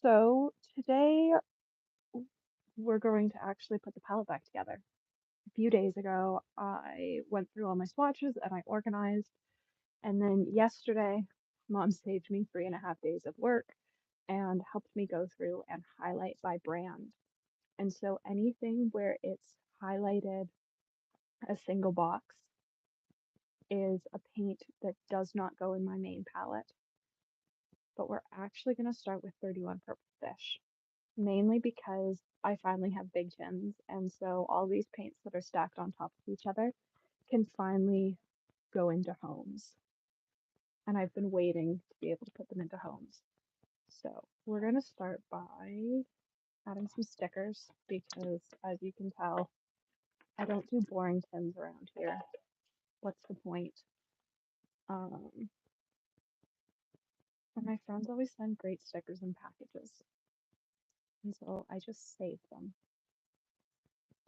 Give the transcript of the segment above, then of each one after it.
So today we're going to actually put the palette back together. A few days ago, I went through all my swatches and I organized. And then yesterday, mom saved me 3.5 days of work and helped me go through and highlight by brand. And so anything where it's highlighted a single box is a paint that does not go in my main palette. But we're actually going to start with 31 Purple Fish. Mainly because I finally have big tins, and so all these paints that are stacked on top of each other can finally go into homes. And I've been waiting to be able to put them into homes. So we're going to start by adding some stickers because, as you can tell, I don't do boring tins around here. What's the point? Um, and my friends always send great stickers in packages, and so I just save them.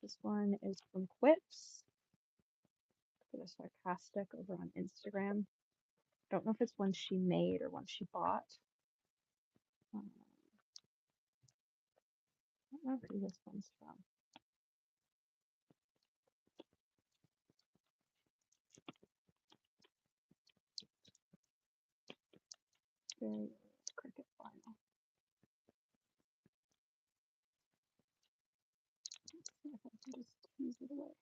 This one is from Quips for the sarcastic over on Instagram. Don't know if it's one she made or one she bought. I don't know who this one's from. Very cricket vinyl. Let's see if I can just use it away.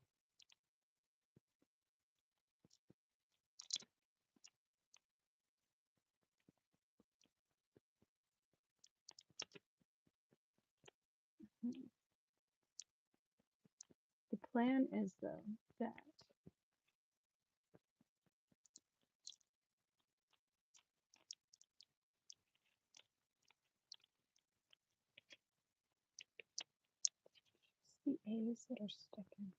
The plan is though that it's the A's that are sticking.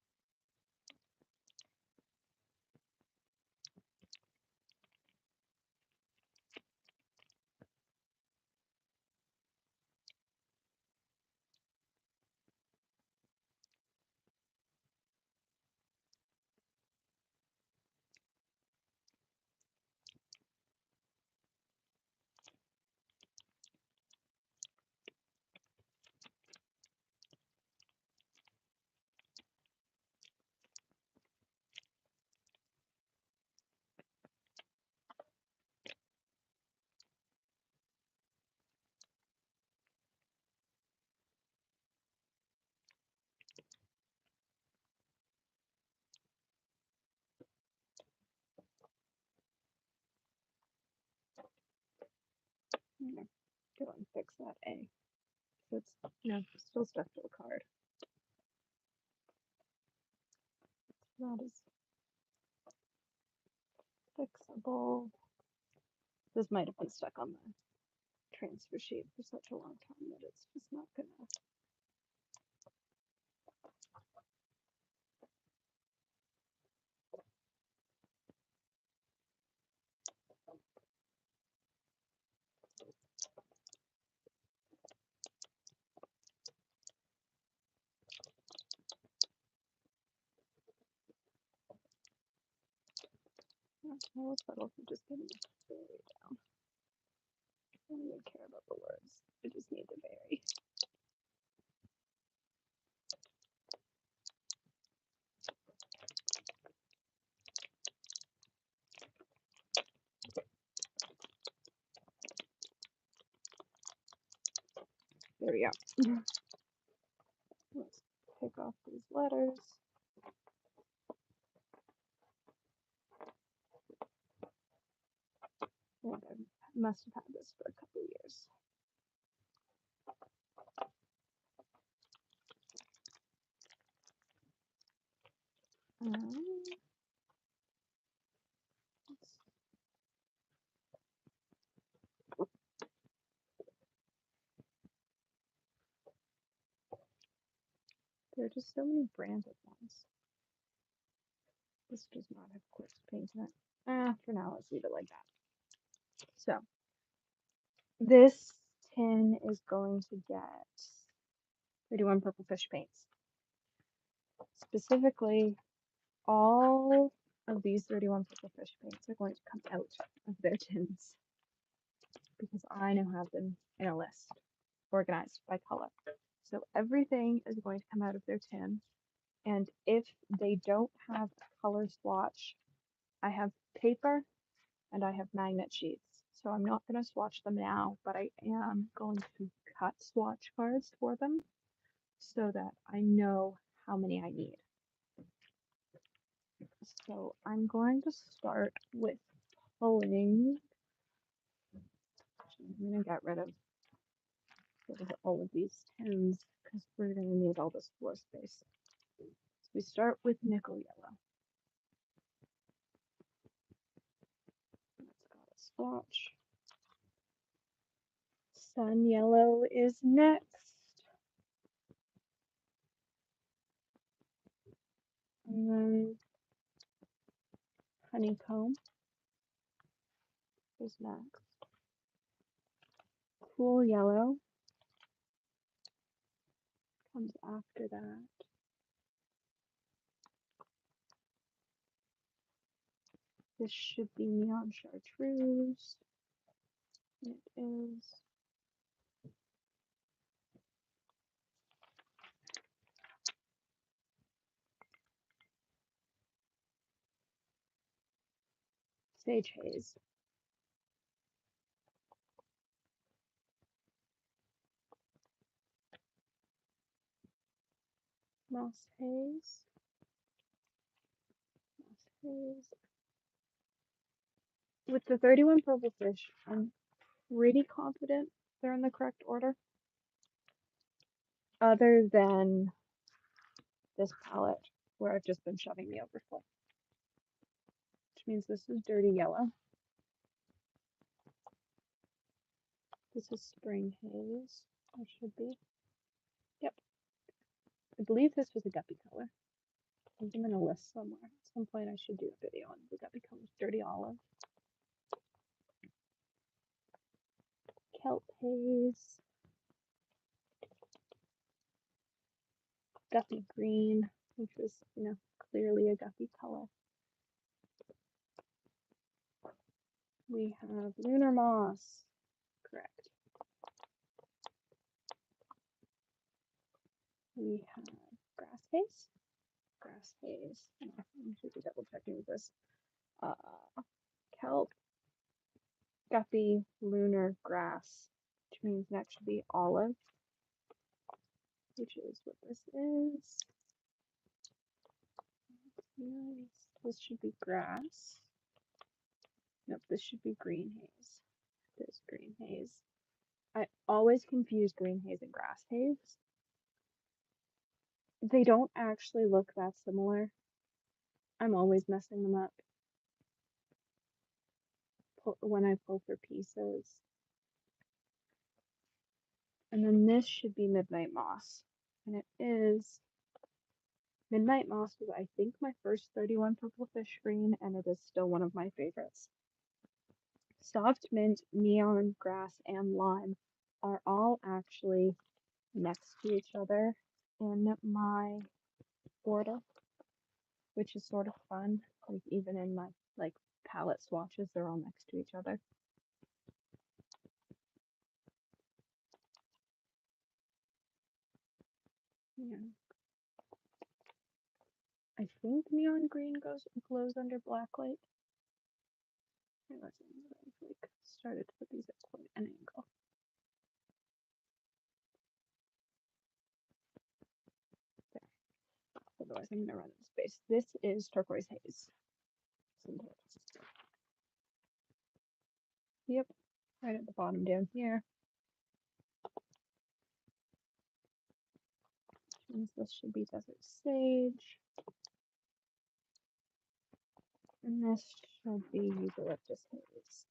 I'm gonna go and fix that A. So it's still stuck to the card. It's not as fixable. This might have been stuck on the transfer sheet for such a long time that it's just not gonna. I'll settle for just getting it very down. I don't even care about the words. I just need to vary. There we go. Let's pick off these letters. I think I must have had this for a couple years. There are just so many branded ones. This does not have Quartz paint in it. For now, let's leave it like that. So, this tin is going to get 31 Purple Fish paints. Specifically, all of these 31 Purple Fish paints are going to come out of their tins because I now have them in a list. organized by color. So everything is going to come out of their tin. And if they don't have a color swatch, I have paper and I have magnet sheets. So I'm not going to swatch them now, but I am going to cut swatch cards for them so that I know how many I need. So I'm going to start with pulling. I'm going to get rid of all of these tins because we're going to need all this floor space. So we start with nickel yellow. It's got a swatch. Sun yellow is next. And then honeycomb is next. Cool yellow comes after that. This should be neon chartreuse. It is. Sage haze. Moss haze. Moss haze. With the 31 purple fish, I'm pretty confident they're in the correct order. Other than this palette where I've just been shoving the overflow. Which means this is dirty yellow. This is spring haze. It should be. Yep. I believe this was a guppy color. I think I'm in a list somewhere. At some point I should do a video on the guppy colors. Dirty olive. Kelp haze. Guppy green, which was, clearly a guppy color. We have lunar moss. Correct. We have grass haze. Grass haze. I should be double checking this. Kelp, guppy, lunar, grass, which means next should be olive, which is what this is. Nice. This should be grass. Nope, this should be green haze. This green haze. I always confuse green haze and grass haze. They don't actually look that similar. I'm always messing them up when I pull for pieces. And then this should be Midnight Moss. And it is. Midnight Moss was, I think, my first 31 purple fish green, and it is still one of my favorites. Soft mint, neon, grass, and lime are all actually next to each other in my order, which is sort of fun. Like even in my palette swatches, they're all next to each other. Yeah. I think neon green glows under black light. Let's started to put these at quite an angle. There. Otherwise, I'm gonna run out of space. This is turquoise haze. Yep, right at the bottom down here. Which means this should be desert sage. And this should be eucalyptus haze.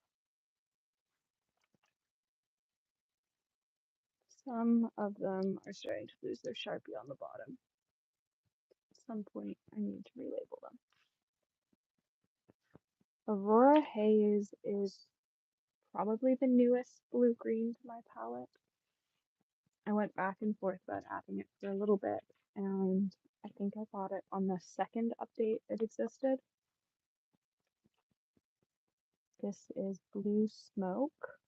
Some of them are starting to lose their Sharpie on the bottom. At some point, I need to relabel them. Aurora Haze is probably the newest blue-green to my palette. I went back and forth about adding it for a little bit, and I think I bought it on the second update it existed. This is Blue Smoke.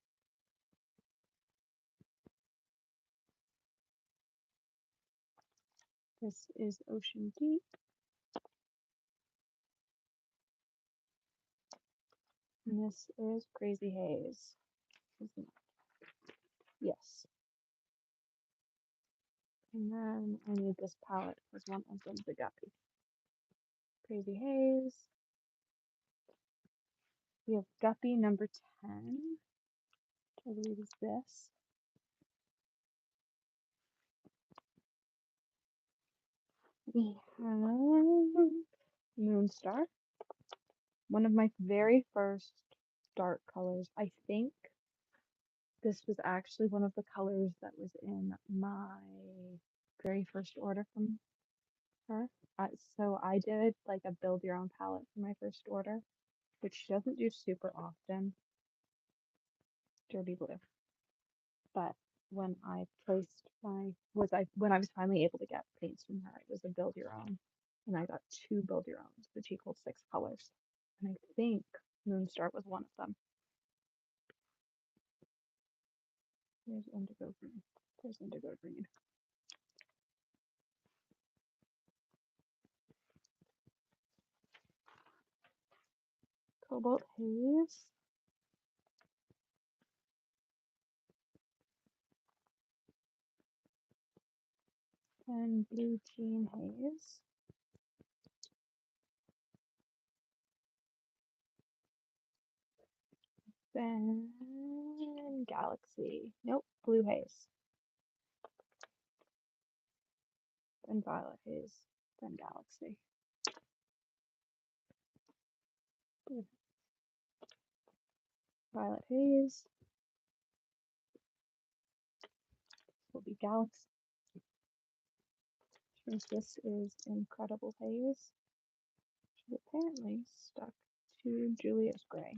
This is Ocean Deep. And this is Crazy Haze. Yes. And then I need this palette because one of them's a guppy. Crazy Haze. We have Guppy number 10, which I believe is this. We have Moonstar, one of my very first dark colors. I think this was actually one of the colors that was in my very first order from her. So I did like a build your own palette for my first order, which she doesn't do super often. Dirty blue. But when I placed when I was finally able to get paints from her, it was a build your own. And I got 2 build your owns, which equals 6 colors. And I think Moonstar was one of them. There's indigo green. There's indigo green. Cobalt haze. And blue jean haze. Then galaxy. Nope, blue haze. Then violet haze. Then galaxy. Violet haze. Will be galaxy. This is incredible haze. She's apparently stuck to Julia's gray.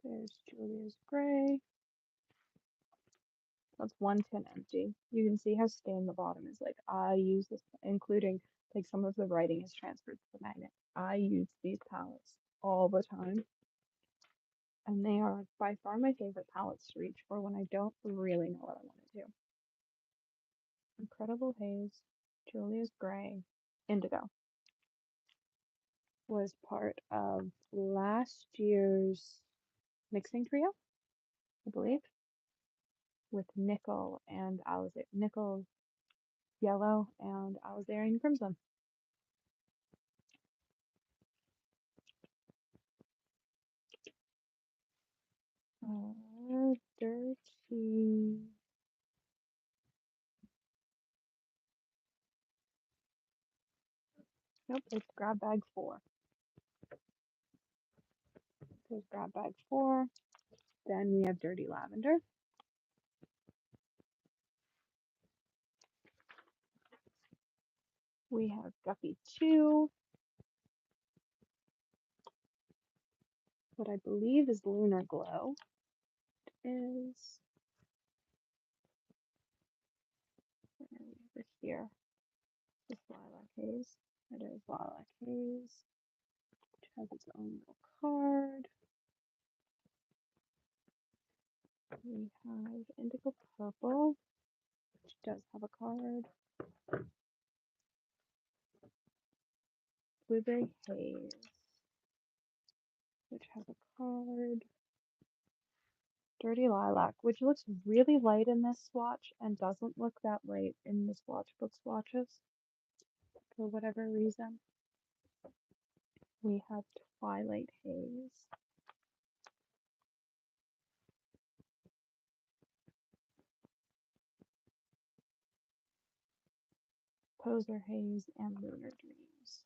There's Julia's gray. That's one tin empty. You can see how stained the bottom is. Like, I use this, including like some of the writing is transferred to the magnet. I use these palettes all the time. And they are by far my favorite palettes to reach for when I don't really know what I want to do. Incredible Haze, Julia's Gray, Indigo was part of last year's mixing trio, I believe, with Nickel and Nickel Yellow and Alizarian Crimson. Dirty. Nope, it's grab bag 4. There's grab bag 4. Then we have Dirty Lavender. We have Guppy 2. What I believe is Lunar Glow. Is over here. This Lilac Haze. It is Lilac Haze, which has its own little card. We have Indigo Purple, which does have a card. Blueberry Haze, which has a card. Dirty Lilac, which looks really light in this swatch and doesn't look that light in the swatch book swatches for whatever reason. We have Twilight Haze. Poser Haze, and Lunar Dreams.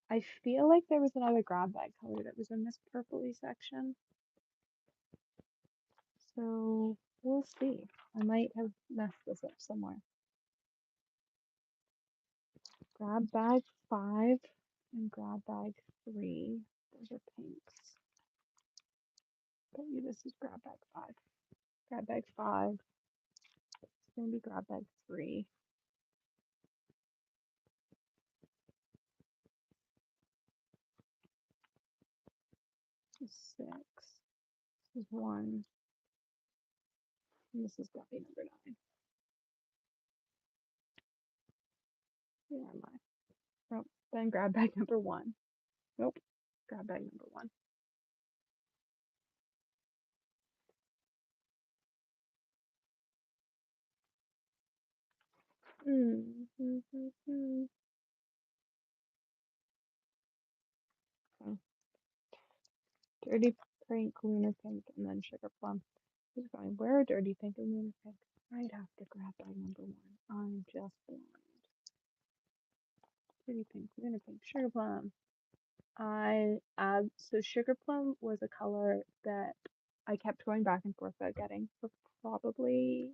I feel like there was another grab bag color that was in this purpley section. So we'll see. I might have messed this up somewhere. Grab bag 5 and grab bag 3. Those are pinks. Bet you this is grab bag 5. Grab bag 5. It's going to be grab bag 3. This is 1. And this is copy number 9. Where am I? Oh, then grab bag number 1. Nope. Grab bag number 1. Oh, dirty pink, lunar pink, and then sugar plum. Who's going? Where dirty pink and lunar pink? I'd have to grab bag number 1. I'm just blind. Dirty pink, lunar pink, sugar plum. So sugar plum was a color that I kept going back and forth about getting for probably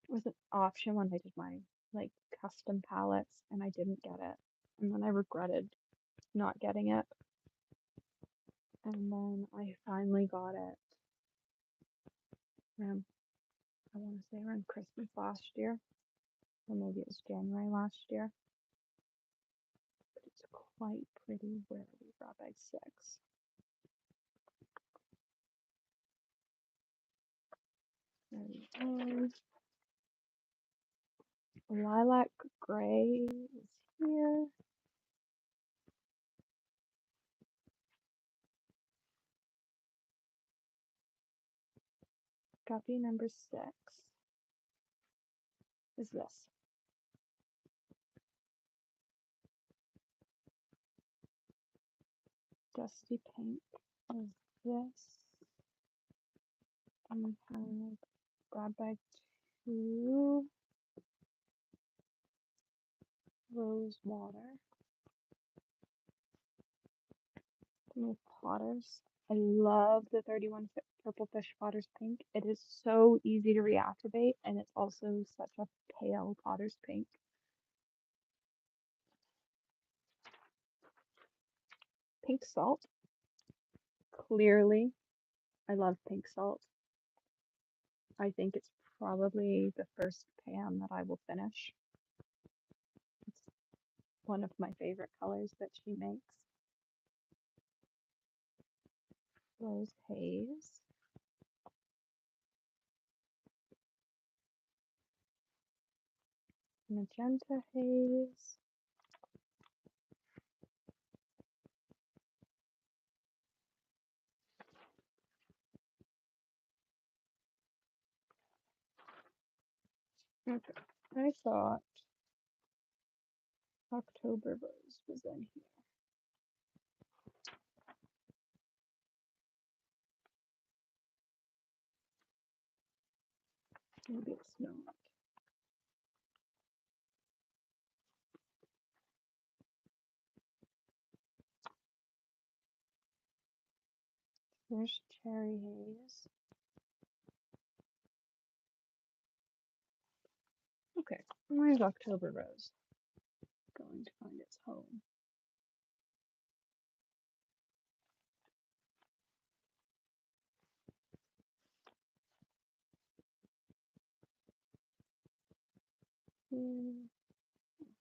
was an option when I did my like custom palettes and I didn't get it. And then I regretted not getting it. And then I finally got it around, I want to say around Christmas last year. Or maybe it was January last year. But it's quite pretty. Where are we? Raw bag 6. There we go. Lilac gray is here. Copy number 6 is this. Dusty pink is this. And we have grab bag 2, rose water. And with potters. I love the 31 Purple Fish Potter's Pink. It is so easy to reactivate, and it's also such a pale Potter's Pink. Pink Salt. Clearly, I love Pink Salt. I think it's probably the first pan that I will finish. It's one of my favorite colors that she makes. Rose Haze. Magenta Haze. Okay, I thought October Rose was in here. Maybe it's not. There's Cherry Haze. Okay, where's October Rose? Going to find its home.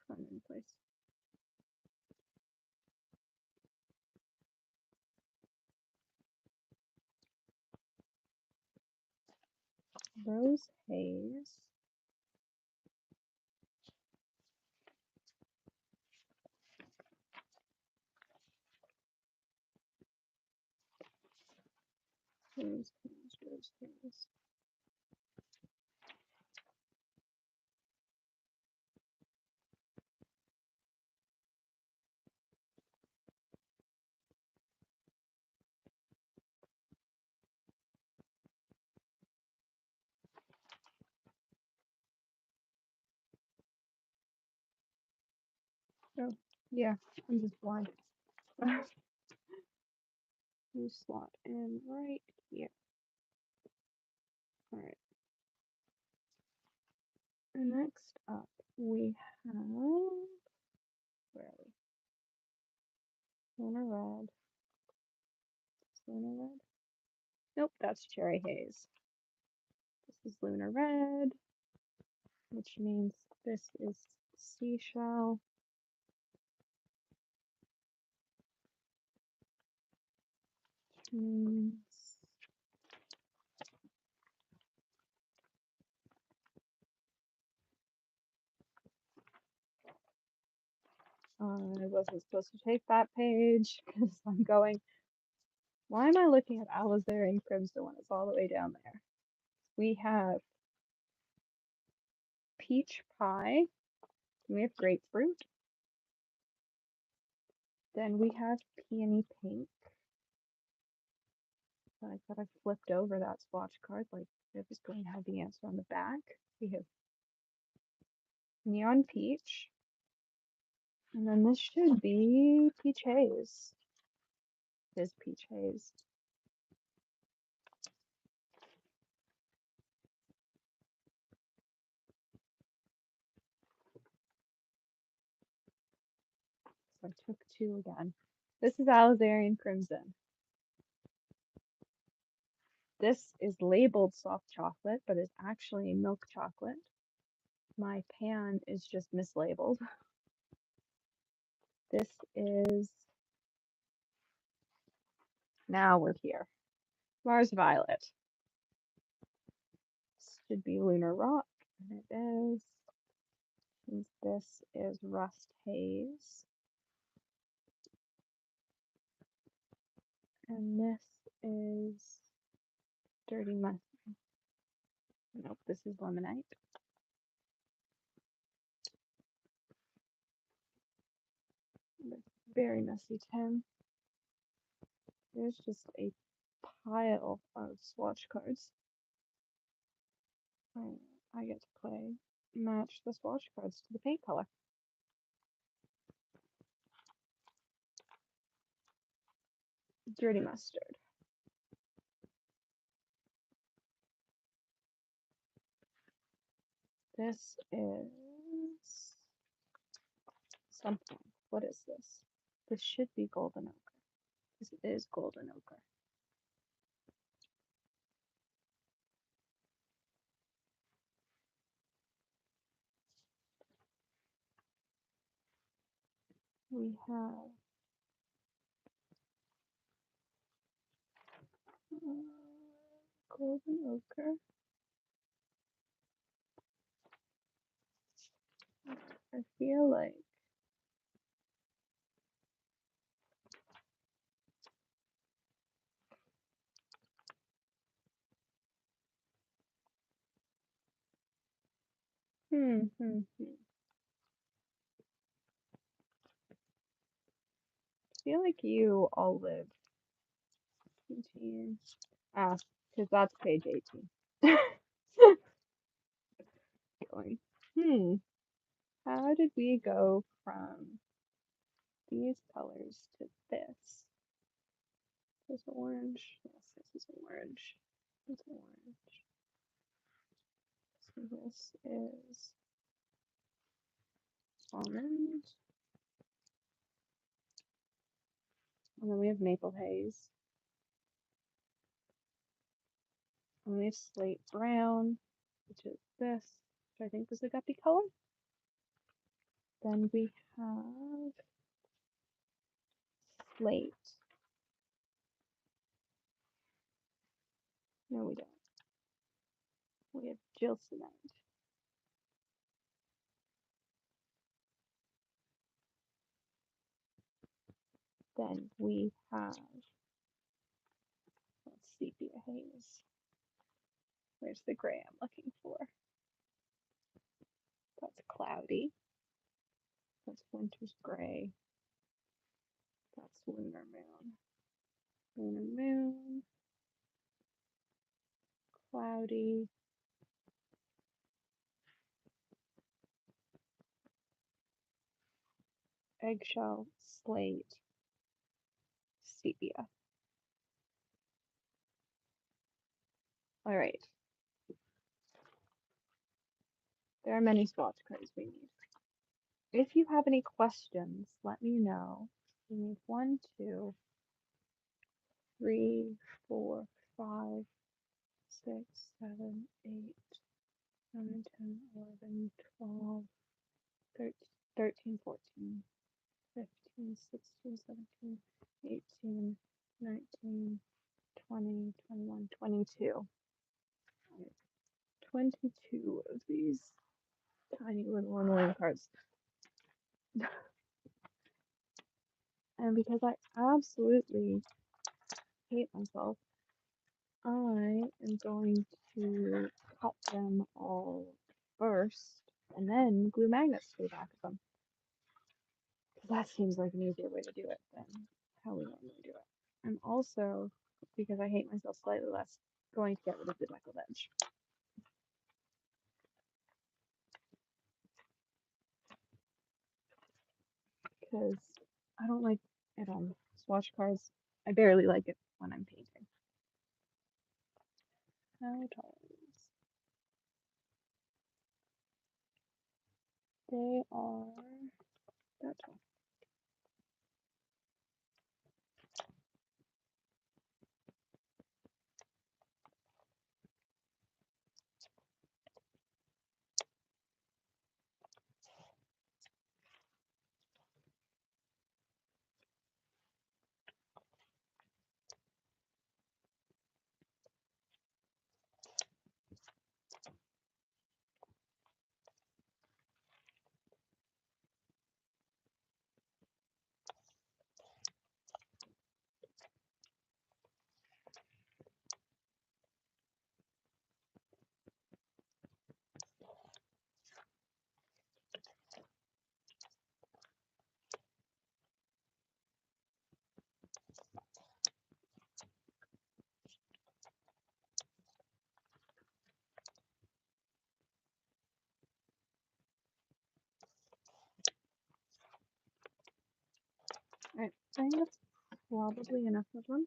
Find it in place. Rose Haze. Rose Haze, Rose Haze. Oh, yeah, I'm just blind. You slot in right here. Alright. And next up, we have. Where are we? Lunar Red. Lunar Red? Nope, that's Cherry Haze. This is Lunar Red, which means this is Seashell. I wasn't supposed to take that page because I'm going, why am I looking at alizarin crimson when it's all the way down there? We have peach pie. We have grapefruit. Then we have peony pink. I thought I flipped over that swatch card like it was going to have the answer on the back. We have neon peach. And then this should be peach haze. It is peach haze. So I took two again. This is alizarin crimson. This is labeled soft chocolate, but is actually milk chocolate. My pan is just mislabeled. This is, now we're here. Mars Violet. This should be Lunar Rock, and it is. And this is Rust Haze. And this is Dirty Must. Nope, this is Lemonite. Very messy tin. There's just a pile of swatch cards. I get to play match the swatch cards to the paint color. Dirty Mustard. This is something. What is this? This should be Golden Ochre. This is Golden Ochre. We have Golden Ochre. I feel like I feel like you all live 18. Ah, because that's page 18. Going, how did we go from these colors to this? This is orange. Yes, this is orange. This is orange. So this is almond. And then we have maple haze. And we have slate brown, which is this, which I think was the guppy color. Then we have slate. No, we don't. We have gilsonite. Then we have sepia haze. Where's the gray I'm looking for? That's cloudy. That's winter's gray. That's lunar moon. Lunar moon. Cloudy. Eggshell, slate, sepia. All right. There are many swatch cards we need. If you have any questions, let me know. We need 1, 2, 3, 4, 5, 6, 7, 8, 9, 10, 11, 12, 13, 14, 15, 16, 17, 18, 19, 20, 21, 22. 22 of these tiny little annoying cards. And because I absolutely hate myself, I am going to cut them all first and then glue magnets to the back of them. Because that seems like an easier way to do it than how we normally do it. I'm also, because I hate myself slightly less, going to get rid of the deckled edge. Because I don't like it on swatch cards. I barely like it when I'm painting. How tall are these? They are that tall. Alright, I think that's probably enough of them.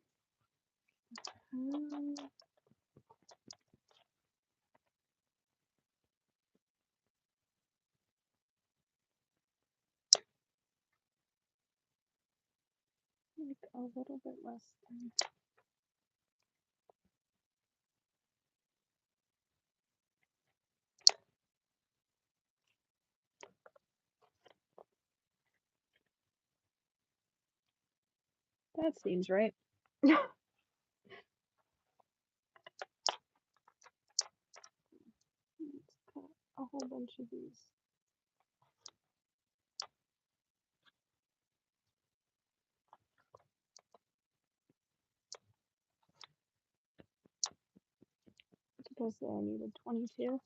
Like a little bit less than. That seems right. Let's cut a whole bunch of these. Suppose that I needed 22.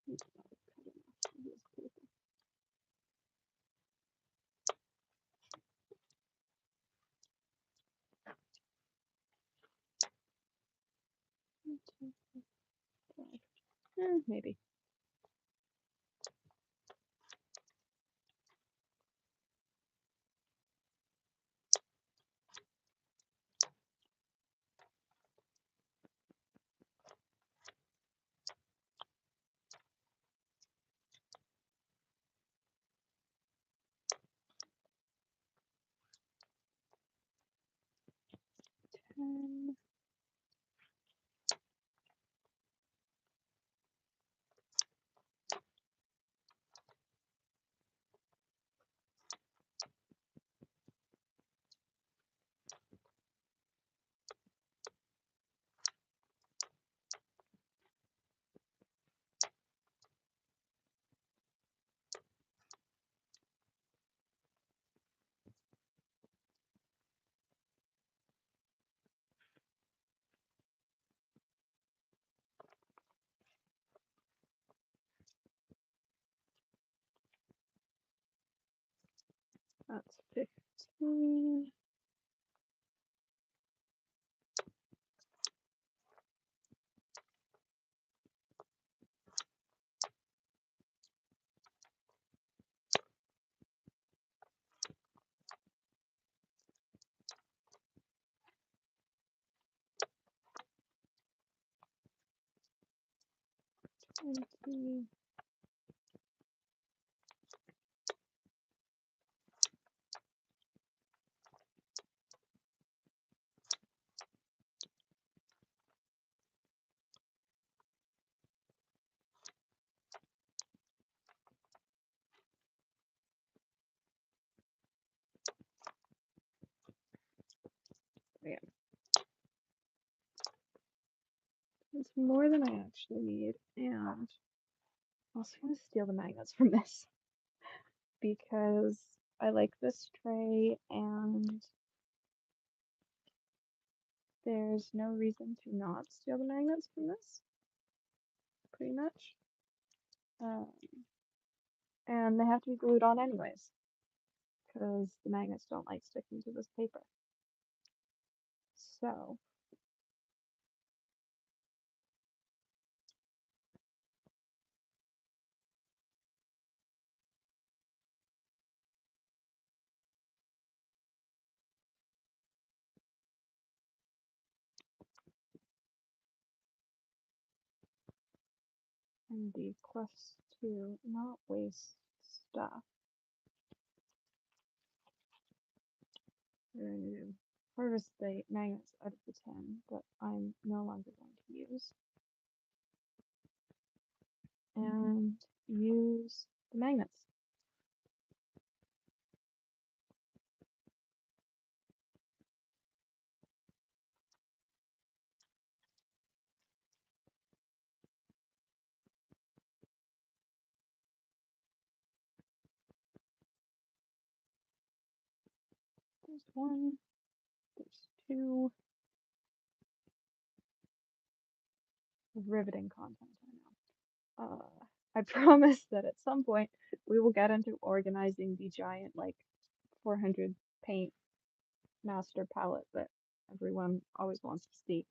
That's not cut enough of this paper. One, two, three, five. Maybe. 10. That's 15. Twenty. Yeah. It's more than I actually need, and I'm also gonna steal the magnets from this because I like this tray and there's no reason to not steal the magnets from this, pretty much. Um, and they have to be glued on anyways, because the magnets don't like sticking to this paper. So, and the quest to not waste stuff. We're going to harvest the magnets out of the tin that I'm no longer going to use, and use the magnets. There's one, there's two. Riveting content, I know. I promise that at some point we will get into organizing the giant, like, 400 paint master palette that everyone always wants to see.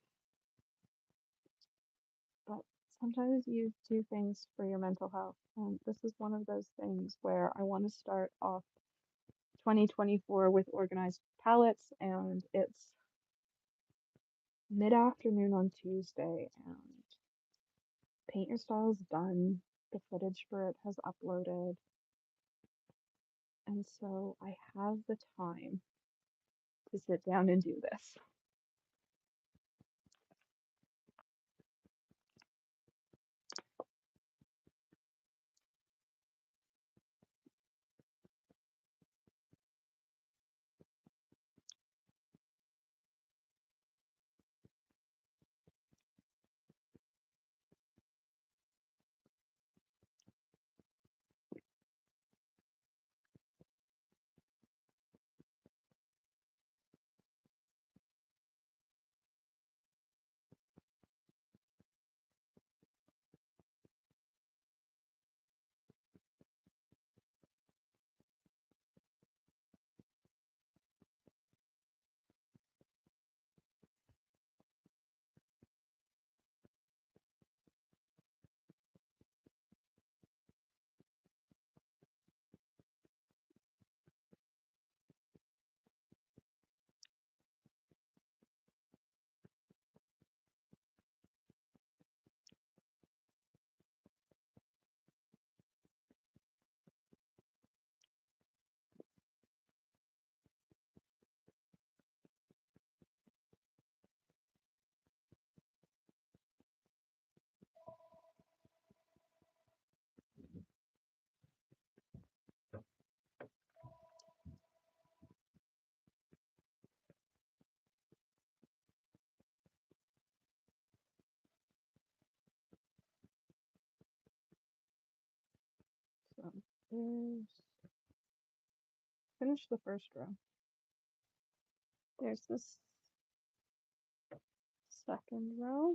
But sometimes you do things for your mental health, and this is one of those things where I want to start off 2024 with organized palettes, and it's mid-afternoon on Tuesday, and Paint Your Style's done. The footage for it has uploaded, and so I have the time to sit down and do this. So there's finish the first row. There's this second row.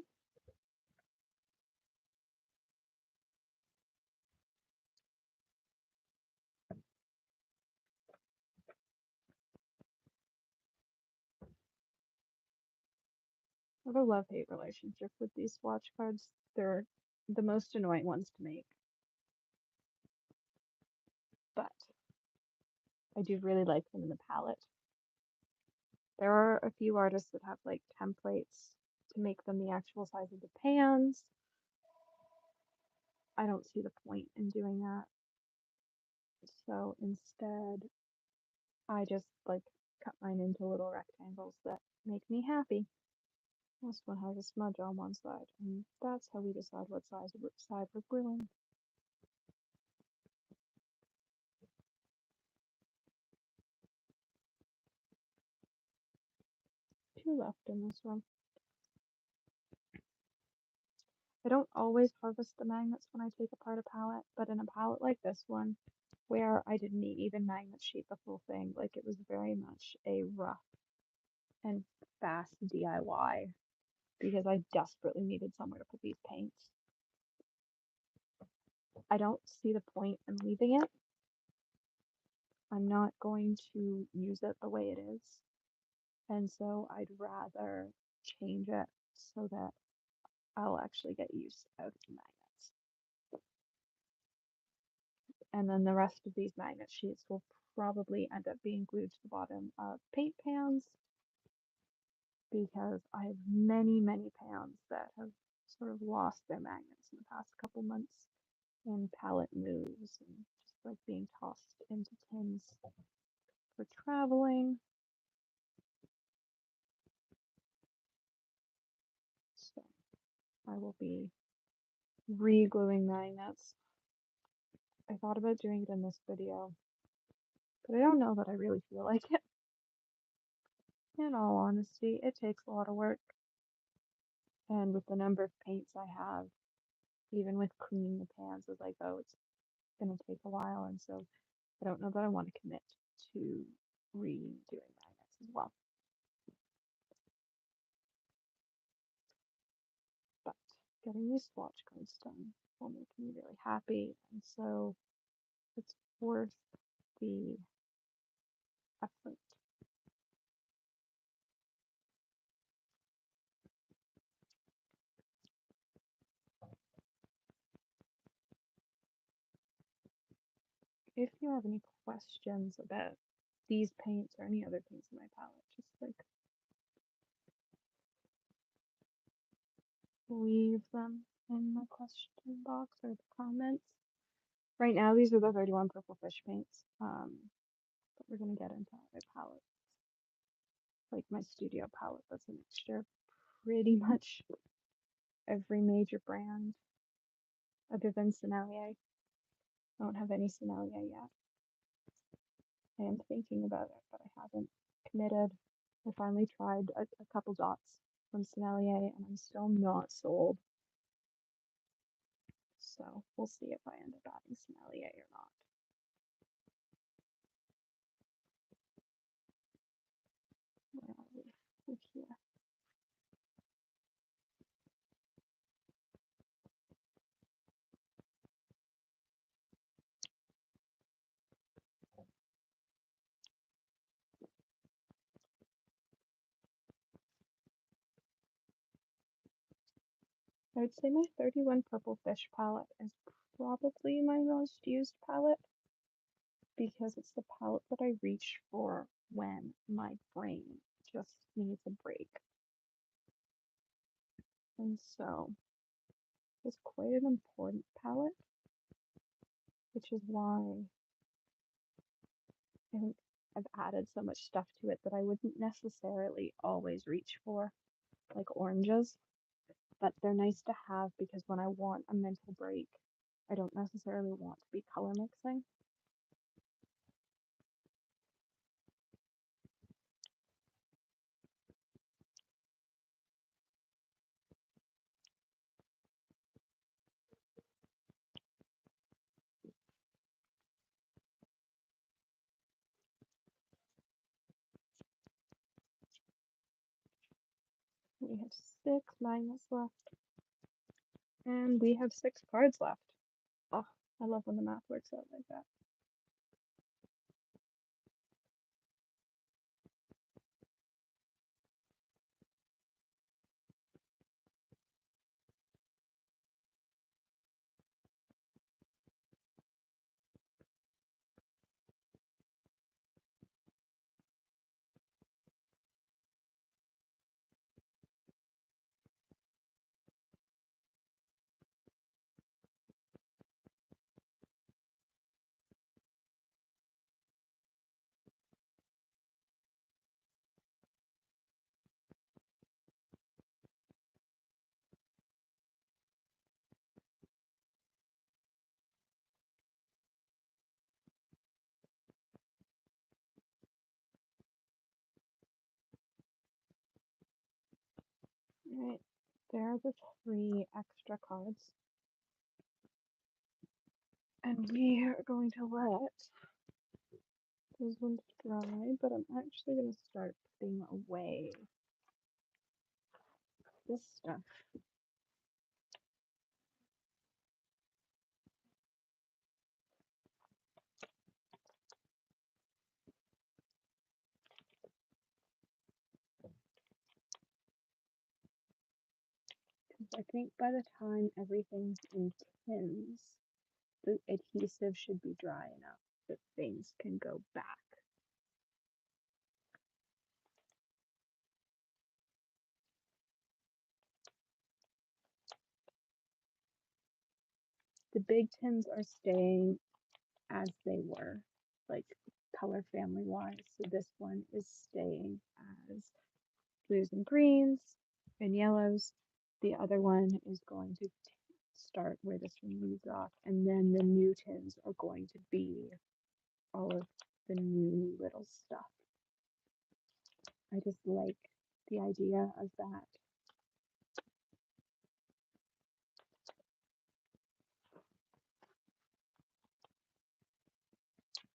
I have a love-hate relationship with these swatch cards. They're the most annoying ones to make, but I do really like them in the palette. There are a few artists that have like templates to make them the actual size of the pans. I don't see the point in doing that. So instead, I just like cut mine into little rectangles that make me happy. This one has a smudge on one side, and that's how we decide what side we're gluing. Two left in this one. I don't always harvest the magnets when I take apart a palette, but in a palette like this one, where I didn't even magnet sheet the full thing, like it was very much a rough and fast DIY because I desperately needed somewhere to put these paints. I don't see the point in leaving it. I'm not going to use it the way it is, and so I'd rather change it so that I'll actually get use out of the magnets. And then the rest of these magnet sheets will probably end up being glued to the bottom of paint pans because I have many, many pans that have sort of lost their magnets in the past couple months in palette moves and just like being tossed into tins for traveling. So I will be re-gluing magnets. I thought about doing it in this video, but I don't know that I really feel like it. In all honesty, it takes a lot of work, and with the number of paints I have, even with cleaning the pans as I go, it's going to take a while, and so I don't know that I want to commit to redoing magnets as well. But getting these swatch cards done will make me really happy, and so it's worth the effort. If you have any questions about these paints or any other paints in my palette, just like leave them in the question box or the comments. Right now, these are the 31 purple fish paints, but we're gonna get into other palettes, like my studio palette. That's a mixture of pretty much every major brand other than Sennelier. I don't have any Sennelier yet. I am thinking about it, but I haven't committed. I finally tried a couple dots from Sennelier, and I'm still not sold. So we'll see if I end up adding Sennelier or not. Where are we? We're here. I would say my 31 Purple Fish palette is probably my most used palette because it's the palette that I reach for when my brain just needs a break. And so it's quite an important palette, which is why I think I've added so much stuff to it that I wouldn't necessarily always reach for, like oranges, but they're nice to have because when I want a mental break, I don't necessarily want to be color mixing. We have 6 magnets left, and we have 6 cards left. Oh, I love when the math works out like that. Alright, There are the 3 extra cards. And we are going to let those ones dry, but I'm actually going to start putting away this stuff. I think by the time everything's in tins, the adhesive should be dry enough that things can go back. The big tins are staying as they were, like color family wise. So this one is staying as blues and greens and yellows. The other one is going to start where this one leaves off, and then the new tins are going to be all of the new little stuff. I just like the idea of that.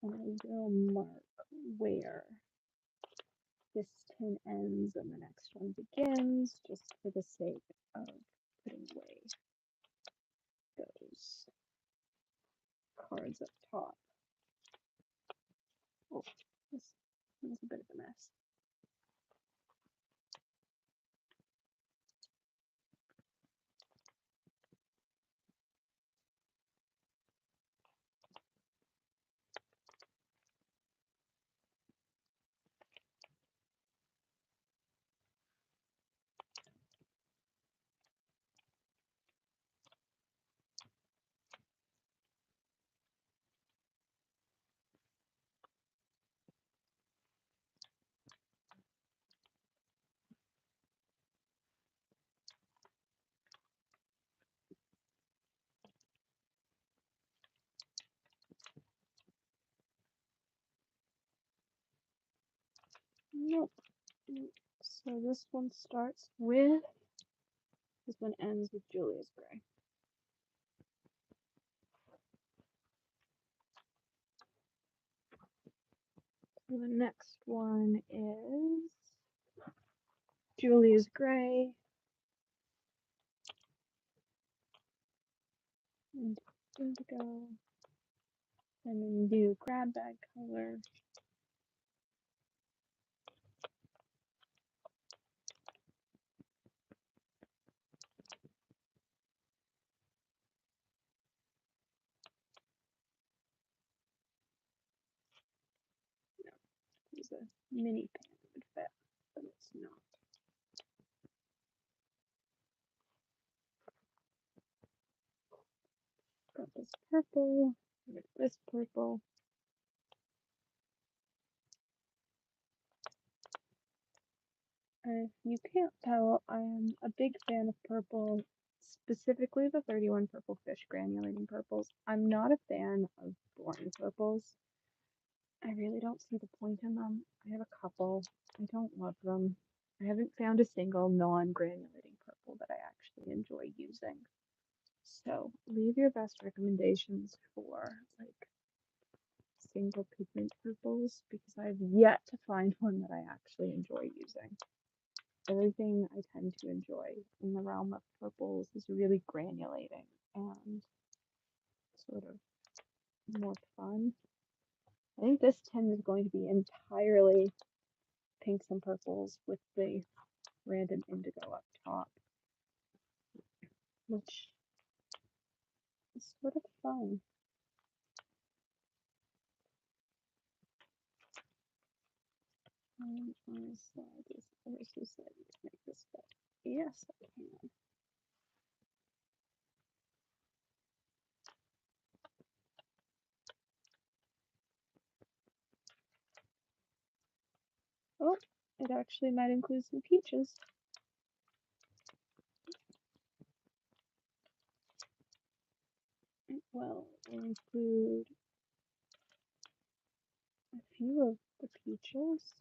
And I will mark where this tin ends and the next one begins, just for the sake of putting away those cards up top. Oh, this is a bit of a mess. Nope. So this one starts with, this one ends with Julia's Gray. So the next one is Julia's Gray and indigo, and then new grab bag color. No, there's a mini pan that would fit, but it's not. Got this purple, this purple. If you can't tell, I am a big fan of purple, specifically the 31 Purple Fish granulating purples. I'm not a fan of boring purples. I really don't see the point in them. I have a couple. I don't love them. I haven't found a single non-granulating purple that I actually enjoy using. So leave your best recommendations for like single pigment purples, because I've yet to find one that I actually enjoy using. Everything I tend to enjoy in the realm of purples is really granulating and sort of more fun. I think this tin is going to be entirely pinks and purples with the random indigo up top, which is sort of fun. On my slide, this other society to make this fit. Yes, I can. Oh, it actually might include some peaches. It will include a few of the peaches.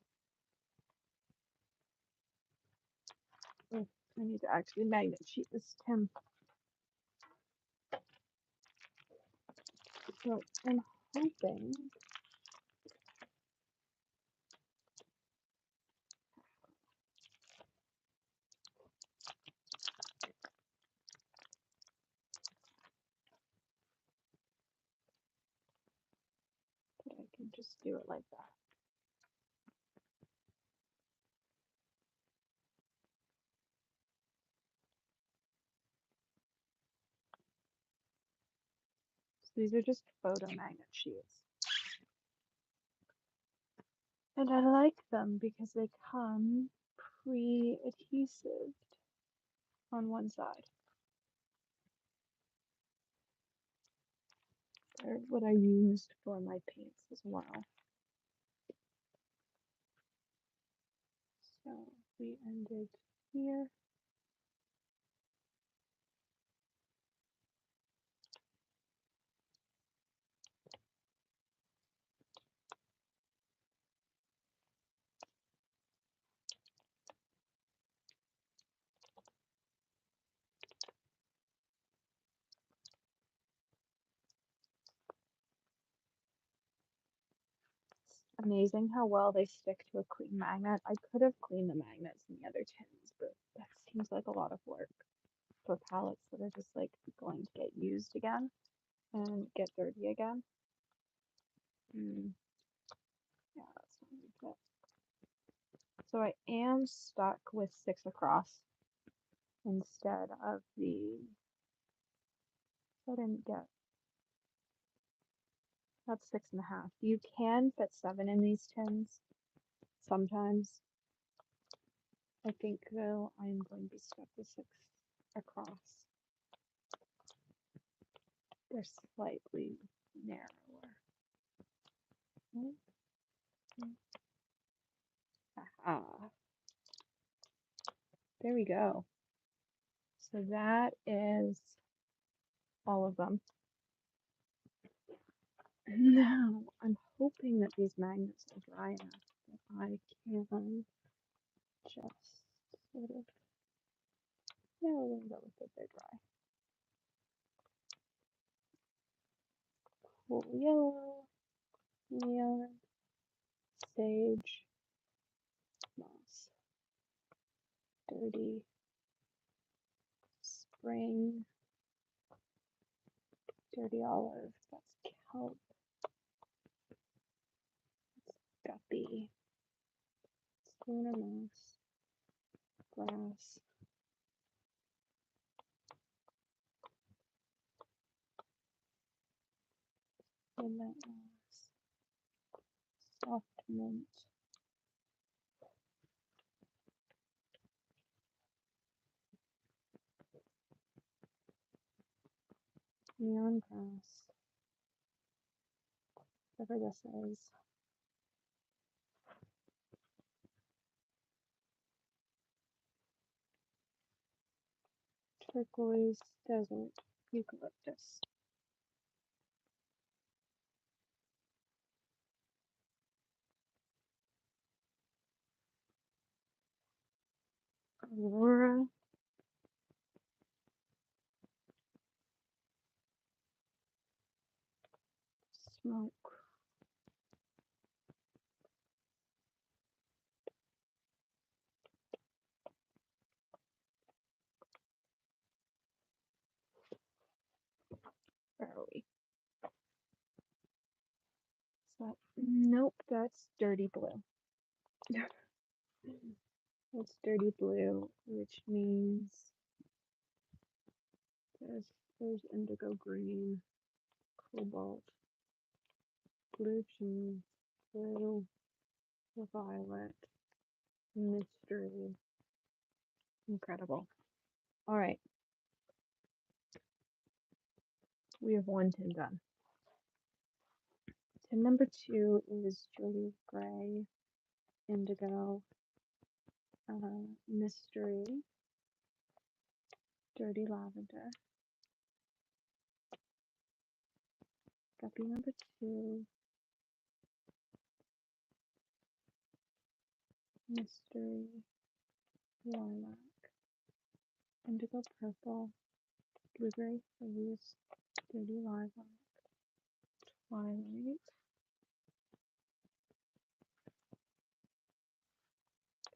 I need to actually magnet sheet this tin. So I'm hoping that I can just do it like that. So these are just photo magnet sheets. And I like them because they come pre-adhesive on one side. They're what I used for my paints as well. So we ended here. Amazing how well they stick to a clean magnet. I could have cleaned the magnets in the other tins, but that seems like a lot of work for palettes that are just like going to get used again and get dirty again. Yeah, that's not good. So I am stuck with 6 across instead of the, I didn't get, that's 6.5. You can fit 7 in these tins sometimes. I think though I'm going to be stuck with 6 across. They're slightly narrower. Aha. There we go. So that is all of them. Now I'm hoping that these magnets are dry enough that I can just sort of, yeah, we'll go with it, they're dry. Cool yellow, neon, sage, moss, dirty, spring, dirty olive, that's kelp, guppy, schooner moss, grass, midnight moss, soft mint, neon grass, whatever this is. Turquoise desert eucalyptus. Aurora. Smoke. Where are we? So, nope, that's dirty blue. That's dirty blue, which means there's indigo green, cobalt, blue jeans, blue, violet, mystery. Incredible. All right. We have one tin done. Tin number 2 is Julie Gray, indigo, mystery, dirty lavender. Guppy number 2, mystery, lilac, indigo purple, blueberry haze, dirty lilac, twilight,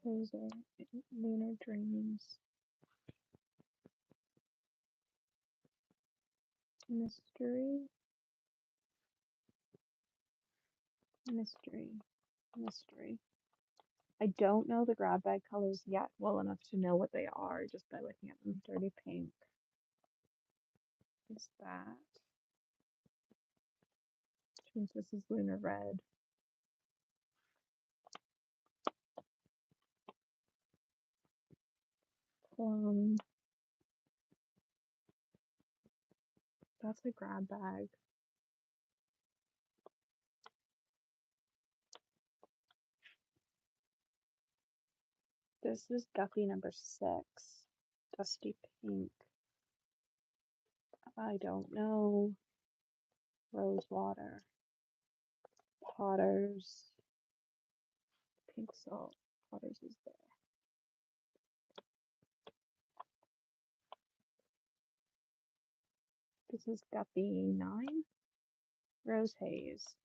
poser, lunar dreams, mystery, mystery, mystery. I don't know the grab bag colors yet well enough to know what they are just by looking at them. Dirty pink is that. Which means this is lunar red. Plum. That's a grab bag. This is Duffy number 6. Dusty pink. I don't know. Rosewater. Potters. Pink salt. Potters is there. This is Duffy 9. Rose haze.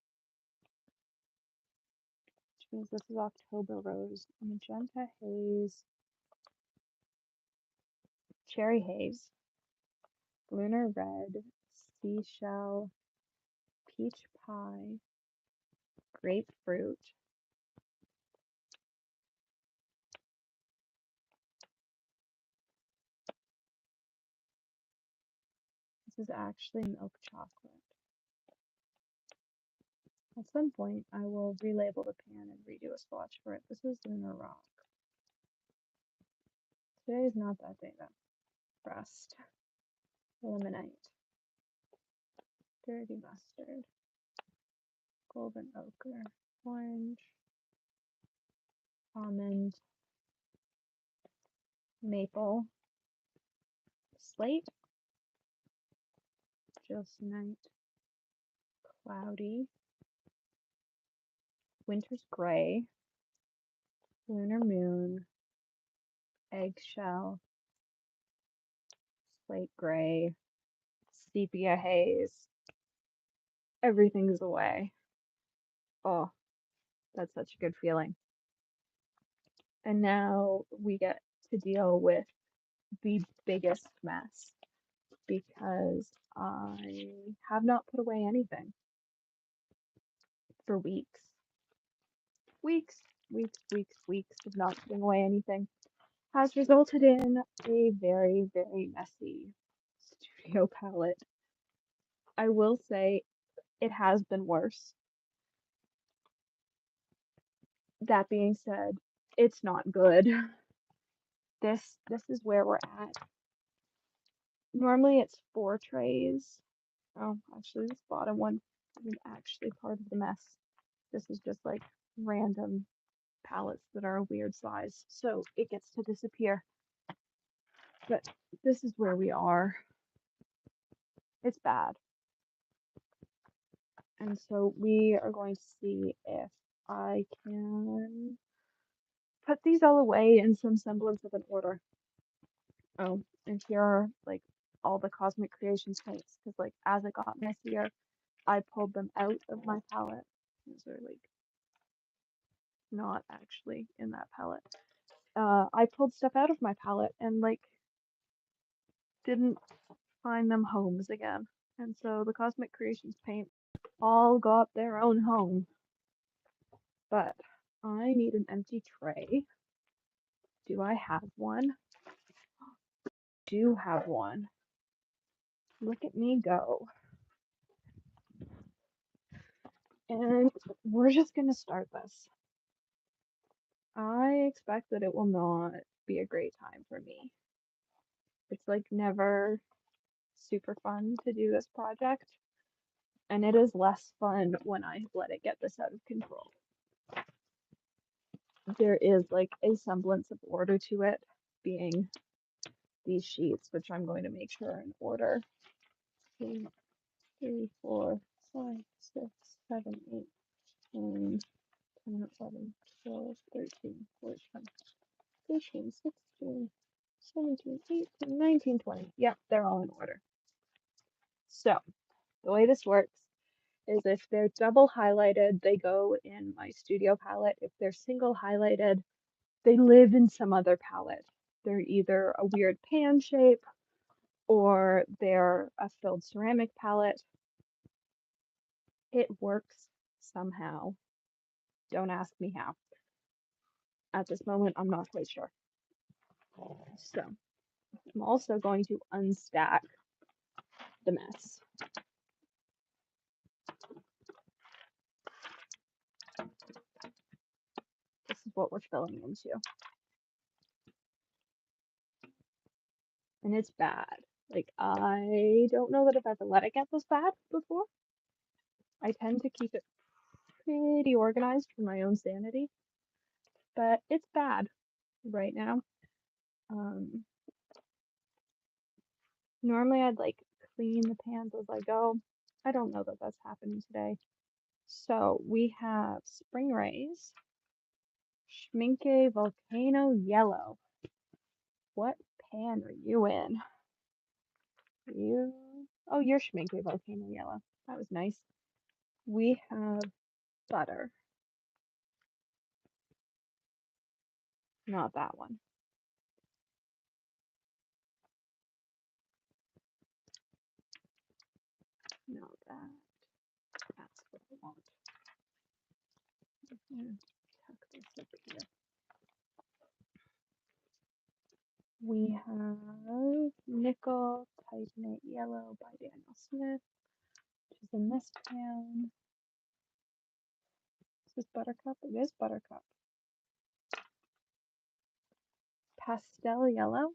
Which means this is October rose. Magenta haze. Cherry haze. Lunar red. Seashell. Peach pie. Grapefruit. This is actually milk chocolate. At some point, I will relabel the pan and redo a swatch for it. This is Lunar Rock. Today is not that day though. Rust. Eliminate. Dirty mustard. Golden ochre. Orange. Almond. Maple. Slate. Gelsonite. Cloudy. Winter's gray. Lunar moon. Eggshell. Slate gray. Sepia haze. Everything's away. Oh, that's such a good feeling. And now we get to deal with the biggest mess because I have not put away anything for weeks. Weeks of not putting away anything has resulted in a very, very messy studio palette. I will say it has been worse. That being said, it's not good. This is where we're at. Normally it's 4 trays. Oh, actually this bottom one isn't actually part of the mess. This is just like random palettes that are a weird size, so it gets to disappear. But this is where we are. It's bad. And so we are going to see if I can put these all away in some semblance of an order. Oh, and here are like all the Cosmic Creations paints, because like as it got messier, I pulled them out of my palette. These are like not actually in that palette. I pulled stuff out of my palette and like didn't find them homes again. And so the Cosmic Creations paint all got their own home. But I need an empty tray. Do I have one? Do have one. Look at me go. And we're just gonna start this. I expect that it will not be a great time for me. It's like never super fun to do this project, and it is less fun when I let it get this out of control. There is like a semblance of order to it, being these sheets, which I'm going to make sure are in order. 2, 3, 4, 5, 6, 7, 8, 9, 10, 11, 12, 13, 14, 15, 16, 17, 18, 1920. Yep, they're all in order. So the way this works is if they're double highlighted, they go in my studio palette. If they're single highlighted, they live in some other palette. They're either a weird pan shape or they're a filled ceramic palette. It works somehow. Don't ask me how. At this moment, I'm not quite sure. So I'm also going to unstack the mess. This is what we're filling into. And it's bad. Like, I don't know that I've ever let it get this bad before. I tend to keep it pretty organized for my own sanity, but it's bad right now. Normally I'd like clean the pans as I go. I don't know that that's happening today. So we have Spring Rays, Schminke Volcano Yellow. What pan are you in? Oh, you're Schminke Volcano Yellow. That was nice. We have butter. Not that one. Not that. That's what I want. Tuck this up here. We have Nickel Titanate Yellow by Daniel Smith, which is in this pan. Is this Buttercup? It is Buttercup. Pastel Yellow.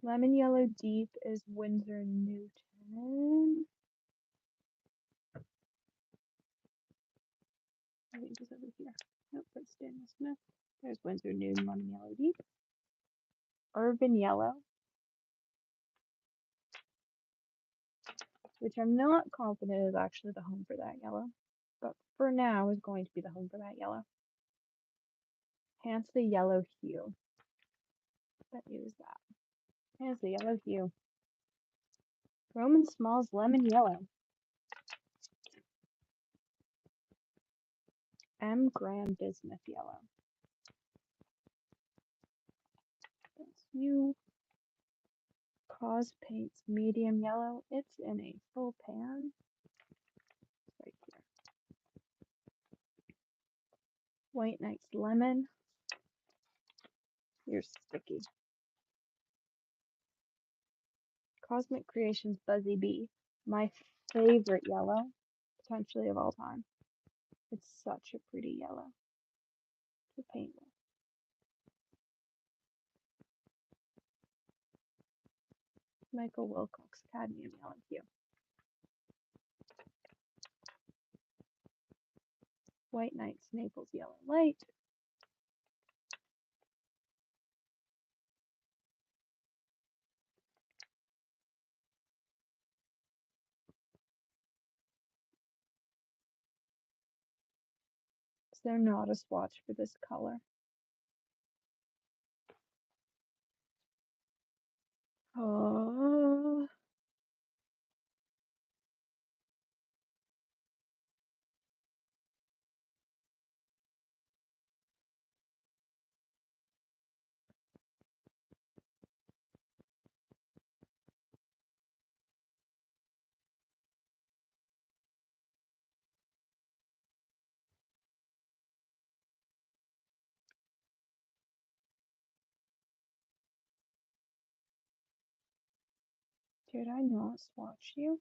Lemon Yellow Deep is Winsor Newton. I think it's over here. Nope, that's Daniel Smith. There's Winsor Newton Lemon Yellow Deep. Urban Yellow, which I'm not confident is actually the home for that yellow, but for now is going to be the home for that yellow. Hence the yellow hue. That is that. Hence the yellow hue. Roman Smalls Lemon Yellow. M. Graham Bismuth Yellow. That's you. Cause Paints Medium Yellow. It's in a full pan. Right here. White Knight's Lemon. You're sticky. Cosmic Creations Buzzy Bee. My favorite yellow, potentially of all time. It's such a pretty yellow to paint with. Michael Wilcox Cadmium Yellow Hue. White Knight's Naples Yellow Light. Is there not a swatch for this color? Oh, did I not swatch you?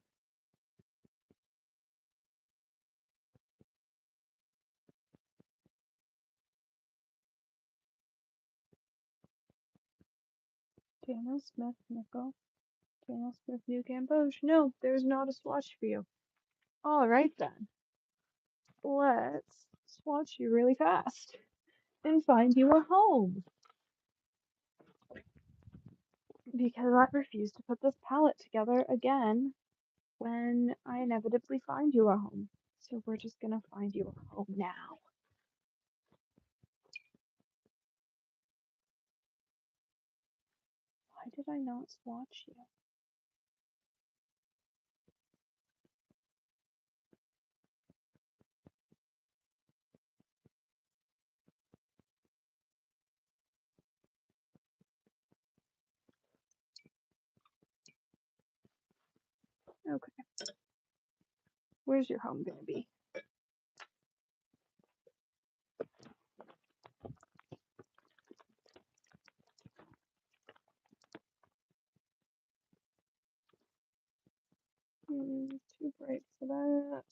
Daniel Smith Nickel. Daniel Smith New Gamboge. No, there's not a swatch for you. Alright then. Let's swatch you really fast and find you a home. Because I refuse to put this palette together again when I inevitably find you a home. So we're just gonna find you a home now. did I not swatch you? Okay. Where's your home gonna be? Too bright for that.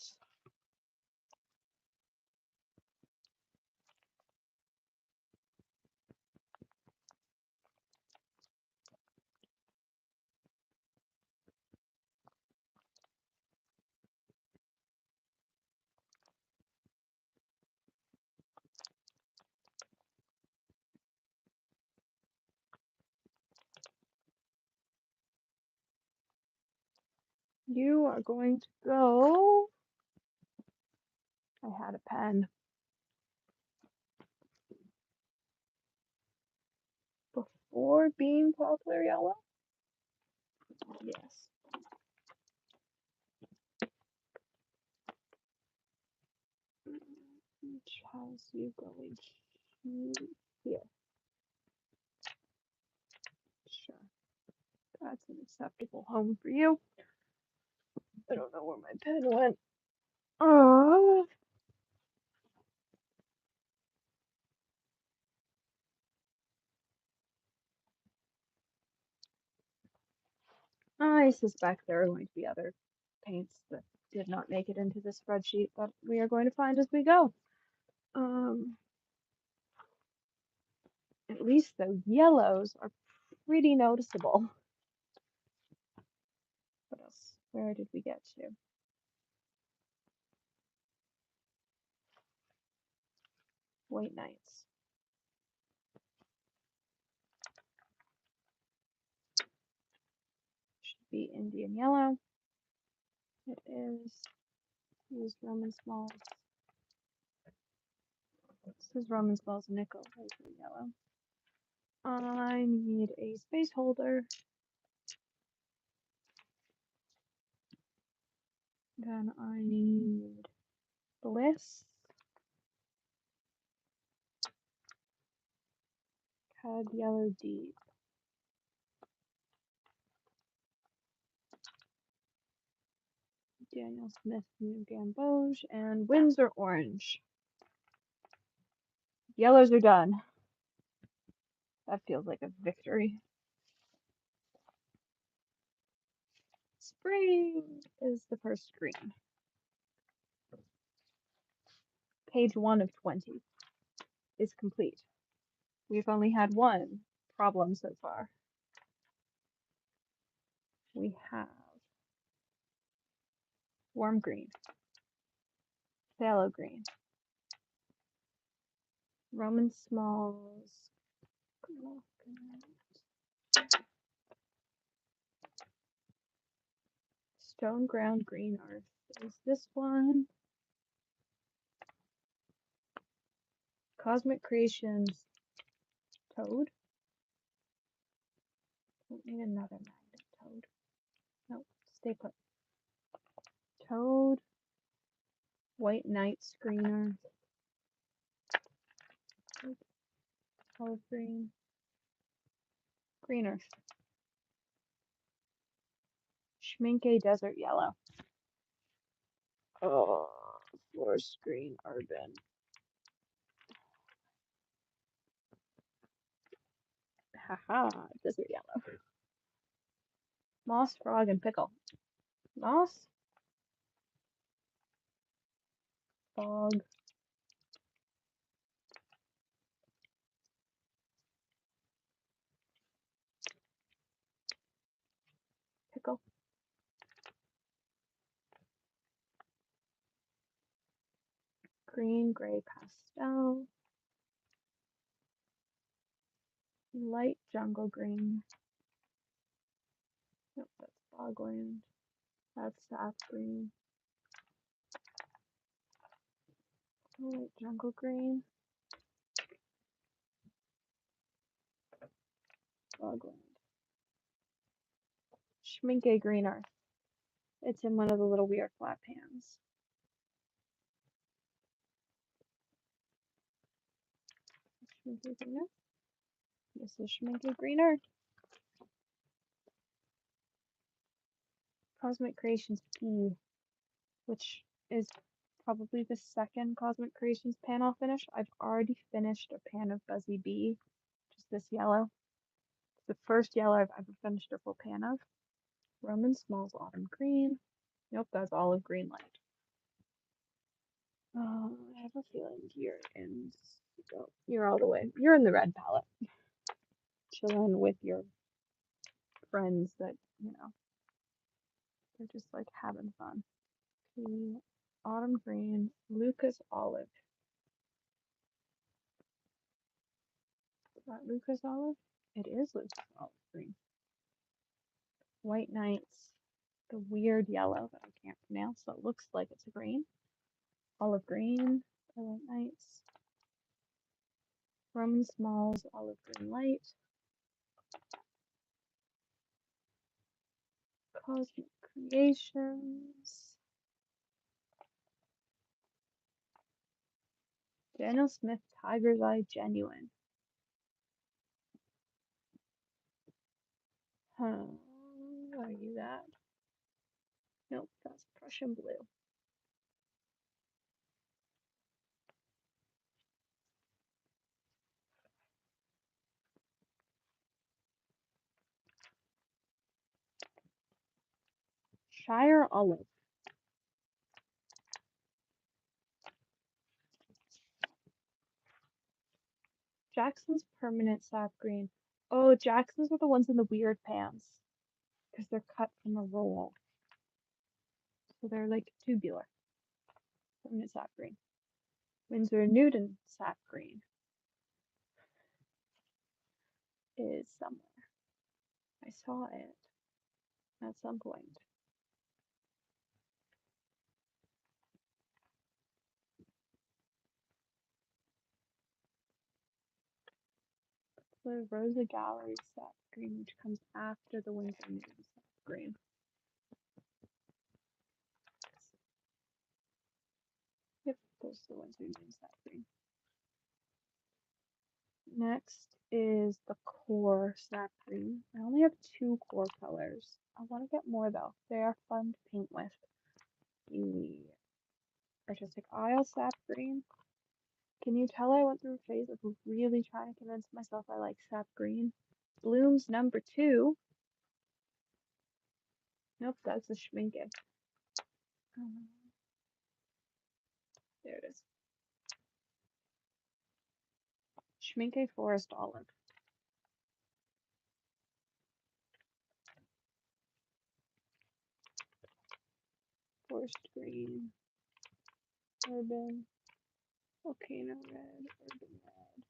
You are going to go. I had a pen. Before being Poplar Yellow? Yes. Which has you going here? Sure. That's an acceptable home for you. I don't know where my pen went. I suspect there are going to be other paints that did not make it into the spreadsheet that we are going to find as we go. At least the yellows are pretty noticeable. What else? Where did we get to? White Knights. Should be Indian yellow. It is. Use Roman smalls. This is Roman smalls nickel. Yellow. I need a space holder. Then I need Bliss. Cad Yellow Deep. Daniel Smith New Gamboge and Windsor Orange. Yellows are done. That feels like a victory. Spring is the first green. Page 1 of 20 is complete. We've only had one problem so far. We have warm green, phthalo green, Roman smalls, stone ground green earth. Is this one? Cosmic Creations Toad. Don't need another magnet toad. Nope, stay put. Toad, White Knight Screener, olive green, green earth, Schminke Desert Yellow. Oh, forest green urban. Haha, desert yellow. Moss, frog, and pickle. Moss, frog, pickle. Green, gray, pastel. Light jungle green. Nope, that's bogland. That's sap green. Light jungle green. Bogland. Schminke Green Earth. It's in one of the little weird flat pans. Schminke Green Earth. This is Schminke Green Earth. Cosmic Creations P, which is probably the second Cosmic Creations pan I'll finish. I've already finished a pan of Buzzy Bee, just this yellow. It's the first yellow I've ever finished a full pan of. Roman Smalls Autumn Green. Nope, that's olive green light. I have a feeling you're all the way. You're in the red palette. Chilling with your friends that, they're just like having fun. Okay, autumn green, Lucas olive. Is that Lucas olive? It is Lucas olive green. White Nights, the weird yellow that I can't pronounce, so it looks like it's a green. Olive green, the White Nights. Roman Smalls, olive green light. Cosmic Creations. Daniel Smith, Tiger's Eye Genuine. Are you that? Nope, that's Prussian blue. Shire olive. Jackson's permanent sap green. Oh, Jackson's are the ones in the weird pans because they're cut from a roll. So they're like tubular. Permanent sap green. Winsor Newton sap green is somewhere. I saw it at some point. The Rosa Gallery sap green, which comes after the Winsor Newton sap green. Yep, there's the Winsor Newton sap green. Next is the core sap green. I only have 2 core colors. I want to get more though. They are fun to paint with. The Artistic Isle sap green. Can you tell I went through a phase of really trying to convince myself I like sap green? Blooms number 2. Nope, that's the Schminke. There it is. Schminke Forest Olive. Forest Green. Urban. Volcano Red. Urban Red.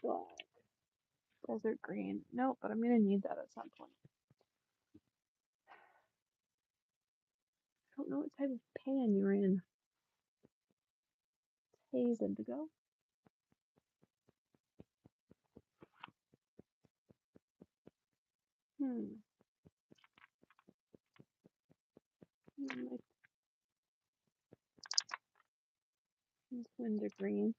Black. Desert Green. Nope, but I'm going to need that at some point. I don't know what type of pan you're in. Haze indigo. Like this Windsor green.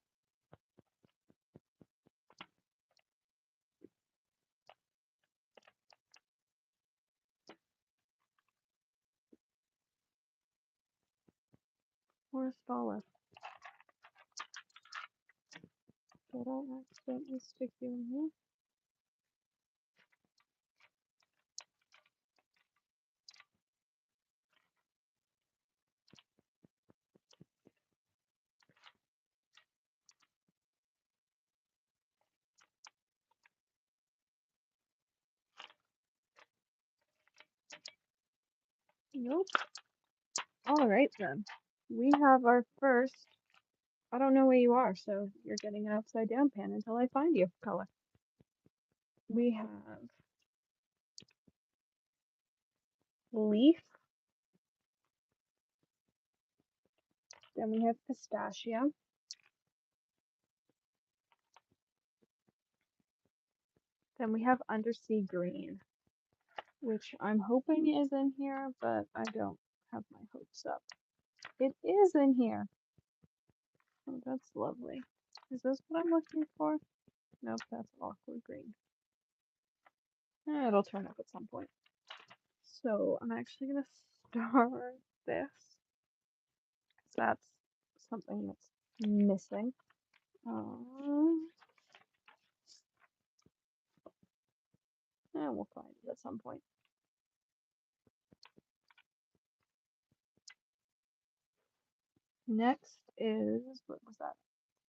Forest olive. Did I accidentally stick you in here? Nope. Alright then. We have our first, I don't know where you are, so you're getting an upside down pan until I find you color. We have leaf. Then we have pistachio. Then we have Undersea Green, which I'm hoping is in here, but I don't have my hopes up. It is in here. Oh, that's lovely. Is this what I'm looking for? Nope, that's Aqua Green. It'll turn up at some point. So I'm actually going to start this, because that's something that's missing. And we'll find it at some point. Next is, what was that?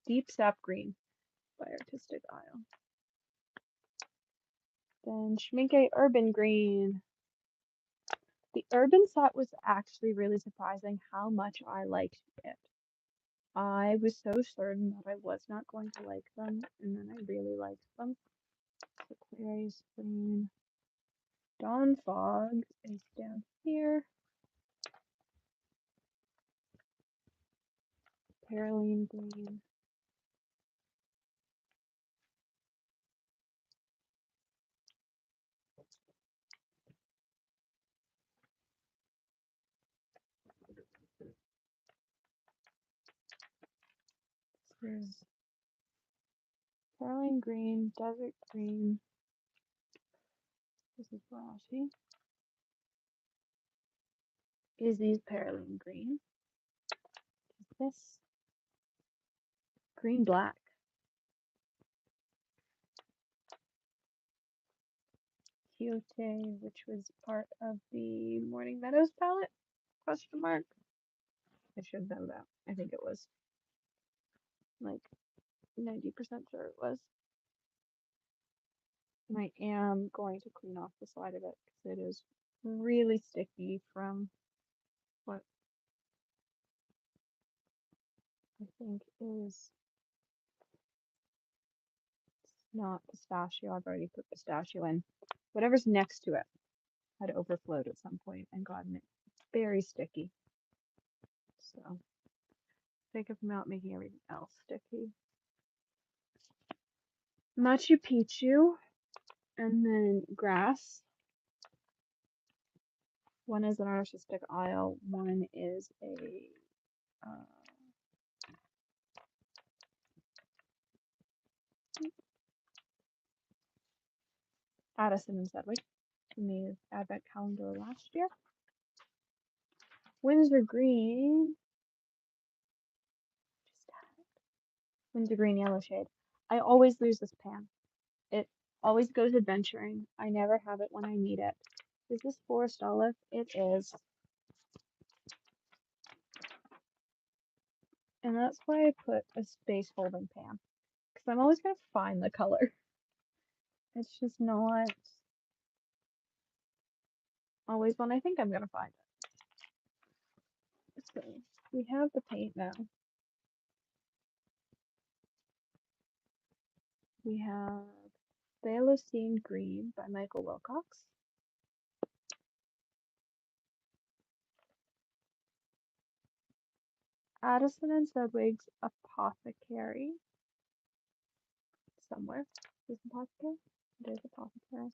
Deep Sap Green by Artistic Isle. Then Schminke Urban Green. The Urban set was actually really surprising how much I liked it. I was so certain that I was not going to like them, and then I really liked them. Aquarius Green. Dawn Fog is down here. Perylene Green. This is Perylene Green, Desert Green. This is Brashy. Izzy's Perylene Green. This Green Black. Quixote, which was part of the Morning Meadows palette? Question mark. I should know that. I think it was. Like 90% sure it was. And I am going to clean off the side of it because it is really sticky from what I think is not pistachio. I've already put pistachio in. Whatever's next to it had overflowed at some point and gotten it very sticky. So think of not making everything else sticky. Machu Picchu and then grass. One is an Artistic Isle, one is a Addison and Sedgwick from the Advent calendar last year. Windsor Green. Windsor Green Yellow Shade. I always lose this pan. It always goes adventuring. I never have it when I need it. Is this Forest Olive? It is. And that's why I put a space holding pan. Because I'm always going to find the color. It's just not always when I think I'm going to find it. So we have the paint now. We have Thylacine Green by Michael Wilcox. Addison and Sedgwick's Apothecary. Somewhere. Is Apothecary? There's Apothecary.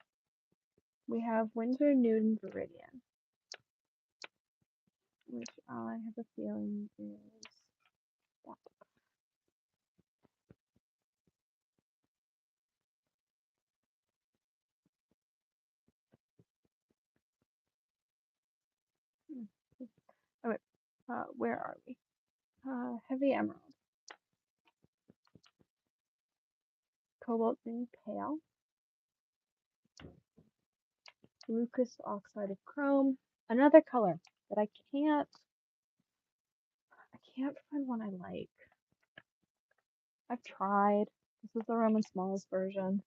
We have Windsor Newton Viridian, which I have a feeling is that. Okay, where are we? Heavy Emerald. Cobalt Green Pale. Lucas Oxide of Chrome. Another color that I can't find one I like. I've tried. This is the Roman Smalls version.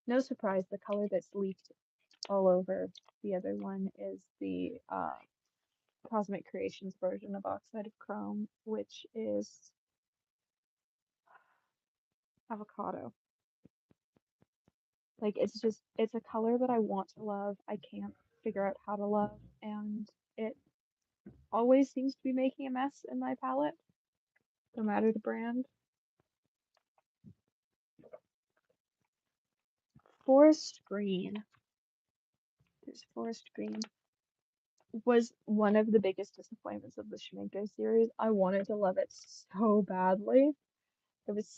No surprise, the color that's leaked all over the other one is the Cosmic Creations version of Oxide of Chrome, which is avocado. Like, it's a color that I want to love. I can't figure out how to love, and it always seems to be making a mess in my palette, no matter the brand. Forest Green. This Forest Green was one of the biggest disappointments of the Schminko series. I wanted to love it so badly. It was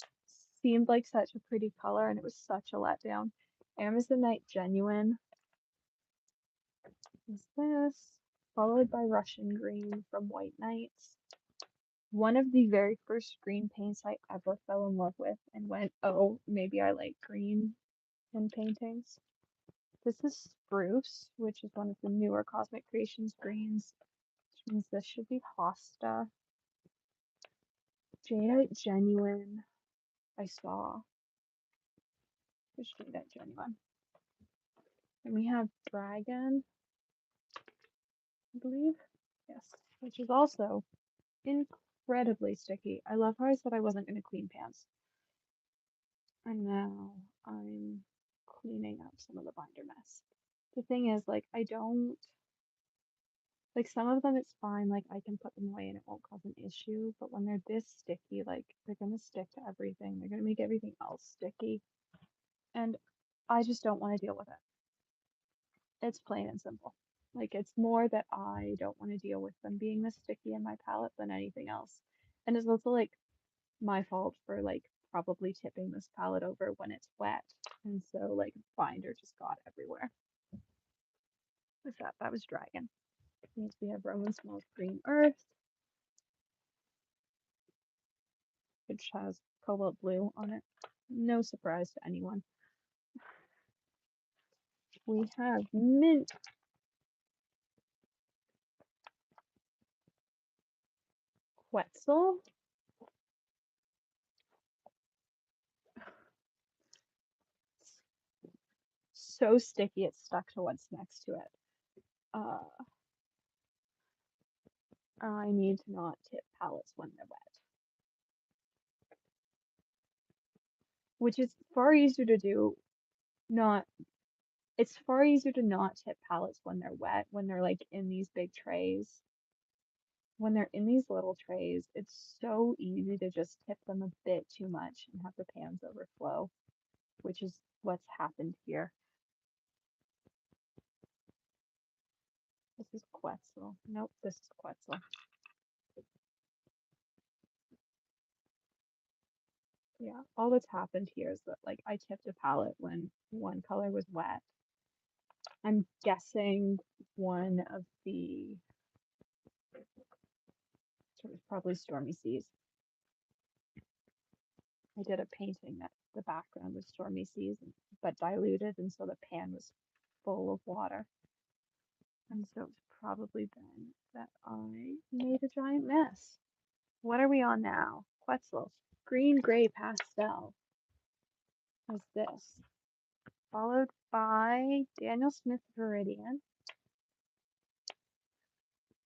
seemed like such a pretty color and it was such a letdown. Amazonite Genuine is this, followed by Russian Green from White Nights. One of the very first green paints I ever fell in love with and went, oh, maybe I like green in paintings. This is Spruce, which is one of the newer Cosmic Creations greens, which means this should be Hosta. Jadeite Genuine, I saw. There's Jadeite Genuine. And we have Dragon, I believe. Yes, which is also incredibly sticky. I love how I said I wasn't going to clean pans. And now I'm cleaning up some of the binder mess. The thing is, like, I don't, like, some of them it's fine, like, I can put them away and it won't cause an issue, but when they're this sticky, like, they're gonna stick to everything. They're gonna make everything else sticky. And I just don't want to deal with it. It's plain and simple. Like, it's more that I don't want to deal with them being this sticky in my palette than anything else. And it's also, like, my fault for, like, probably tipping this palette over when it's wet. And so, like, binder just got everywhere. What's that? That was Dragon. Next we have Roman Smells Green Earth, which has cobalt blue on it. No surprise to anyone. We have Mint Quetzal. So sticky it's stuck to what's next to it. I need to not tip palettes when they're wet. Which is far easier to do, it's far easier to not tip palettes when they're wet, when they're like in these big trays. When they're in these little trays, it's so easy to just tip them a bit too much and have the pans overflow, which is what's happened here. This is Quetzal. Nope, this is Quetzal. Yeah, all that's happened here is that like I tipped a palette when one color was wet. I'm guessing one of the, it was probably Stormy Seas. I did a painting that the background was Stormy Seas, but diluted, and so the pan was full of water. And so it's probably then that I made a giant mess. What are we on now? Quetzal. Green Gray Pastel is this. Followed by Daniel Smith Viridian,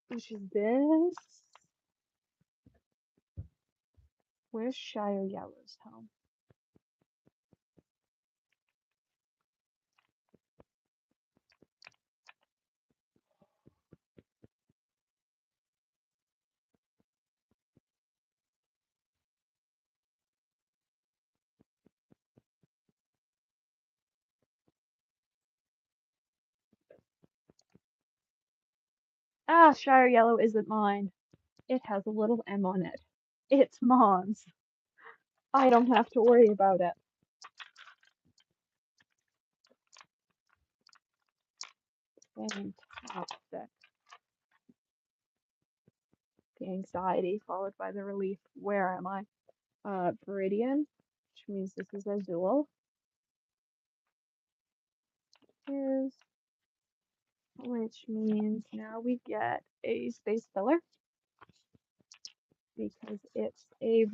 which is this. Where's Shire Yellow's home? Ah, Shire Yellow isn't mine. It has a little M on it. It's Mom's. I don't have to worry about it. Fantastic. The anxiety followed by the relief. Where am I? Viridian, which means this is Azul. Here's, which means now we get a space filler because it's a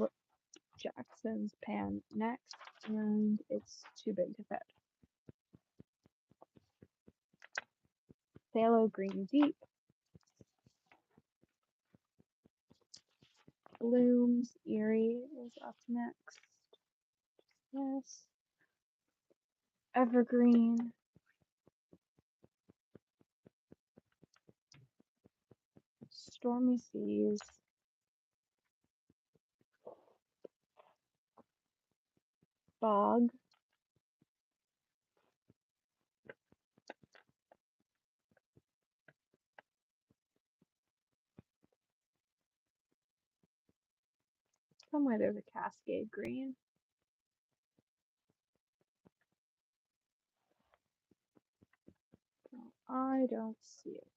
Jackson's pan next and it's too big to fit. Phthalo Green Deep. Blooms Eerie is up next. Yes. Evergreen. Stormy Seas. Fog. Somewhere there's a Cascade green. I don't see it.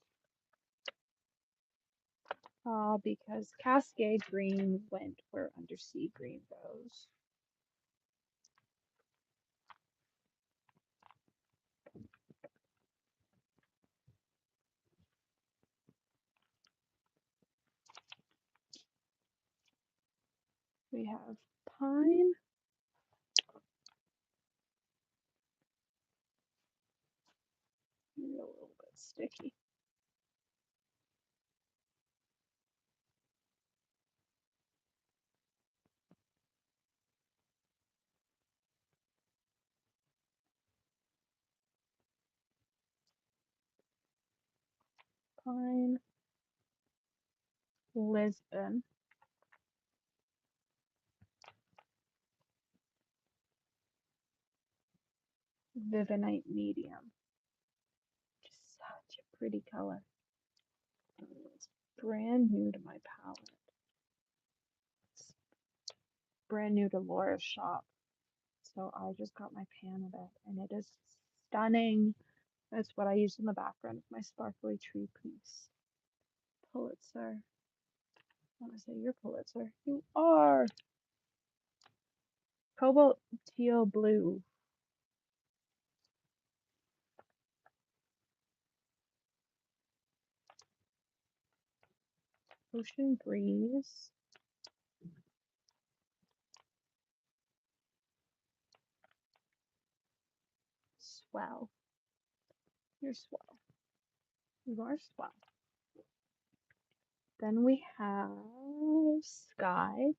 Because Cascade green went where Undersea green goes. We have pine. Maybe a little bit sticky. Pine. Lisbon. Vivinite medium. Just such a pretty color. It's brand new to my palette. It's brand new to Laura's shop. So I just got my pan of it and it is stunning. That's what I used in the background of my sparkly tree piece. Pulitzer. I want to say you're Pulitzer. You are. Cobalt teal blue. Ocean breeze. Swell. You're swell. You are swell. Then we have sky,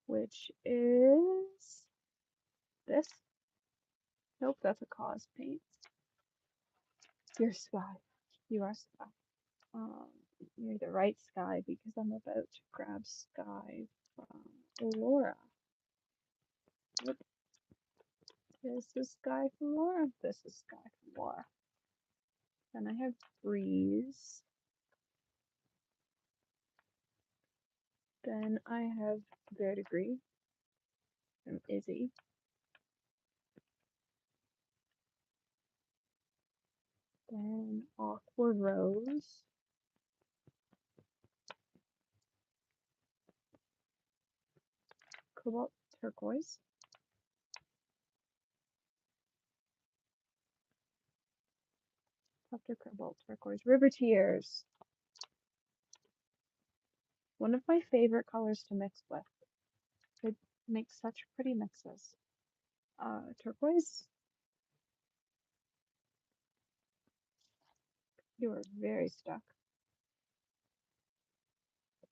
which is this. Nope, that's a cause paint. You're sky. You are sky. You're the right sky because I'm about to grab sky from Laura. Yep. This is sky from Laura. This is sky from Laura. Then I have breeze. Then I have verdigris from Izzy. Then aqua rose. Cobalt turquoise. After cobalt turquoise. River tears. One of my favorite colors to mix with. It makes such pretty mixes. Turquoise. You are very stuck.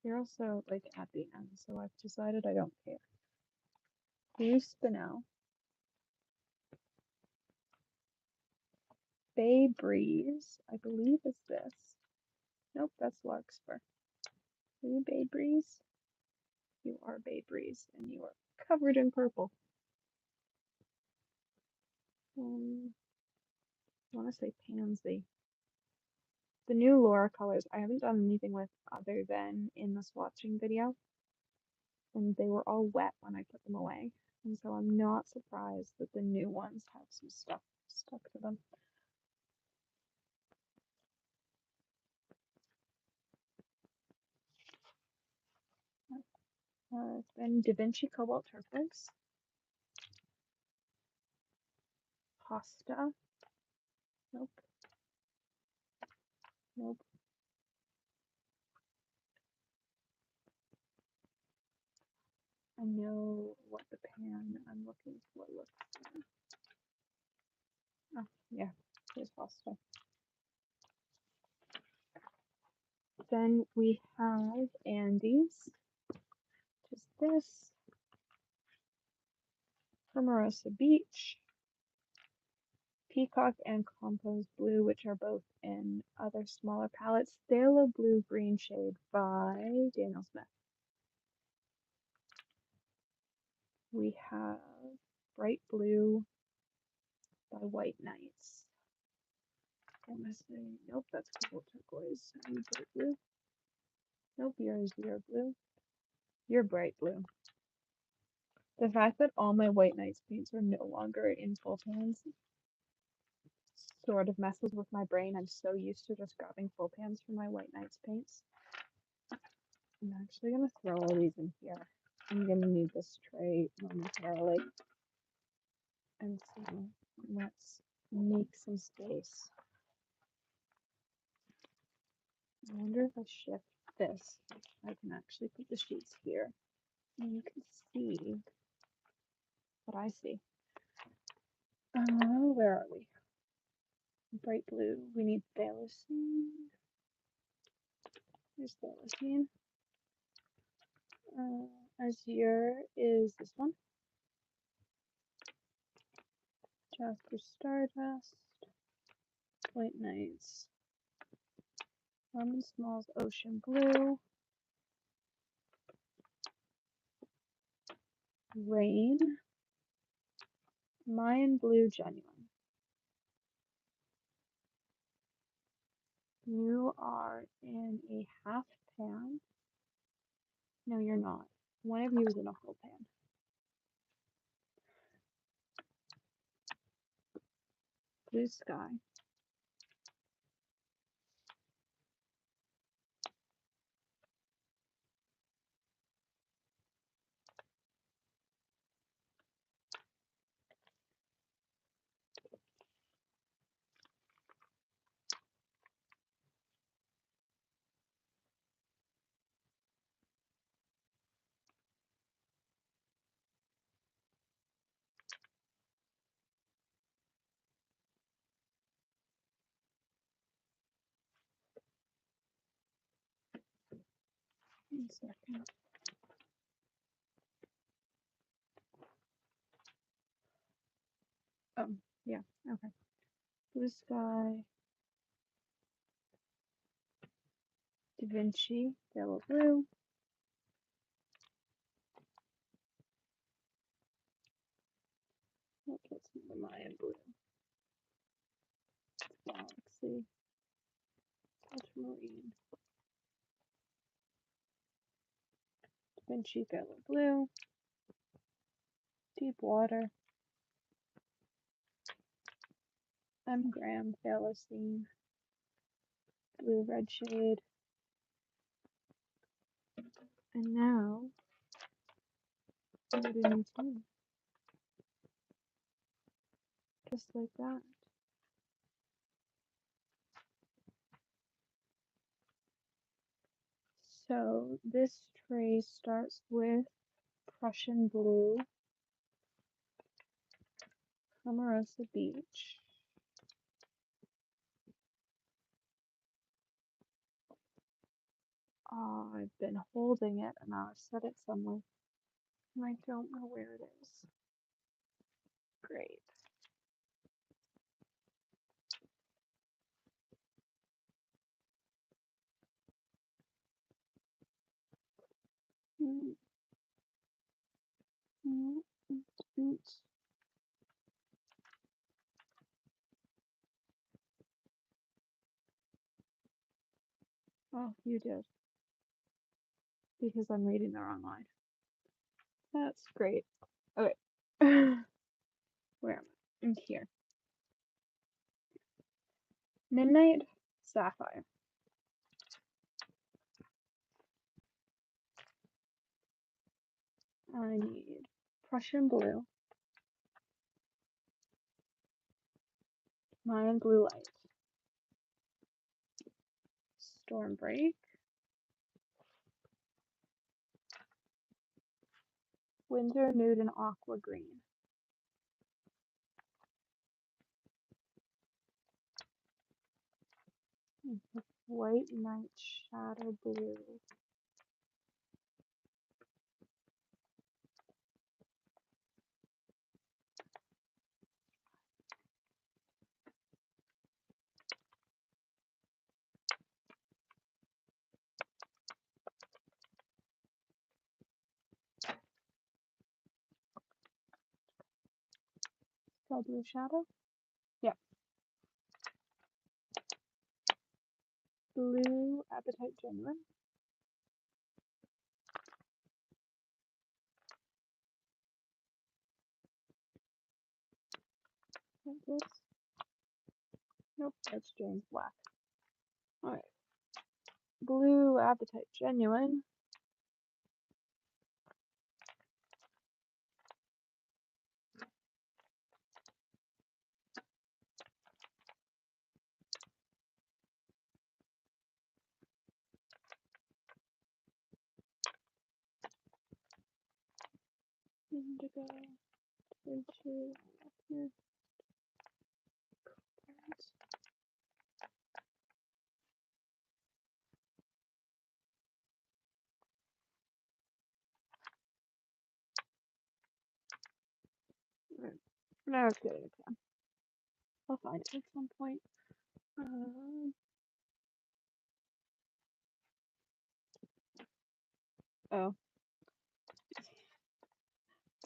You're also like at the end, so I've decided I don't care. Blue spinel. Bay breeze, I believe is this. Nope, that's larkspur. Are you Bay breeze? You are Bay breeze, and you are covered in purple. I want to say pansy. The new Laura colors I haven't done anything with other than in the swatching video, and they were all wet when I put them away, and so I'm not surprised that the new ones have some stuff stuck to them. Then Da Vinci Cobalt Turquoise, Pasta, nope, nope. I know what the pan I'm looking for looks like. Oh, yeah, here's Pasta. Then we have Andes, just this, Formosa Beach, Peacock and Composed Blue, which are both in other smaller palettes. Phthalo Blue Green Shade by Daniel Smith. We have Bright Blue by White Knights. I'm gonna say, nope, that's Cobalt Turquoise. Are you Bright Blue? Nope, you're Zero Blue. You're Bright Blue. The fact that all my White Nights paints are no longer in full pans sort of messes with my brain. I'm so used to just grabbing full pans for my White Nights paints. I'm actually gonna throw all these in here. I'm gonna need this tray momentarily. And so let's make some space. I wonder if I shift this, I can actually put the sheets here. And you can see what I see. Where are we? Bright blue. We need Thylacine. There's Thylacine. Azure is this one. Jasper Stardust. White Nights. Lemon Smalls Ocean Blue. Rain. Mayan Blue Genuine. You are in a half pan. No, you're not. One of you is in a full pan. Blue Sky. One second. Yeah, okay. Blue Sky, Da Vinci, Yellow Blue. That gets me the Mayan Blue. Galaxy, Ultramarine, Da Vinci, Yellow Blue, Deep Water, M. Graham, Thylacine, Blue Red Shade, and now I'm at a new team. Just like that. So this tray starts with Prussian Blue, Omarosa Beach. I've been holding it and I've set it somewhere and I don't know where it is. Great. Oh, you did. Because I'm reading the wrong line. That's great. Okay. Where am I? I'm here. Midnight Sapphire. I need Prussian Blue, Mayan Blue Light, Storm Break, Windsor Nude and Aqua Green. White Night Shadow Blue. Spell Blue Shadow? Yeah. Blue Appetite Genuine. this? Nope, that's James Black. Alright. Blue Appetite Genuine. Indigo. Into up here. Now it's getting a tan. I'll find it at some point. Oh.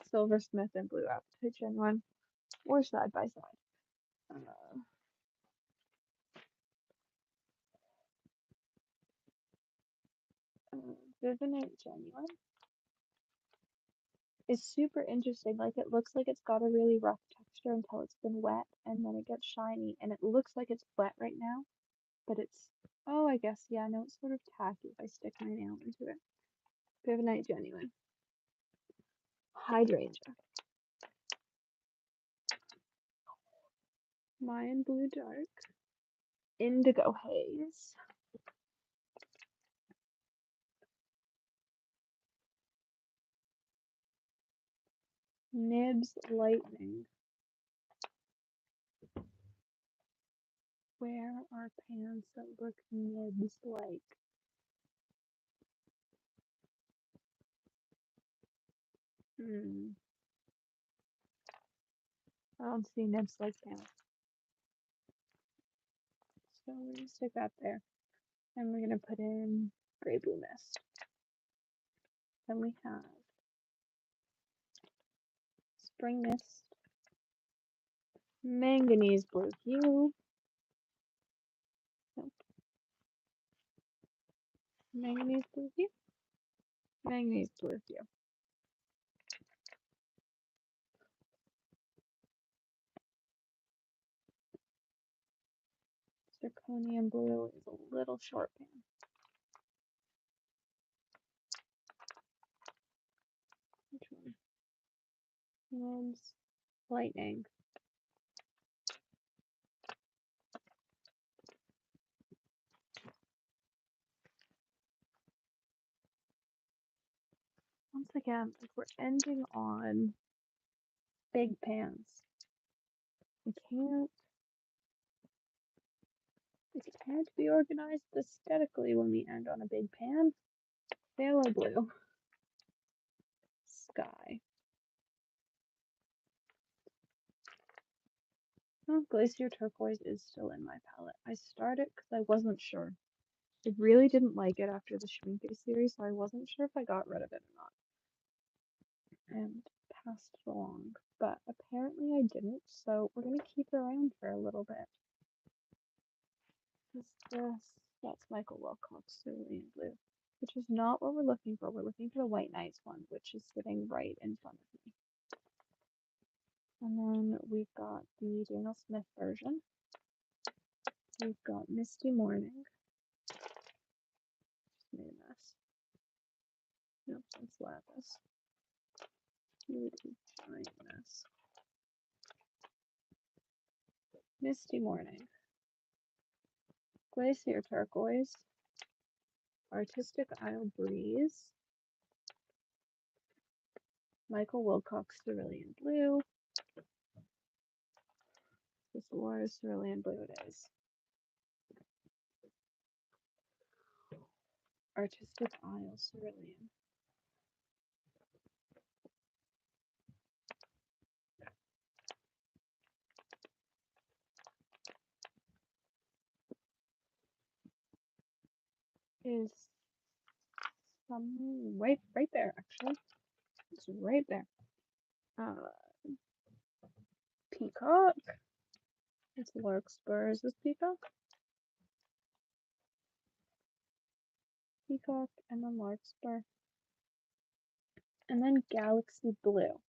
Silversmith and Blue Appetite Genuine. Or side by side. Divinate Genuine is super interesting. Like, it looks like it's got a really rough texture until it's been wet, and then it gets shiny, and it looks like it's wet right now, but it's, oh, I guess, yeah, no, it's sort of tacky if I stick my nail into it. Divinate Genuine. Hydrangea. Mayan Blue Dark. Indigo Haze. Nibs Lightning. Where are pans that look nibs like? I don't see nibs like pans. So we're gonna stick that there. And we're gonna put in Gray Blue Mist. Then we have Spring Mist, Manganese Blue Hue. Nope. Manganese Blue Hue. Manganese Blue Hue. Zirconium Blue is a little short pan. Which one? Nibs Lightning. Once again, if we're ending on big pans, we can't be organized aesthetically when we end on a big pan. Phthalo Blue. Sky. Oh, Glacier Turquoise is still in my palette. I started because I wasn't sure. I really didn't like it after the Schminke series, so I wasn't sure if I got rid of it or not. And passed it along. But apparently I didn't, so we're going to keep it around for a little bit. That's Michael Wilcox Cerulean Blue, which is not what we're looking for. We're looking for the White Nights one, which is sitting right in front of me. And then we've got the Daniel Smith version. We've got Misty Morning. Just made a mess. Nope, that's Lapis. Huge giant mess. Misty Morning. Glacier Turquoise. Artistic Isle Breeze. Michael Wilcox Cerulean Blue. This was Cerulean Blue it is. Artistic Isle Cerulean. Is some right there actually. It's right there. Peacock. It's Larkspur. Is this Peacock? Peacock and then Larkspur. And then Galaxy Blue.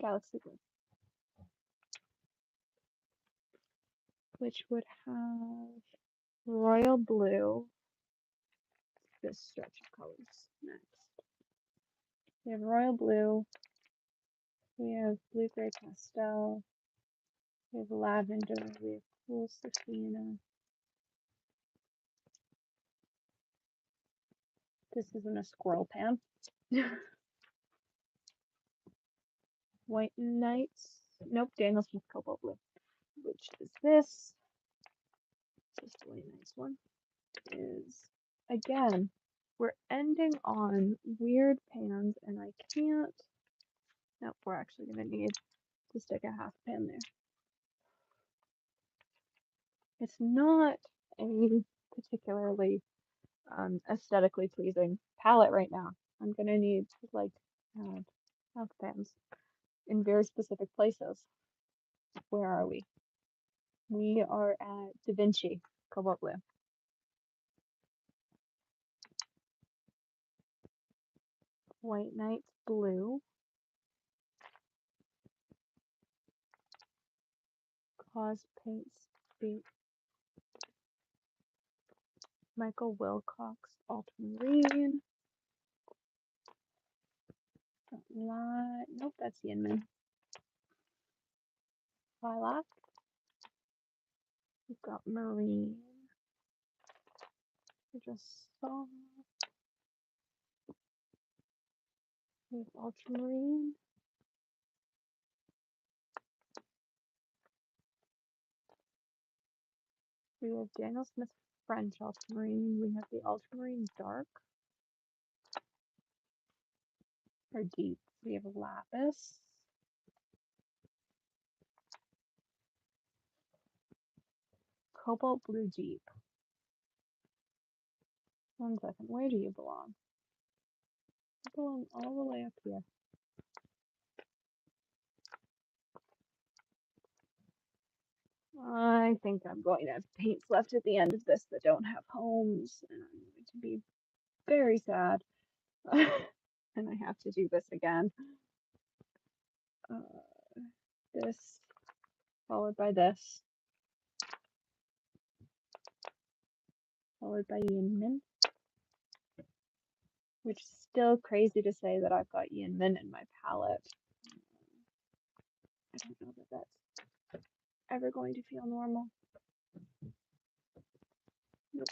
Galaxy Blue, which would have Royal Blue, this stretch of colors next. We have Royal Blue, we have Blue Gray Pastel, we have Lavender, we have Cool Sienna. This isn't a squirrel pan. White Nights. Nope, Daniel Smith Cobalt Blue. Which is this. This is the White Nights one. Is, again, we're ending on weird pans, and I can't. Nope, we're actually going to need to stick a half pan there. It's not a particularly aesthetically pleasing palette right now. I'm going to need to, like, half pans in very specific places. Where are we? We are at Da Vinci Cobalt Blue. White Nights Blue. Cause Paints Beat. Michael Wilcox Ultramarine. Nope, that's Yinmin. Lilac. We've got Marine. We just saw. We have Ultramarine. We have Daniel Smith French Ultramarine. We have the Ultramarine Dark. Or Deep. We have Lapis. Cobalt Blue Deep. 1 second. Where do you belong? You belong all the way up here. I think I'm going to have paints left at the end of this that don't have homes, and I'm going to be very sad. And I have to do this again. This, followed by this, followed by Yinmin, which is still crazy to say that I've got Yinmin in my palette. I don't know that that's ever going to feel normal. Nope.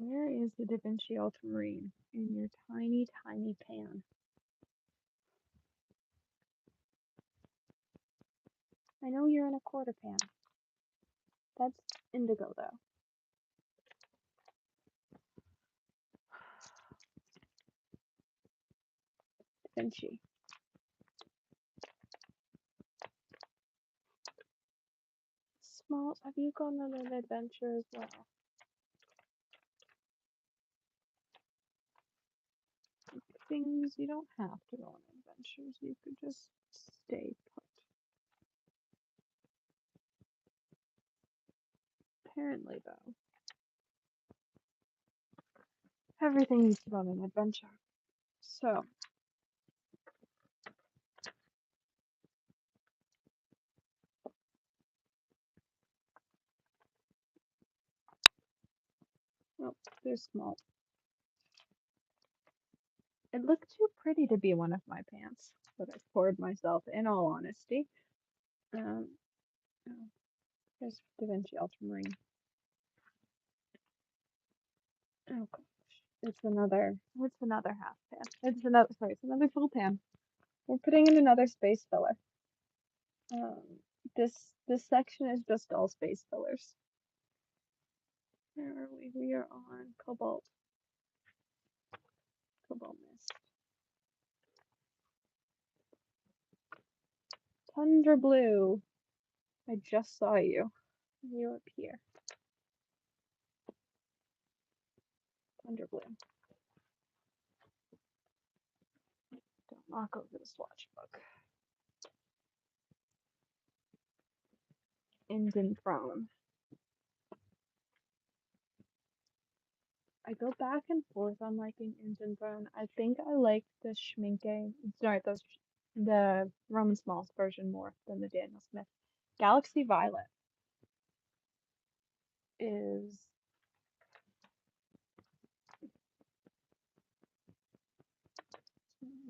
Where is the Da Vinci Ultramarine in your tiny, tiny pan? I know you're in a quarter pan. That's indigo, though. Da Vinci. Small, have you gone on an adventure as well? Things, you don't have to go on adventures. You could just stay put. Apparently, though, everything needs to go on an adventure. So, oh, they're small. It looked too pretty to be one of my pants, but I poured myself, in all honesty. Oh, there's Da Vinci Ultramarine. Oh gosh, it's another half pan. It's another full pan. We're putting in another space filler. This section is just all space fillers. Where are we? We are on Cobalt Mist. Tundra Blue. I just saw you. You up here. Tundra Blue. Don't knock over the swatch book. Indian Throne. I go back and forth on liking Ingenbone. I think I like the Schminke, sorry, the Roman Smalls version more than the Daniel Smith. Galaxy Violet is,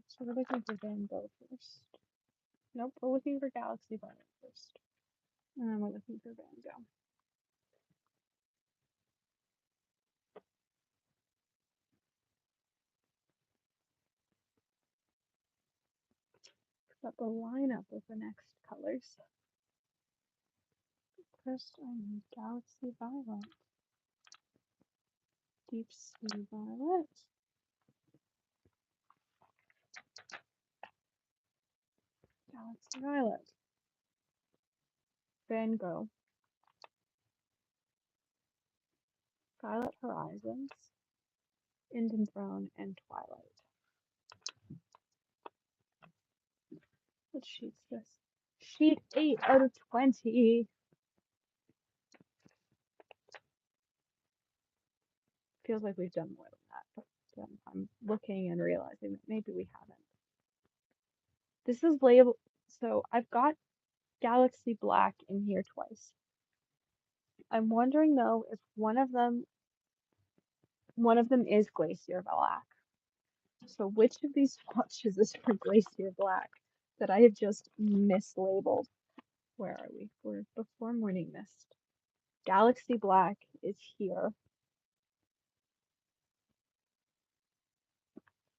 so we're looking for Van Gogh first. Nope, we're looking for Galaxy Violet first. And then we're looking for Van Gogh. Got the lineup of the next colors. First, I need Galaxy Violet, Deep Sea Violet, Galaxy Violet, Van Gogh, Violet Horizons, Indian Throne, and Twilight. What sheet's this? Sheet 8 out of 20. Feels like we've done more than that. But I'm looking and realizing that maybe we haven't. This is labeled, so I've got Galaxy Black in here twice. I'm wondering though if one of them is Glacier Black. So which of these swatches is for Glacier Black that I have just mislabeled? Where are we? We're before Morning Mist. Galaxy Black is here.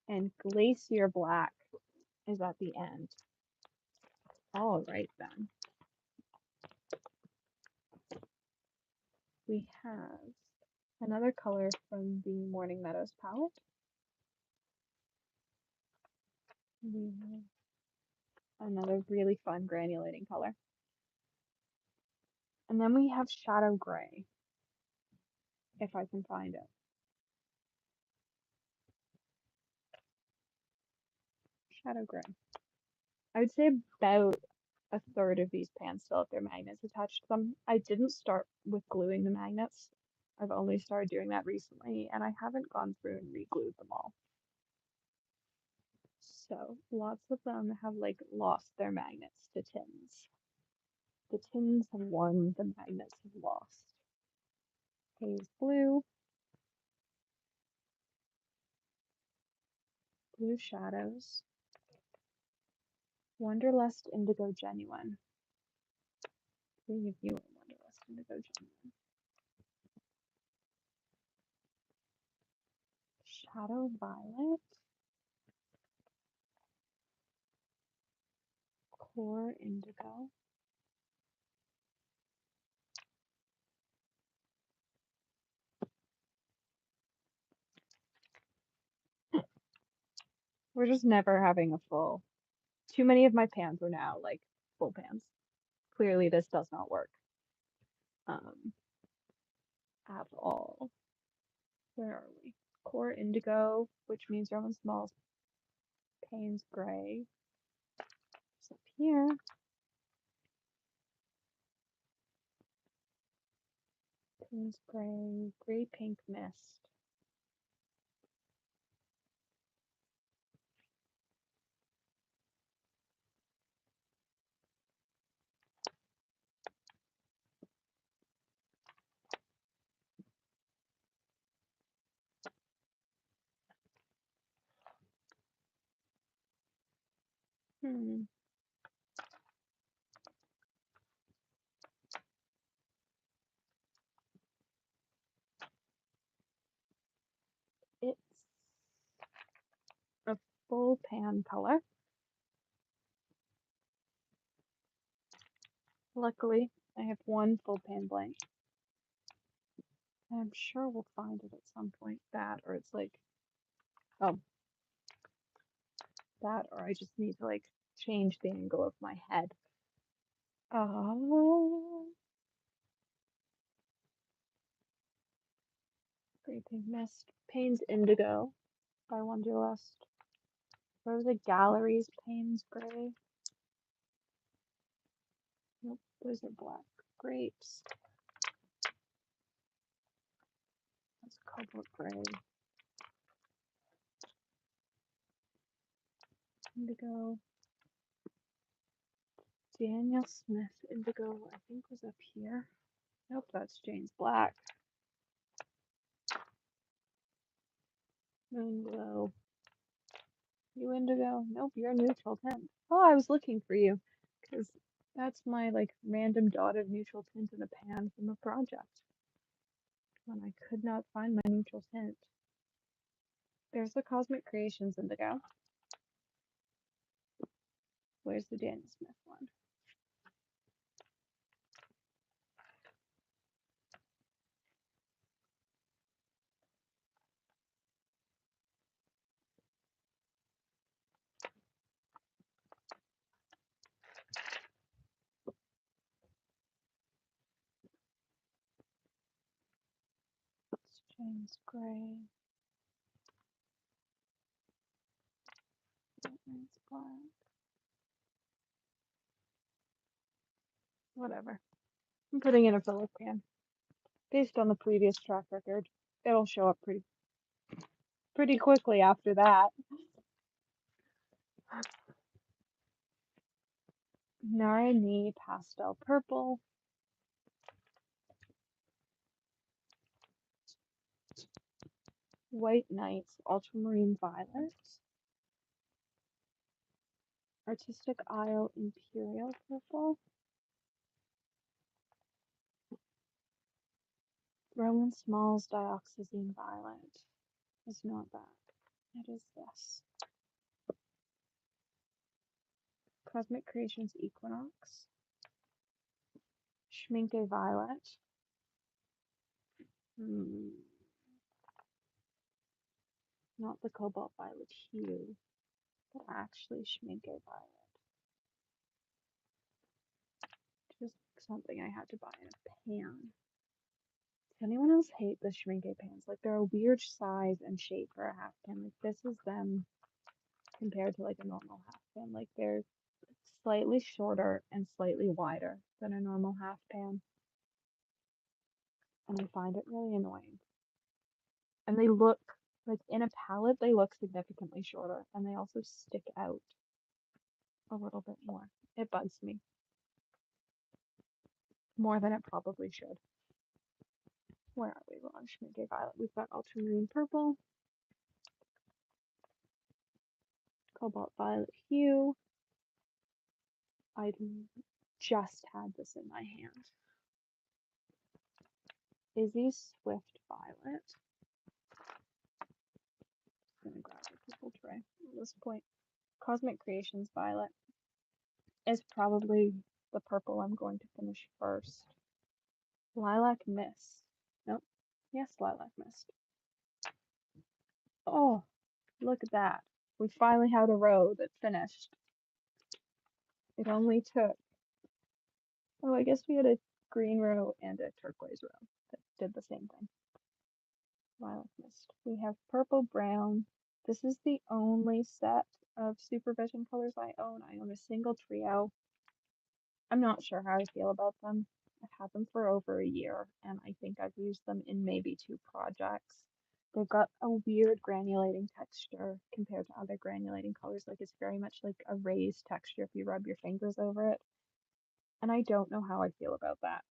And Glacier Black is at the end. All right then. We have another color from the Morning Meadows palette. We have another really fun granulating color. And then we have Shadow Gray, if I can find it. Shadow Gray. I would say about a third of these pans still have their magnets attached to them. I didn't start with gluing the magnets. I've only started doing that recently, and I haven't gone through and re-glued them all. So lots of them have like lost their magnets to tins. The tins have won, the magnets have lost. Haze Blue, Blue Shadows, Wonderlust Indigo Genuine. Three of you are Wonderlust Indigo Genuine. Shadow Violet, Core Indigo, we're just never having a full. Too many of my pans are now like full pans. Clearly this does not work at all. Where are we? Core Indigo, which means Roman Smalls, Payne's Gray. It's up here. Payne's Gray, Gray Pink Mist. It's a full pan color. Luckily, I have one full pan blank. I'm sure we'll find it at some point. That, or it's like, oh, that, or I just need to like change the angle of my head. Gray Pink Mist, Payne's Indigo by Wonderlust. Rosa Galleries, Payne's Gray. Nope, those are black grapes. That's Cobalt gray, indigo. Daniel Smith indigo, I think, was up here. Nope, that's Jane's black. Moon glow. You indigo? Nope, you're neutral tint. Oh, I was looking for you because that's my like random dotted neutral tint in a pan from a project when I could not find my neutral tint. There's the Cosmic Creations indigo. Where's the Daniel Smith one? It's James Gray. It's black. Whatever. I'm putting in a filler pan. Based on the previous track record, it'll show up pretty quickly after that. Narani pastel purple. White Nights ultramarine violet. Artistic Isle imperial purple. Roman Smalls dioxazine violet. It's not that. It is this. Cosmic Creations Equinox. Schminke violet. Not the cobalt violet hue, but actually Schminke violet. Just something I had to buy in a pan. Does anyone else hate the Schminke pans? Like, they're a weird size and shape for a half pan. Like, this is them compared to like a normal half pan. Like, they're slightly shorter and slightly wider than a normal half pan. And I find it really annoying. And they look, like, in a palette, they look significantly shorter. And they also stick out a little bit more. It bugs me. More than it probably should. Where are we? We're on Schminke Violet. We've got ultramarine purple, cobalt violet hue. I just had this in my hand. Izzy Swift violet. I'm gonna grab a purple tray at this point. Cosmic Creations violet is probably the purple I'm going to finish first. Lilac Mist. Nope. Yes, Lilac Mist. Oh, look at that. We finally had a row that finished. It only took, oh, I guess we had a green row and a turquoise row that did the same thing. Lilac Mist. We have purple brown. This is the only set of supervision colors I own. I own a single trio. I'm not sure how I feel about them. I've had them for over a year, and I think I've used them in maybe 2 projects. They've got a weird granulating texture compared to other granulating colors. Like, it's very much like a raised texture if you rub your fingers over it. And I don't know how I feel about that.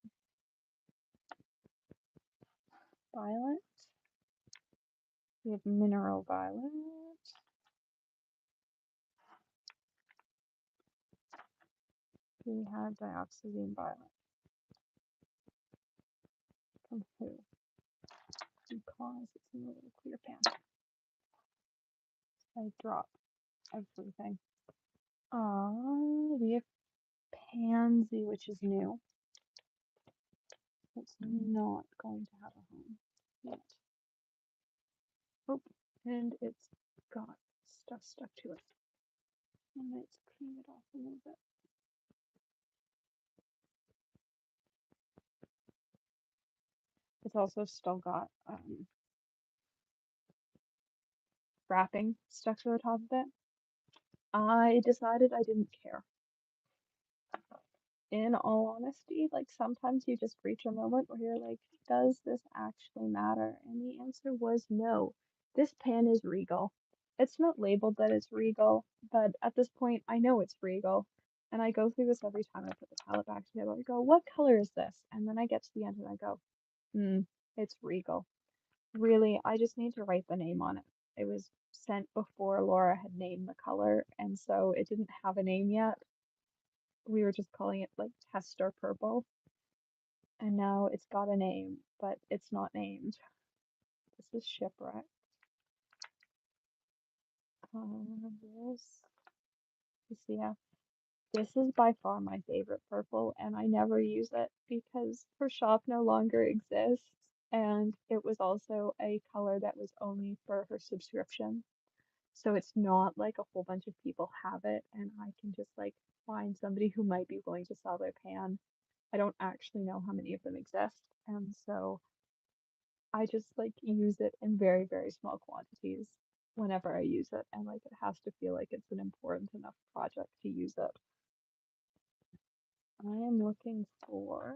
Violet. We have mineral violet. We have dioxazine violet. From who? Because it's in a little clear pan. I drop everything. We have pansy, which is new. It's not going to have a home yet. Oh, and it's got stuff stuck to it. I might clean it off a little bit. It's also still got wrapping stuck to the top of it. I decided I didn't care. in all honesty, like sometimes you just reach a moment where you're like, does this actually matter? And the answer was no. This pan is Regal. It's not labeled that it's Regal, but at this point, I know it's Regal. And I go through this every time I put the palette back together. I go, what color is this? And then I get to the end and I go, it's Regal. Really, I just need to write the name on it. It was sent before Laura had named the color, and so it didn't have a name yet. We were just calling it like Tester Purple, and now it's got a name, but it's not named. This is Shipwreck. Yeah, this is by far my favorite purple, and I never use it because her shop no longer exists, and it was also a color that was only for her subscription. So it's not like a whole bunch of people have it, and I can just like find somebody who might be willing to sell their pan. I don't actually know how many of them exist, and so I just like use it in very, very small quantities whenever I use it, and like it has to feel like it's an important enough project to use it. I am looking for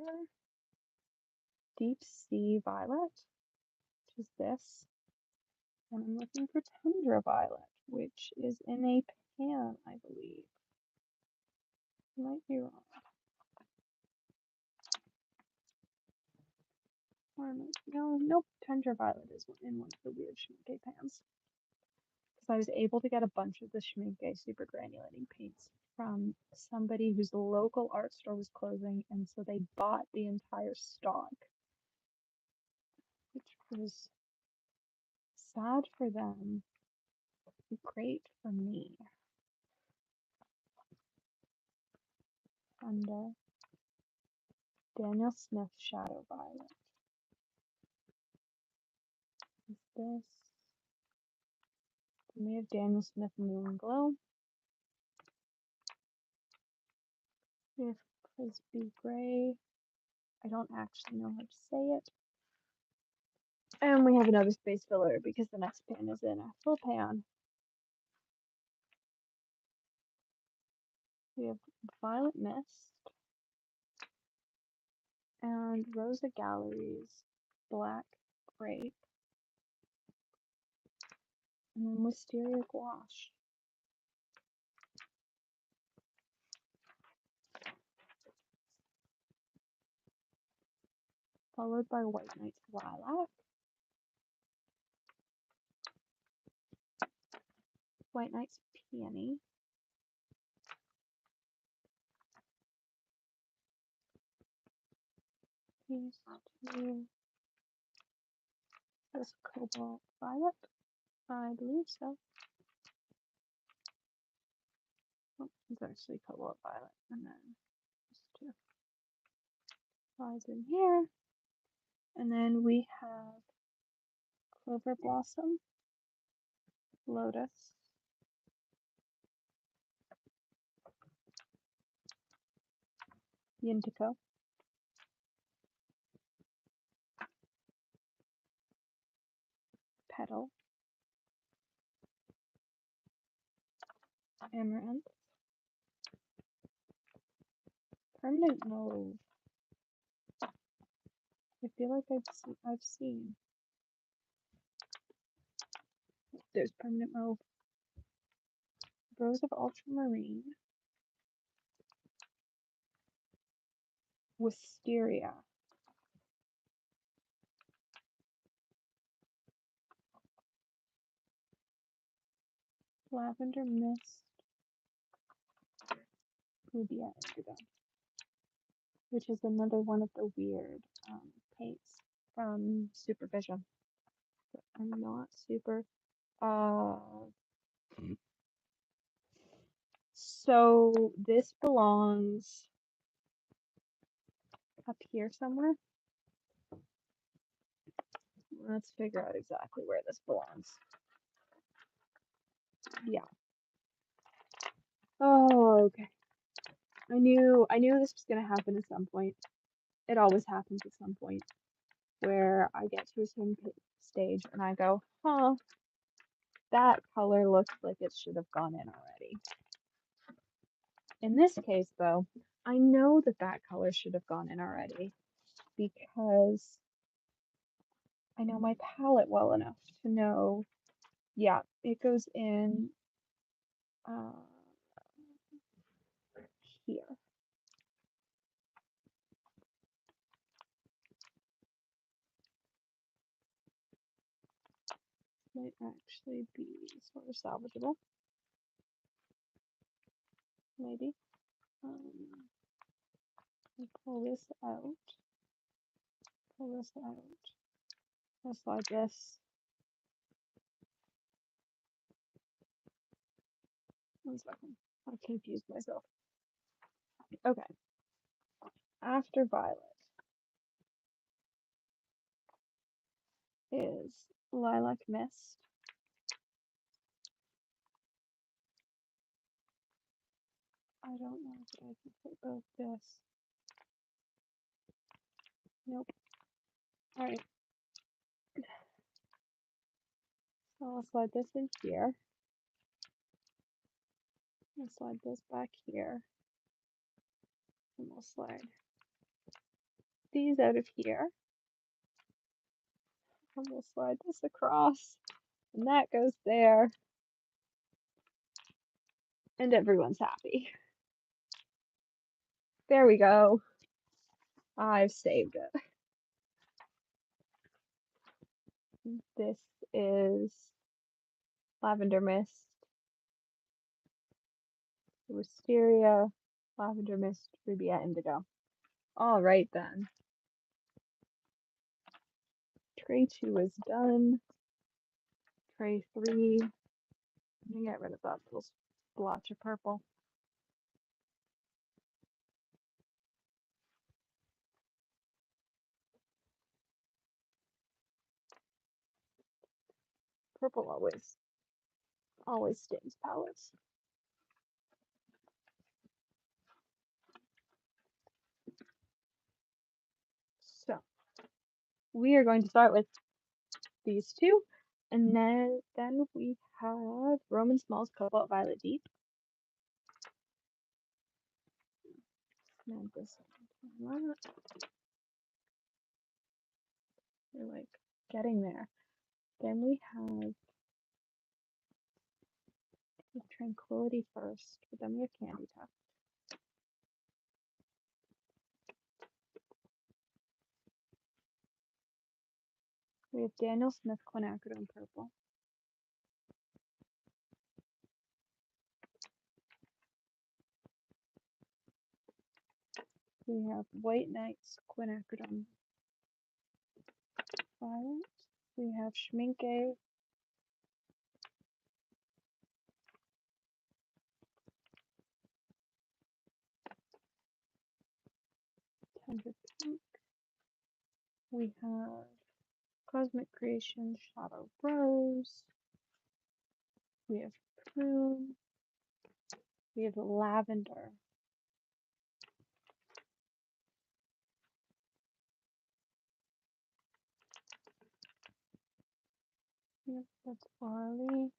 Deep Sea Violet, which is this, and I'm looking for Tundra Violet, which is in a pan, I believe. I might be wrong. No, nope, Tundra Violet is in one of the weird Schmincke pans. Because I was able to get a bunch of the Schmincke super granulating paints from somebody whose local art store was closing, and so they bought the entire stock, which was sad for them, great for me. And Daniel Smith Shadow Violet. Is this? We have Daniel Smith Moon Glow. We have Frisbee Gray. I don't actually know how to say it. And we have another space filler because the next pan is in a full pan. We have Violet Mist and Rosa Galleries Black Grape and then Wisteria Gouache. Followed by White Knight's Lilac, White Knight's Peony, these two, this Cobalt Violet, I believe so. Oh, it's actually Cobalt Violet, and then just two slides in here. And then we have Clover Blossom, Lotus, Indigo, Petal, Amaranth, Permanent Mauve. I feel like I've seen. There's Permanent Mauve, Rose of Ultramarine, Wisteria, Lavender Mist, Rubia Indigo, which is another one of the weird paints from Supervision. But I'm not super. So this belongs up here somewhere. Let's figure out exactly where this belongs. Yeah. Oh, okay. I knew this was gonna happen at some point. It always happens at some point where I get to a certain stage and I go, huh, that color looks like it should have gone in already. In this case, though, I know that that color should have gone in already because I know my palette well enough to know, yeah, it goes in uh, here. Might actually be sort of salvageable, maybe. Pull this out, pull this out. I'll slide this. One second. I confused myself. Okay. After violet is lilac mist. I don't know if I can put both this. Nope. Alright. So I'll slide this in here. I'll slide this back here. And we'll slide these out of here. And we'll slide this across. And that goes there. And everyone's happy. There we go. I've saved it. This is lavender mist, wisteria, lavender mist, rubia, indigo. All right then. Tray 2 is done. Tray 3. I'm gonna get rid of that little splotch of purple. Purple always stains palettes. So we are going to start with these two, and then we have Roman Smalls Cobalt Violet Deep. Snap this one. We're like getting there. Then we have Tranquility first, but then we have Candy Tuft. We have Daniel Smith Quinacridone Purple. We have White Knights Quinacridone Violet. We have Schminke. Tender Pink. We have Cosmic Creation Shadow Rose. We have Prune. We have Lavender. Yep, that's Barley.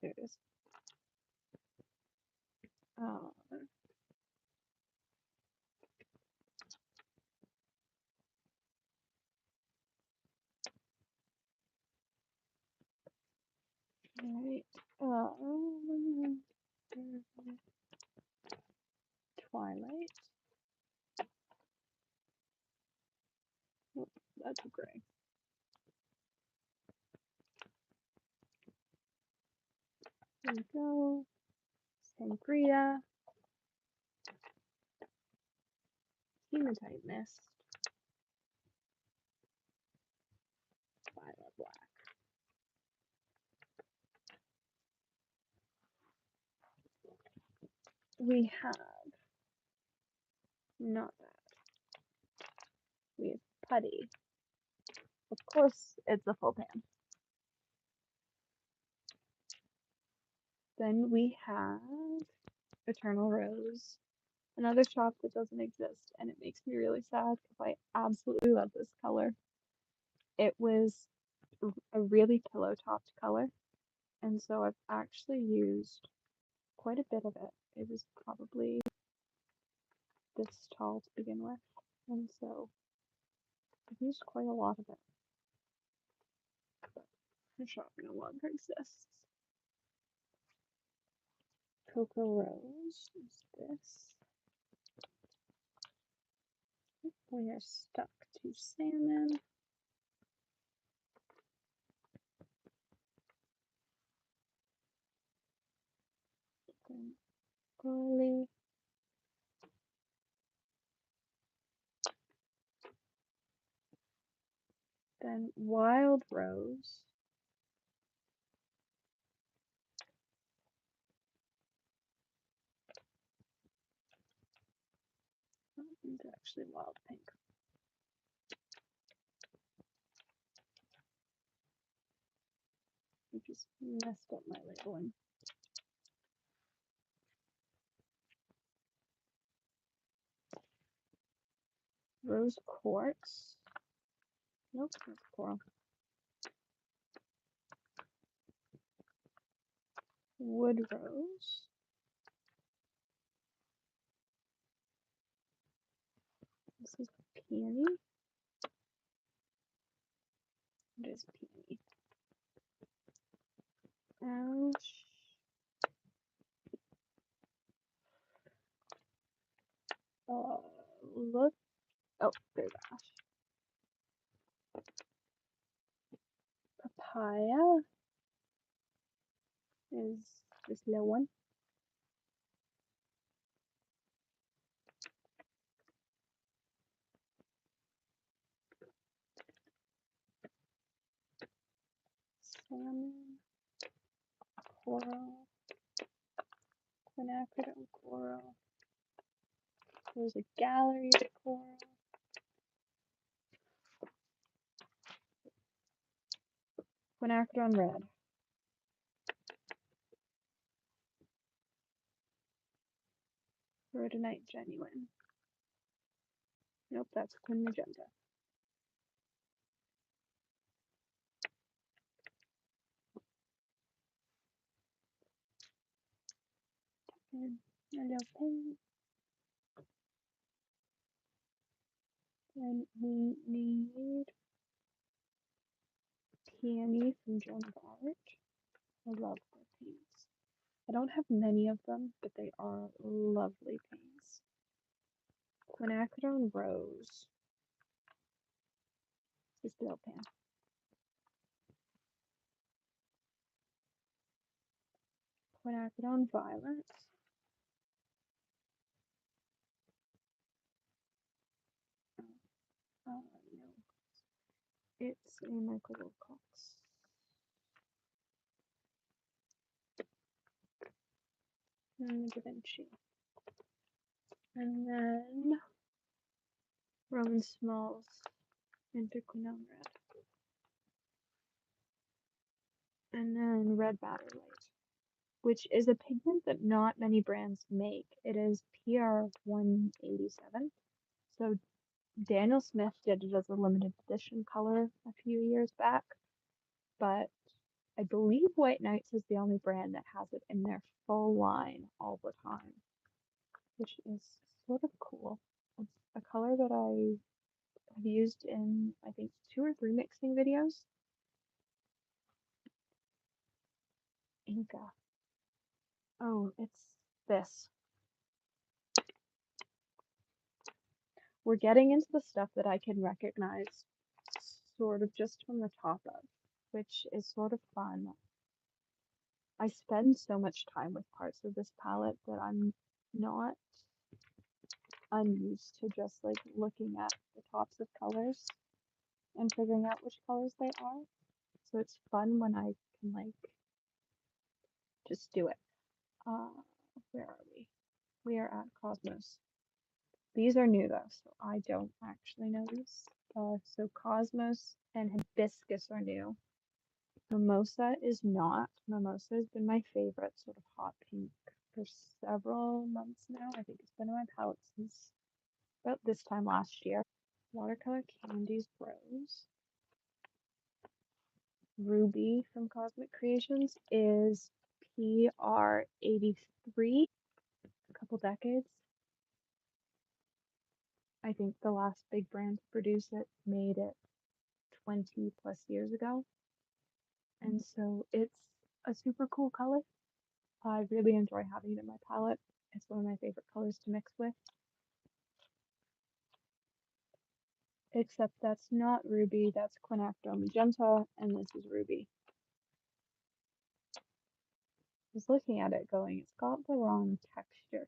There it is. Alright. Twilight. Oh, that's a gray. There we go. Sangria. Hematite Mist. Violet Black. We have not that. We have Putty. Of course, it's a full pan. Then we have Eternal Rose. Another shop that doesn't exist, and it makes me really sad because I absolutely love this color. It was a really pillow topped color, and so I've actually used quite a bit of it. It was probably this tall to begin with, and so I've used quite a lot of it. But the shop no longer exists. Cocoa Rose is this. We are stuck to salmon. Then Golly. Then Wild Rose. That one's actually wild pink. I just messed up my labeling. Rose Quartz. Nope, that's coral. Wood Rose. This is Peony. It is Peony. Ash. Look. Oh, there's Ash. Papaya is this little one. Salmon. Coral. Quinacridone coral. There's a gallery of coral. Quinacridone red. Rhodonite genuine. Nope, that's Quin magenta. And a little pink. Then we need Peony from Joan of Arc. I love her paints. I don't have many of them, but they are lovely paints. Quinacridone Rose. This little pan. Quinacridone Violet. No. It's a Michael Wilcox. And Da Vinci. And then Roman Smalls Interquinone Red. And then Red Batter Light, which is a pigment that not many brands make. It is PR187. So Daniel Smith did it as a limited edition color a few years back, but I believe White Nights is the only brand that has it in their full line all the time, which is sort of cool. It's a color that I have used in, I think, 2 or 3 mixing videos. Inca. Oh, it's this. We're getting into the stuff that I can recognize sort of just from the top of, which is sort of fun. I spend so much time with parts of this palette that I'm not unused to just like looking at the tops of colors and figuring out which colors they are. So it's fun when I can like just do it. Where are we? We are at Cosmos. These are new though, so I don't actually know these. So Cosmos and Hibiscus are new. Mimosa is not. Mimosa has been my favorite sort of hot pink for several months now. I think it's been in my palette since about this time last year. Watercolor Candies Rose. Ruby from Cosmic Creations is PR83, a couple decades. I think the last big brand to produce it made it 20 plus years ago. And so it's a super cool color. I really enjoy having it in my palette. It's one of my favorite colors to mix with. Except that's not Ruby, that's Quinacridone Magenta, and this is Ruby. I was looking at it going, it's got the wrong texture.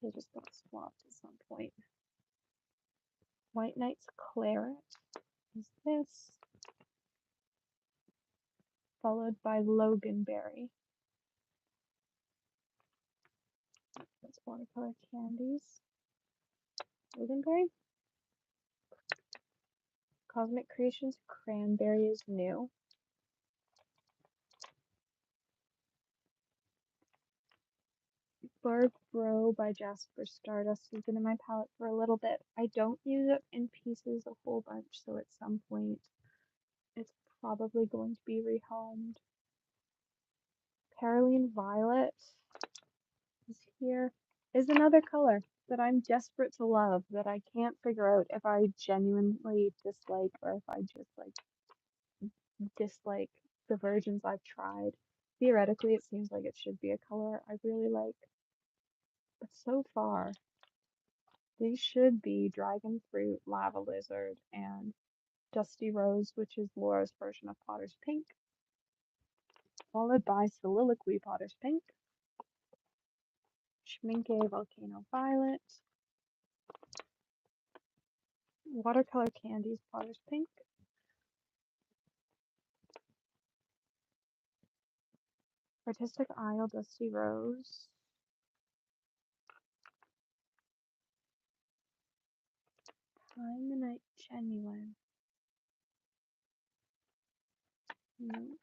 They just got swapped at some point. White Knight's Claret is this, followed by Loganberry. That's Watercolor Candies. Loganberry. Cosmic Creations Cranberry is new. Bro by Jasper Stardust has been in my palette for a little bit. I don't use it in pieces a whole bunch, so at some point it's probably going to be rehomed. Paraline Violet is here. Is another color that I'm desperate to love that I can't figure out if I genuinely dislike or if I just like dislike the versions I've tried. Theoretically, it seems like it should be a color I really like, but so far these should be Dragon Fruit, Lava Lizard, and Dusty Rose, which is Laura's version of Potter's Pink, followed by Soliloquy Potter's Pink, Schminke Volcano Violet, Watercolor Candies Potter's Pink, Artistic Isle Dusty Rose, Time the Night Genuine. Nope.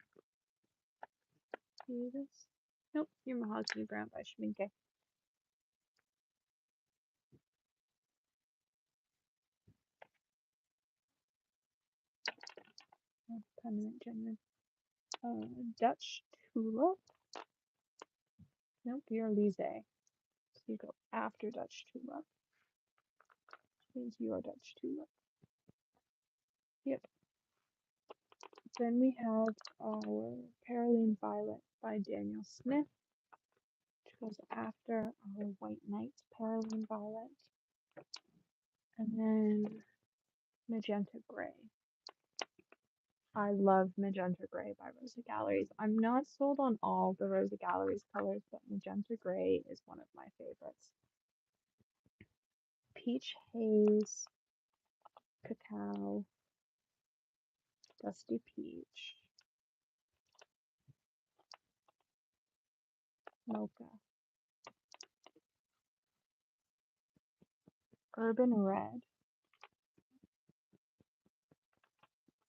See this? Nope, your Mahogany Brown by Schminke. Oh, Time the Night Genuine. Dutch Tulip. Nope, you're Lise. So you go after Dutch Tulip. Which means you are Dutch Tulip. Yep. Then we have our Paraline Violet by Daniel Smith, which goes after our White Knight Paraline Violet. And then Magenta Gray. I love Magenta Gray by Rosa Galleries. I'm not sold on all the Rosa Galleries colors, but Magenta Gray is one of my favorites. Peach Haze, Cacao, Dusty Peach, Mocha, Urban Red.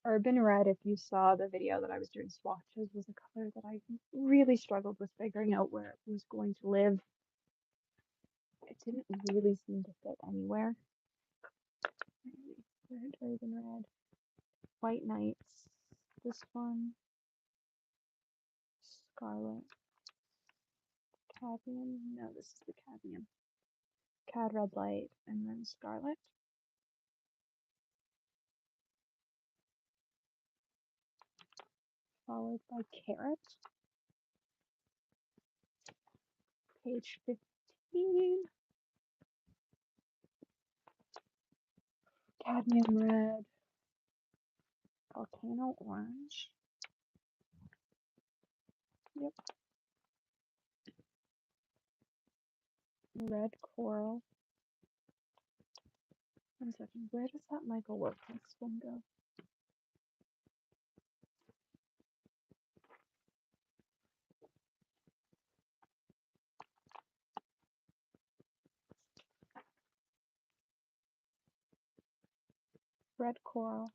Urban Red, if you saw the video that I was doing swatches, was a color that I really struggled with figuring out where it was going to live. It didn't really seem to fit anywhere. Urban Red. White Knights. This one. Scarlet. Cadmium. No, this is the cadmium. Cad Red Light, and then Scarlet. Followed by Carrot. Page 15. Cadmium Red. Volcano Orange. Yep. Red Coral. 1 second, where does that Michael Wilkins one go? Red Coral.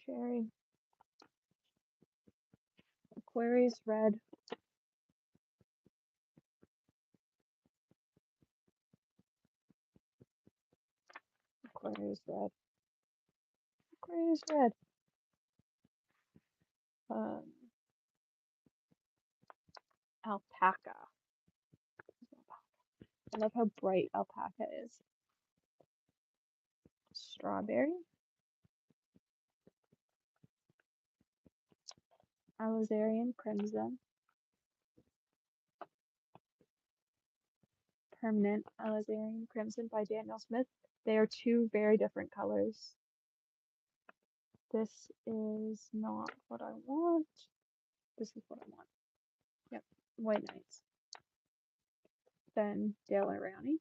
Cherry. Aquarius red. Aquarius red. Aquarius red. Alpaca. I love how bright alpaca is. Strawberry. Alizarian crimson. Permanent Alizarian crimson by Daniel Smith. They are two very different colors. This is not what I want. This is what I want. Yep, White Knights. Then Dale and Rowney.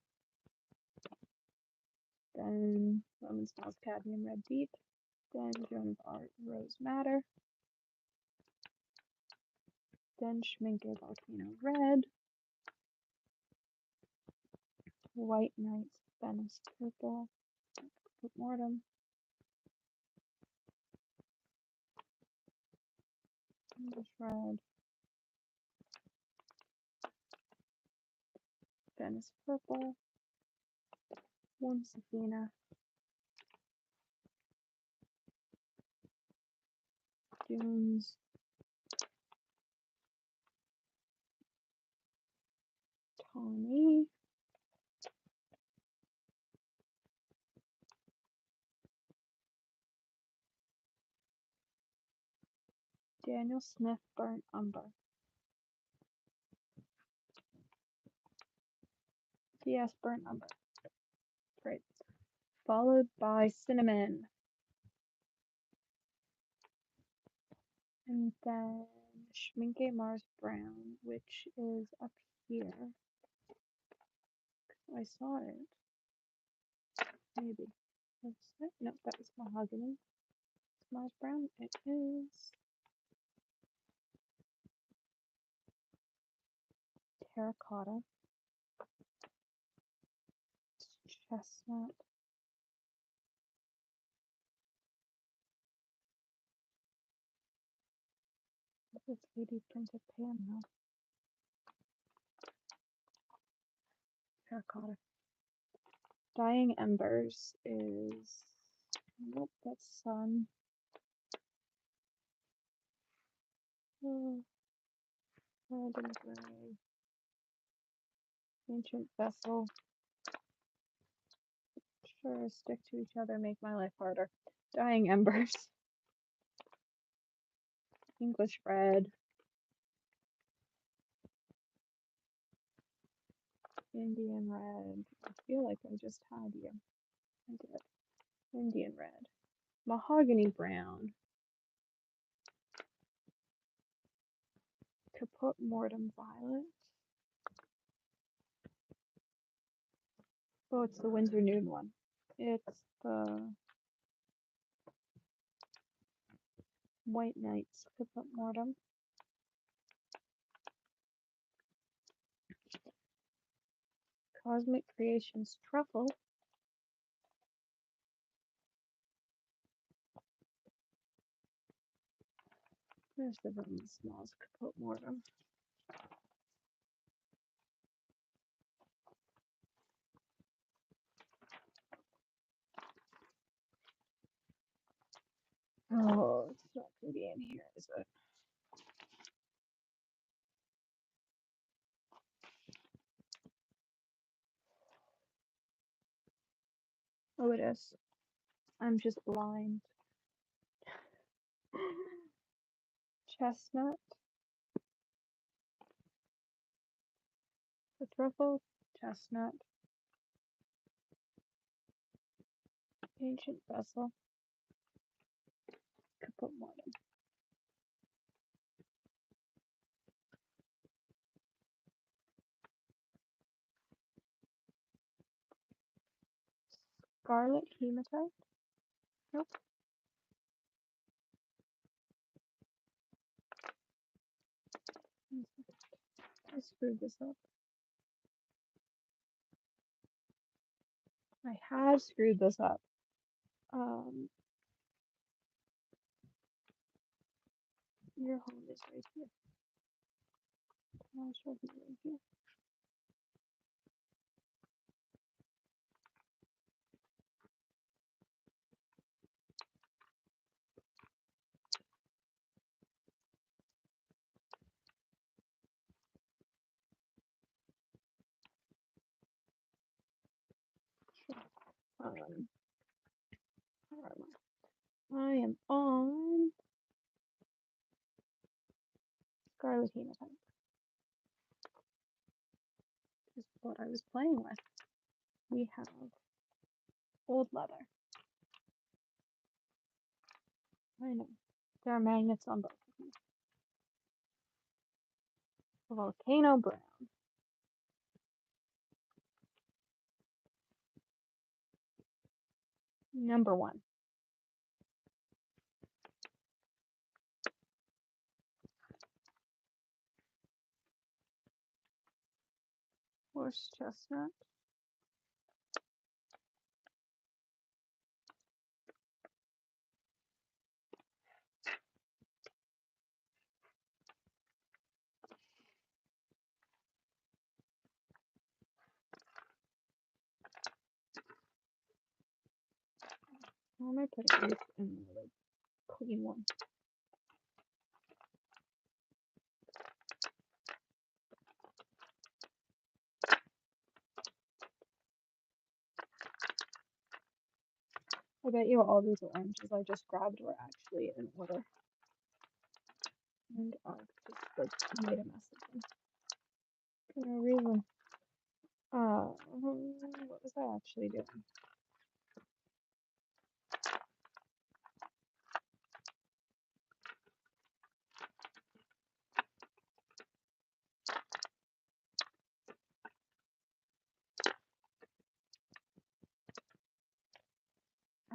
Then Roman Smells Cadmium Red Deep. Then Joan of Arc Rose Madder. Then Schminke Volcano Red. White Knights Venice Purple. Mortem. English Red. Venice Purple. One Safina. Dunes. Tawny. Daniel Smith Burnt Umber. DS Burnt Umber. Great. Followed by Cinnamon. And then Schminke Mars Brown, which is up here. I saw it. Maybe. No, that was Mahogany. It's Mars Brown. It is Terracotta. It's Chestnut. This 3D printed pan now. Terracotta. Dying Embers is, nope, that's Sun. Oh, red and gray. Ancient Vessel. Sure, stick to each other, make my life harder. Dying Embers. English Red. Indian Red. I feel like I just had you. I did. Indian Red. Mahogany Brown. Caput Mortem Violet. Oh, it's the Windsor Nude one. It's the White Knights Caput Mortem. Cosmic Creations Truffle. There's the Roman Smalls Caput Mortem. Oh, it's not gonna be in here, is it? Oh, it is. I'm just blind. Chestnut. The truffle. Chestnut. Ancient Vessel. Caput Mortem. Scarlet Hematite. Nope. I screwed this up. I have screwed this up. Your home is right here. I'll show you right here. Where am I? I am on Scarlet Hematite. This is what I was playing with. We have old leather. I know. There are magnets on both of them. Volcano brown. Number 1. Horse chestnut. How am I putting this in the like, clean one? I bet you all these oranges I just grabbed were actually in order. And I've just like made a mess of them. For no reason. What was I actually doing?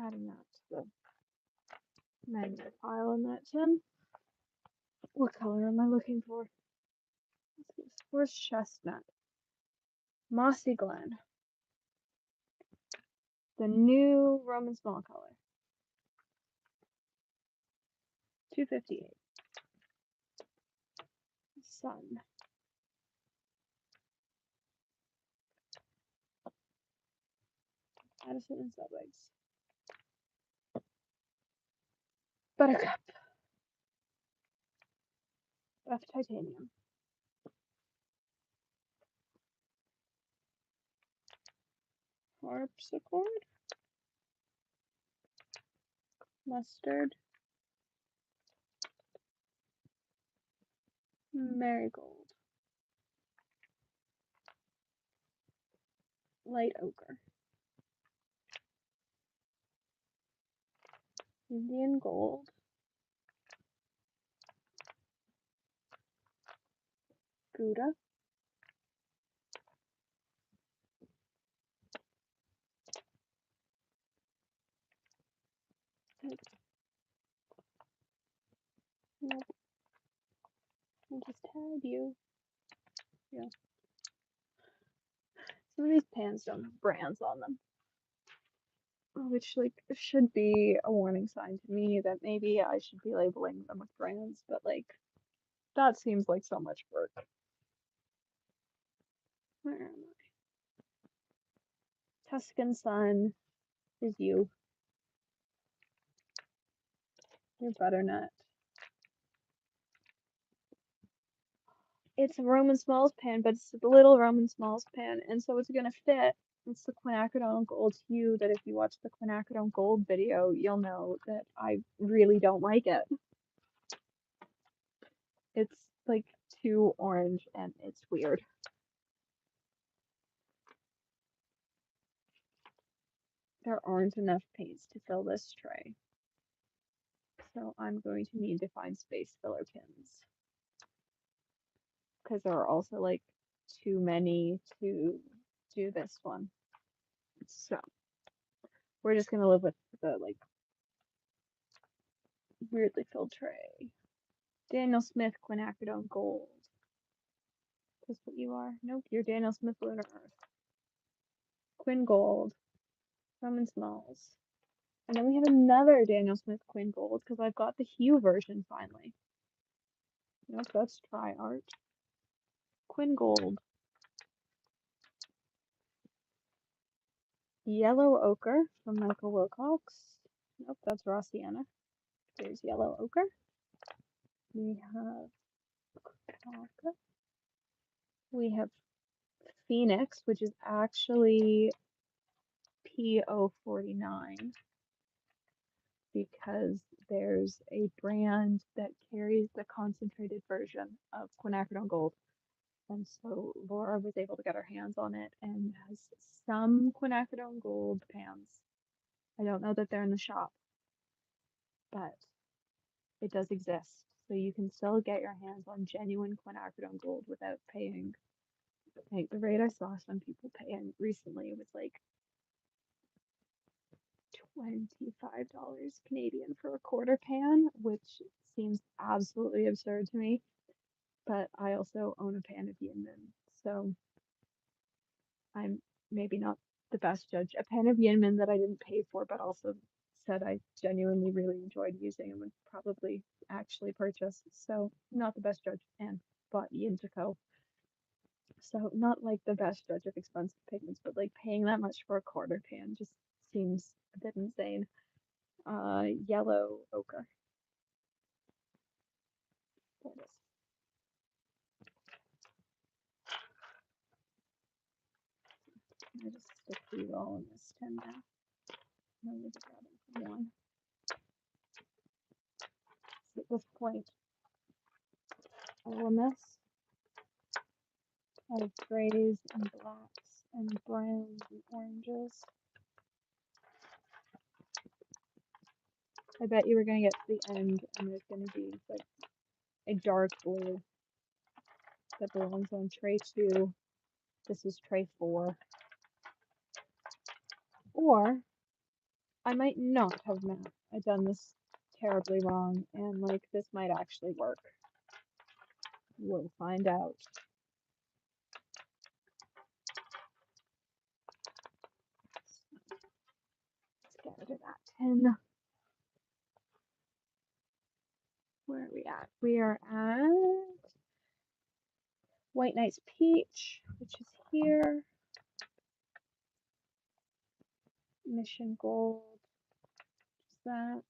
Adding that to the magnet pile in that tin. What color am I looking for? Where's chestnut? Mossy Glen. The new Roman small color. 258. Sun. Addison and Subways. Buttercup. F titanium. Harpsichord. Mustard. Marigold. Light ochre. Indian gold. Gouda. Nope. I'll just tag you. Yeah. Some of these pans don't have brands on them. Which like should be a warning sign to me that maybe I should be labeling them with brands, but like that seems like so much work. Where am I? Tuscan Sun is you. Your butternut. It's a Roman Smalls pan, but it's a little Roman Smalls pan, and so it's gonna fit. It's the quinacridone gold hue that if you watch the quinacridone gold video, you'll know that I really don't like it. It's like too orange and it's weird. There aren't enough paints to fill this tray. So I'm going to need to find space filler pins. Because there are also like too many to do this one. So we're just gonna live with the like weirdly filled tray. Daniel Smith quinacridone gold. That's what you are? Nope, you're Daniel Smith Lunar Earth. Quinn gold. Roman Smalls. And then we have another Daniel Smith Quinn gold because I've got the hue version finally. Nope, that's Tri Art. Quinn Gold. Yellow Ochre from Michael Wilcox. Nope, that's raw sienna. There's Yellow Ochre. We have Ochre. We have Phoenix, which is actually PO49 because there's a brand that carries the concentrated version of quinacridone gold. And so Laura was able to get her hands on it and has some quinacridone gold pans. I don't know that they're in the shop, but it does exist. So you can still get your hands on genuine quinacridone gold without paying. Like the rate I saw some people paying recently was like $25 Canadian for a quarter pan, which seems absolutely absurd to me. But I also own a pan of Yinmin, so I'm maybe not the best judge. A pan of Yinmin that I didn't pay for, but also said I genuinely really enjoyed using and would probably actually purchase. So not the best judge and bought Yin to Co. So not like the best judge of expensive pigments, but like paying that much for a quarter pan just seems a bit insane. Yellow ochre. There it is. I just stick these all in this tin now. I'm going to grab them from one. So at this point, all in this of grays and blacks and browns and oranges. I bet you were going to get to the end and there's going to be like a dark blue that belongs on tray 2. This is tray 4. Or I might not have done this terribly wrong and like this might actually work. We'll find out. Let's get rid of that tin. Where are we at? We are at White Nice Peach, which is here. Mission Gold, which is that.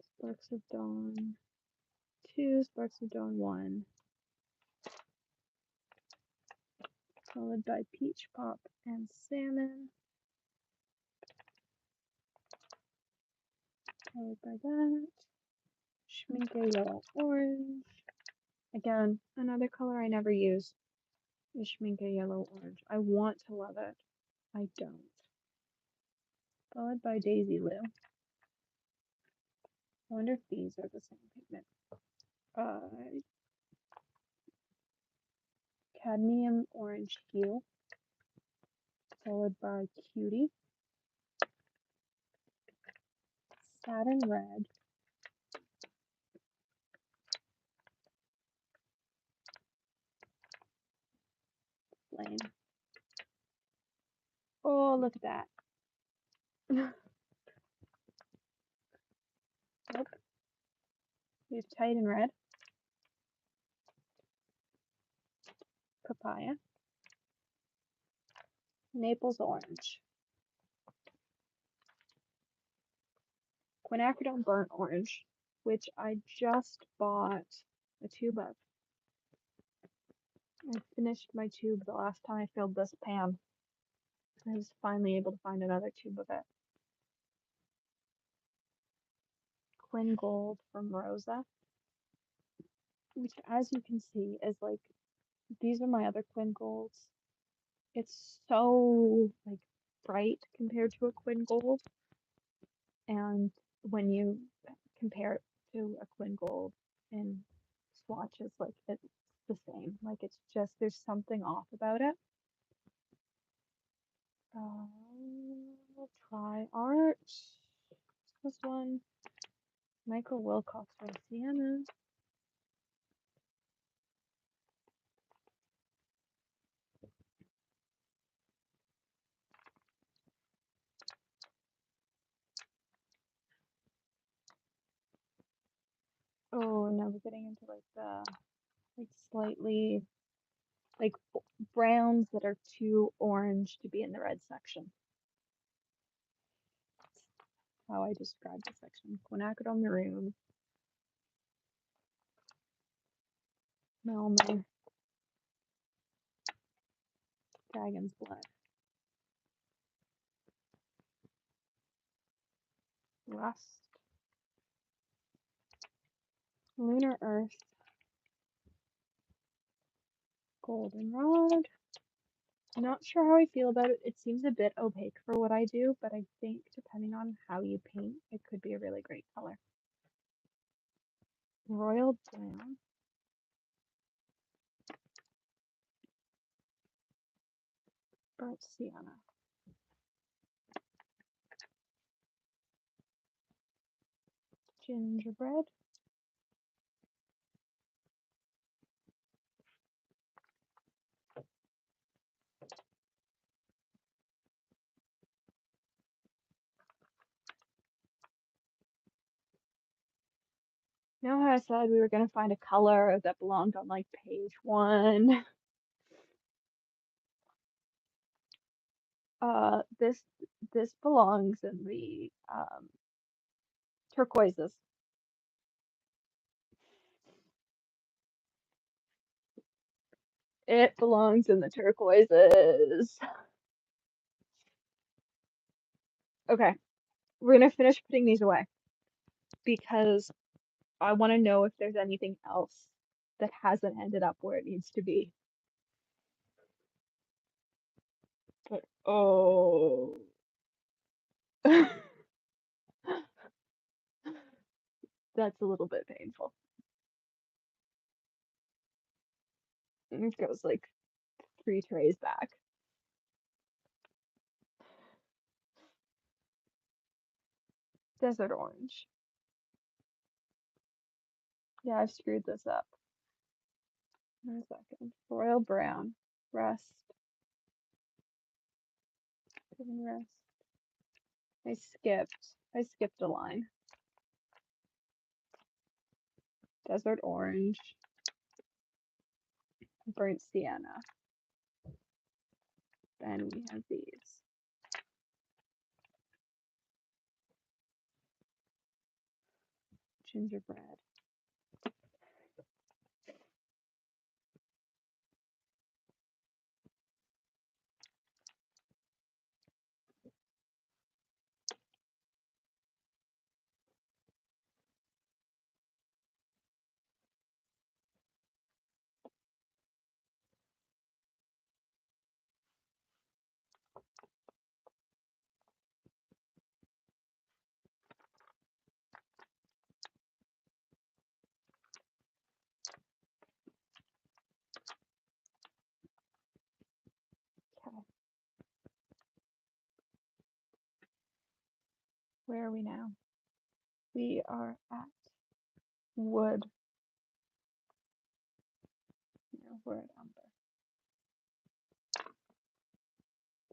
Sparks of Dawn 2, Sparks of Dawn 1. Followed by Peach Pop and Salmon. Followed by that. Schminke Yellow Orange. Again, another color I never use is Schminke Yellow Orange. I want to love it. I don't. Followed by Daisy Lou. I wonder if these are the same pigment. Cadmium Orange Hue. Followed by Cutie. Satin Red. Flame. Oh, look at that. Nope. Here's Titan Red. Papaya. Naples Orange. Quinacridone Burnt Orange, which I just bought a tube of. I finished my tube the last time I filled this pan. I was finally able to find another tube of it. Quinn Gold from Rosa, which as you can see is like, these are my other Quinn Golds. It's so like bright compared to a Quinn Gold. And when you compare it to a Quinn Gold in swatches, like it's the same. Like it's just, there's something off about it. Try Art. This one. Michael Wilcox from Sienna. Oh, now we're getting into like the slightly like browns that are too orange to be in the red section. That's how I describe the section. Quinacridone maroon, Melmer, Dragon's blood, rust, lunar earth, goldenrod. Not sure how I feel about it. It seems a bit opaque for what I do, but I think depending on how you paint, it could be a really great color. Royal brown, burnt sienna, gingerbread, you know how I said we were gonna find a color that belonged on like page 1? This belongs in the turquoises. It belongs in the turquoises. Okay, we're gonna finish putting these away because I want to know if there's anything else that hasn't ended up where it needs to be. But oh, that's a little bit painful. It goes like 3 trays back. Desert orange. Yeah, I've screwed this up. Wait a second. Royal brown. Rust. Rust. I skipped a line. Desert orange. Burnt sienna. Then we have these. Gingerbread. Okay. Where are we now? We are at wood. No, we're at umber.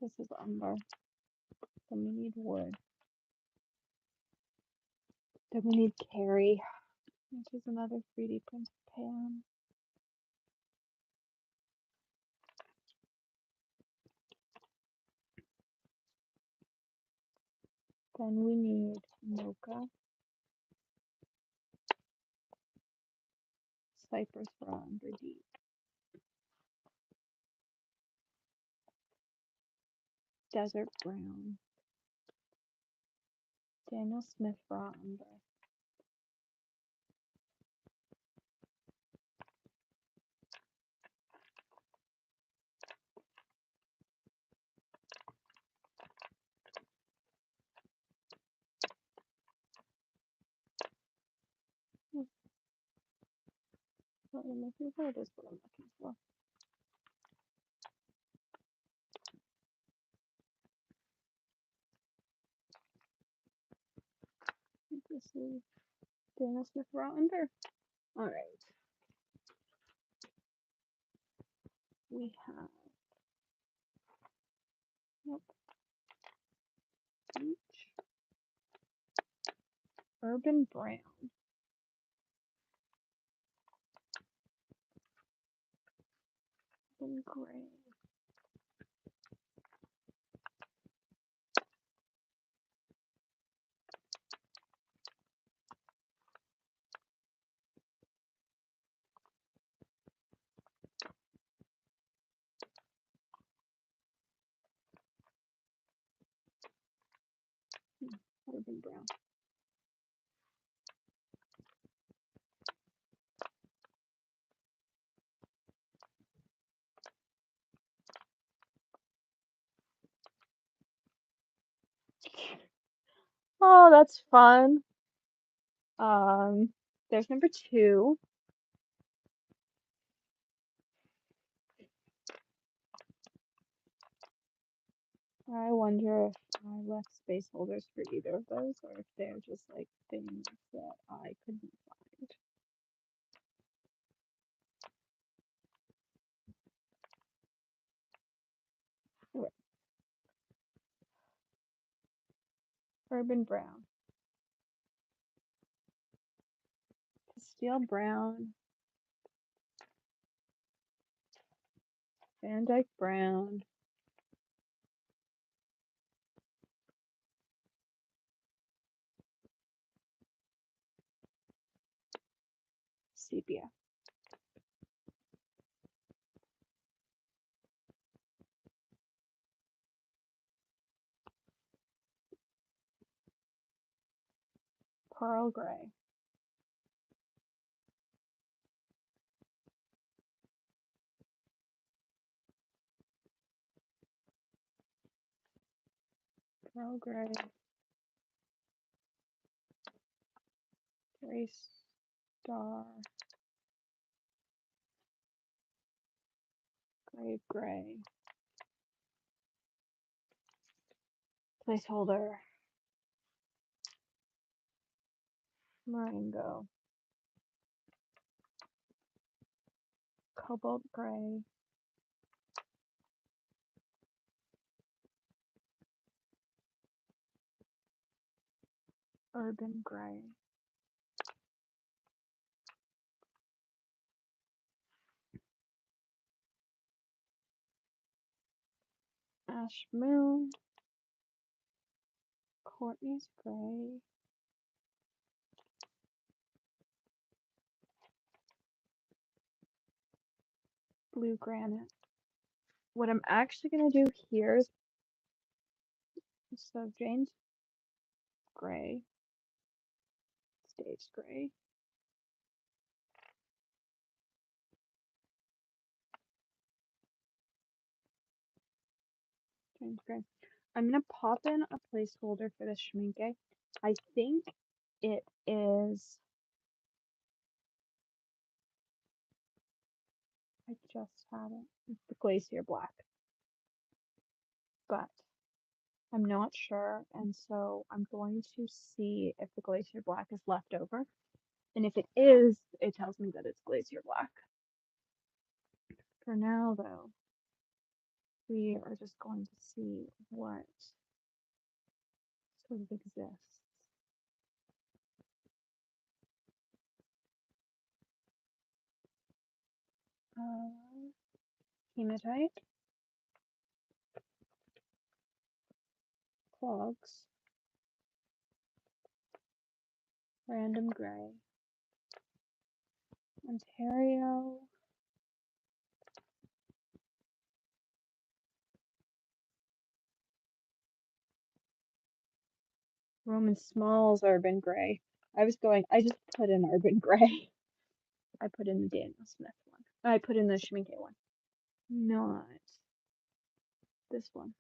This is umber. Then we need wood. Then we need Carrie, which is another 3D printed pan. Then we need mocha, cypress raw umber deep, desert brown, Daniel Smith raw umber, what am I looking for? This is what I'm looking for. This is Daniel Smith raw umber. All right. We have, yep, peach, urban brown, and gray. Urban brown. Oh, that's fun. There's number 2. I wonder if I left space holders for either of those, or if they're just like things that I couldn't find. Okay. Urban brown. Steel brown. Van Dyke brown. Sepia. Pearl gray. Pearl gray. Gray star. Grave gray. Placeholder. Marengo. Cobalt gray. Urban gray. Ash moon. Courtney's gray. Blue granite. What I'm actually gonna do here is, so Jane's gray. Stays gray. Jane's gray. I'm gonna pop in a placeholder for the schminke. I think it is, I just had it. It's the Glacier Black. But I'm not sure, and so I'm going to see if the Glacier Black is left over. And if it is, it tells me that it's Glacier Black. For now, though, we are just going to see what sort of exists. Hematite, clogs, random gray, Ontario, Roman Smalls, urban gray. I just put in urban gray. I put in the Daniel Smith one. I put in the Schminke one. Not this one.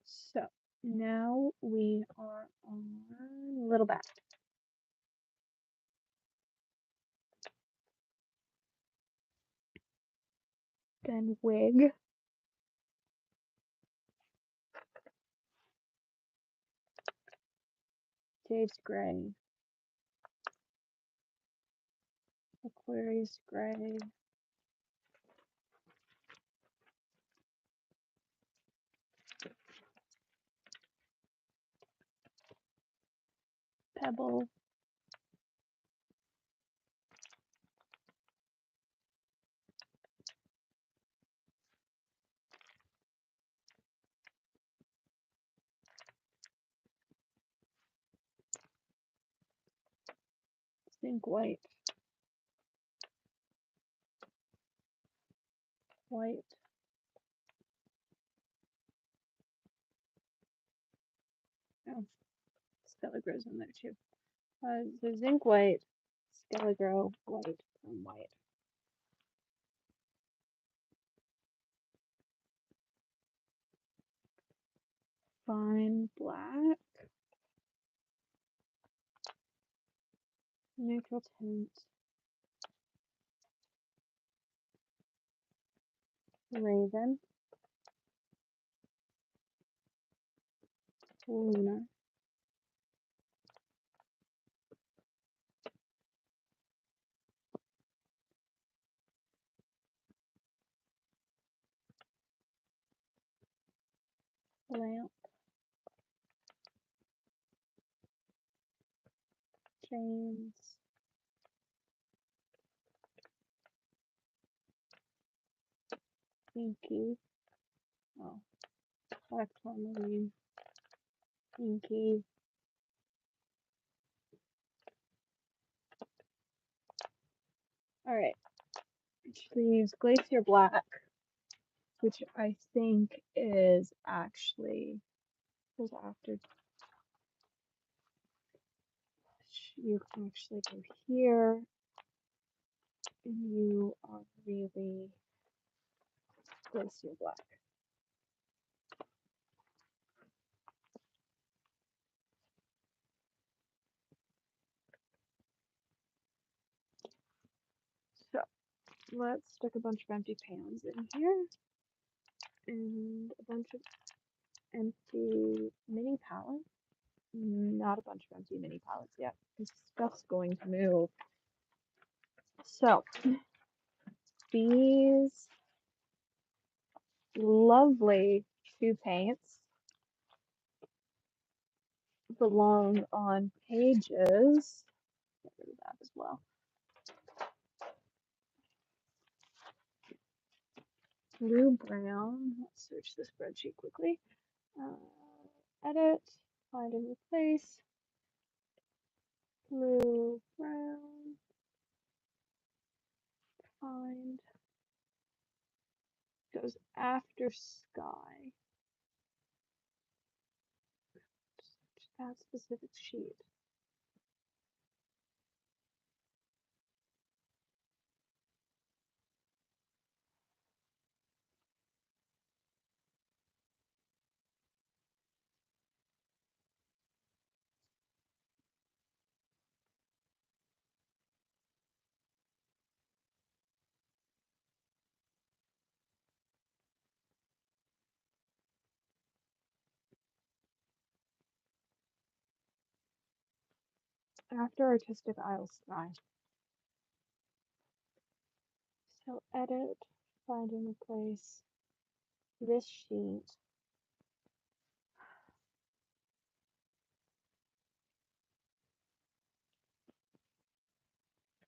So now we are on Little Bat. Then wig. Dave's gray. Aquarius gray. Pebble. Zinc white, white. Oh, Skelegro's in there too. So zinc white, Skelegro white, and white. Fine black, neutral tint, raven, lunar, lamp, James, inky, oh, black tourmaline, inky, alright, which leaves glacier black, which I think is actually goes after. You can actually go here, and you are really glacier black. So let's stick a bunch of empty pans in here, and a bunch of empty mini palettes. Not a bunch of empty mini palettes yet. This stuff's going to move. So these lovely two paints belong on pages. Get rid of that as well. Blue brown. Let's search the spreadsheet quickly. Edit. Find and replace. Blue brown. Find. Goes after sky. Search that specific sheet. After artistic isle sky. So edit, find and replace this sheet.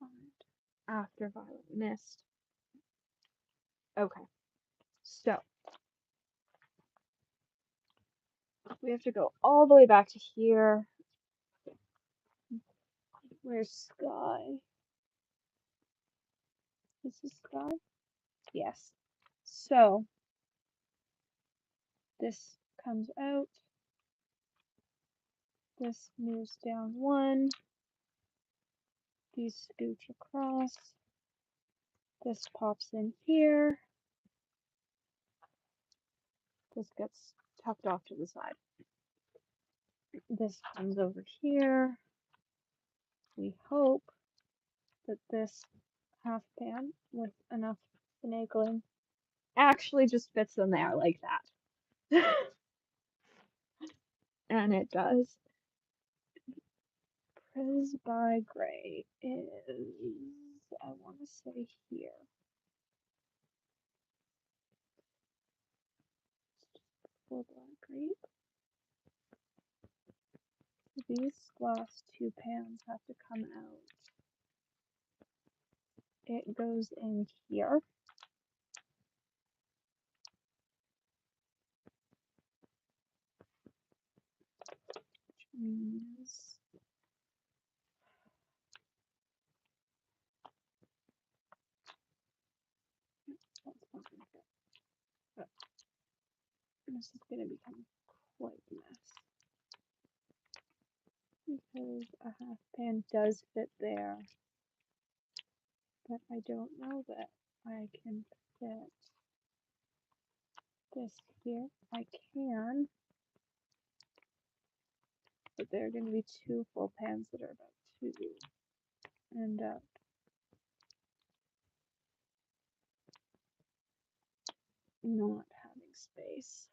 Find after violet mist. Okay, so we have to go all the way back to here. Where's sky? This is sky? Yes. So this comes out. This moves down one. These scooch across. This pops in here. This gets tucked off to the side. This comes over here. We hope that this half pan with enough finagling actually just fits in there like that. And it does. Pris by Gray is, I want to say here. Full black grape. These last two pans have to come out. It goes in here. Which means This is going to become quite a mess because a half pan does fit there, but I don't know that I can fit this here. I can, but there are going to be two full pans that are about to end up not having space.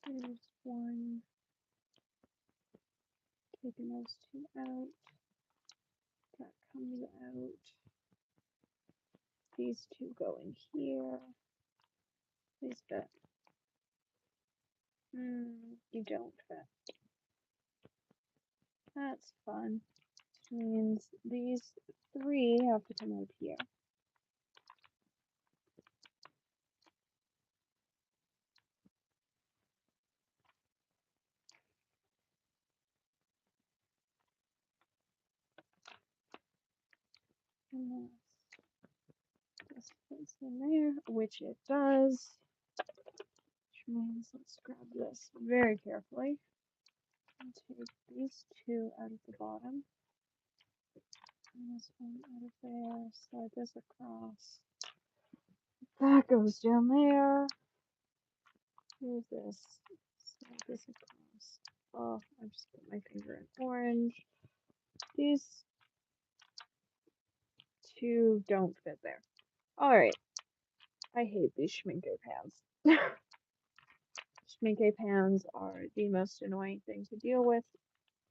There's one, taking those two out, that comes out, these two go in here, these fit. You don't fit. That's fun. Means these three have to come out here. Unless this fits in there, which it does. Which means let's grab this very carefully and take these two out of the bottom. And this one out of there. Slide this across. That goes down there. Here's this. Slide this across. Oh, I just put my finger in orange. These two don't fit there. Alright. I hate these schminke pans. Schminke pans are the most annoying thing to deal with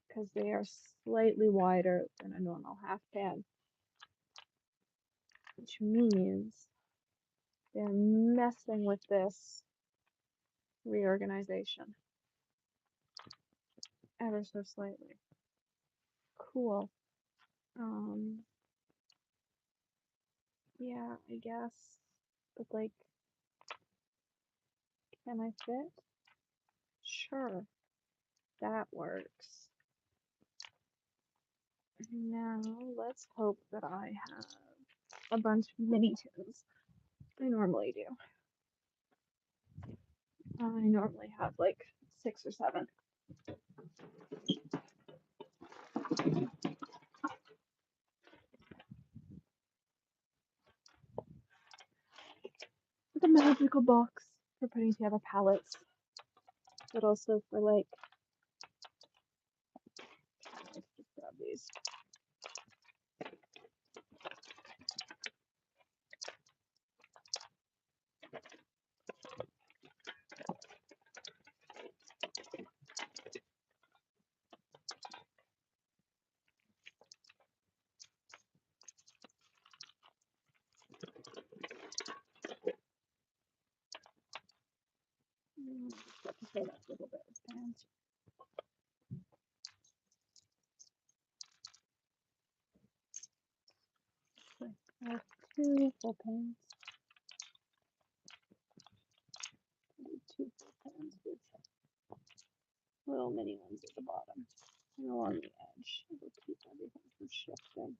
because they are slightly wider than a normal half pan, which means they're messing with this reorganization ever so slightly. Cool. Yeah, I guess. But like, can I fit? Sure, that works. Now, let's hope that I have a bunch of mini tins. I normally do. I normally have like 6 or 7. The magical box for putting together palettes, but also for like, let's just grab these. Just have to fill that little bit with pans. Okay, I have 2 full pans. Two full pans with little mini ones at the bottom and along the edge. It'll keep everything from shifting.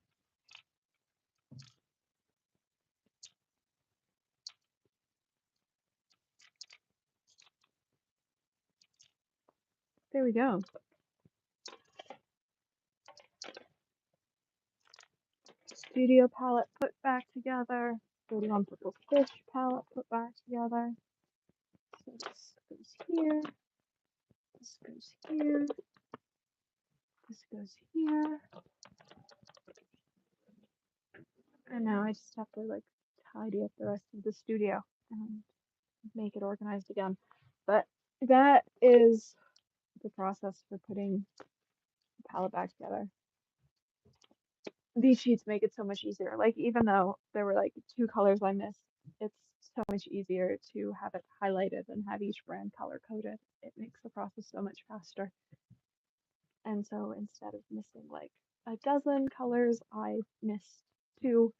There we go. Studio palette put back together. 31 Purple Fish palette put back together. So this goes here. This goes here. This goes here. And now I just have to like tidy up the rest of the studio and make it organized again. But that is the process for putting the palette back together. These sheets make it so much easier. Like, even though there were like 2 colors I missed, it's so much easier to have it highlighted and have each brand color coded. It makes the process so much faster. And so instead of missing like a dozen colors, I missed 2,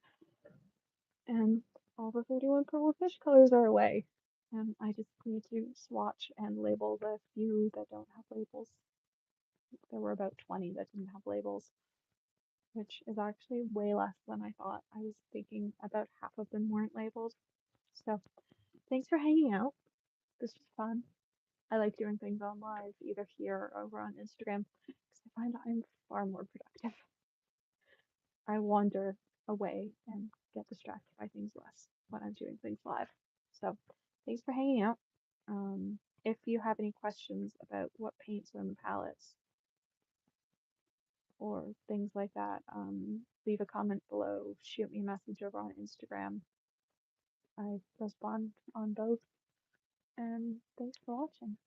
and all the 31 Purple Fish colors are away. And I just need to swatch and label the few that don't have labels. There were about 20 that didn't have labels, which is actually way less than I thought. I was thinking about half of them weren't labeled. So thanks for hanging out. This was fun. I like doing things on live, either here or over on Instagram, because I find I'm far more productive. I wander away and get distracted by things less when I'm doing things live. So thanks for hanging out. If you have any questions about what paints are in the palettes or things like that, leave a comment below, shoot me a message over on Instagram. I respond on both, and thanks for watching.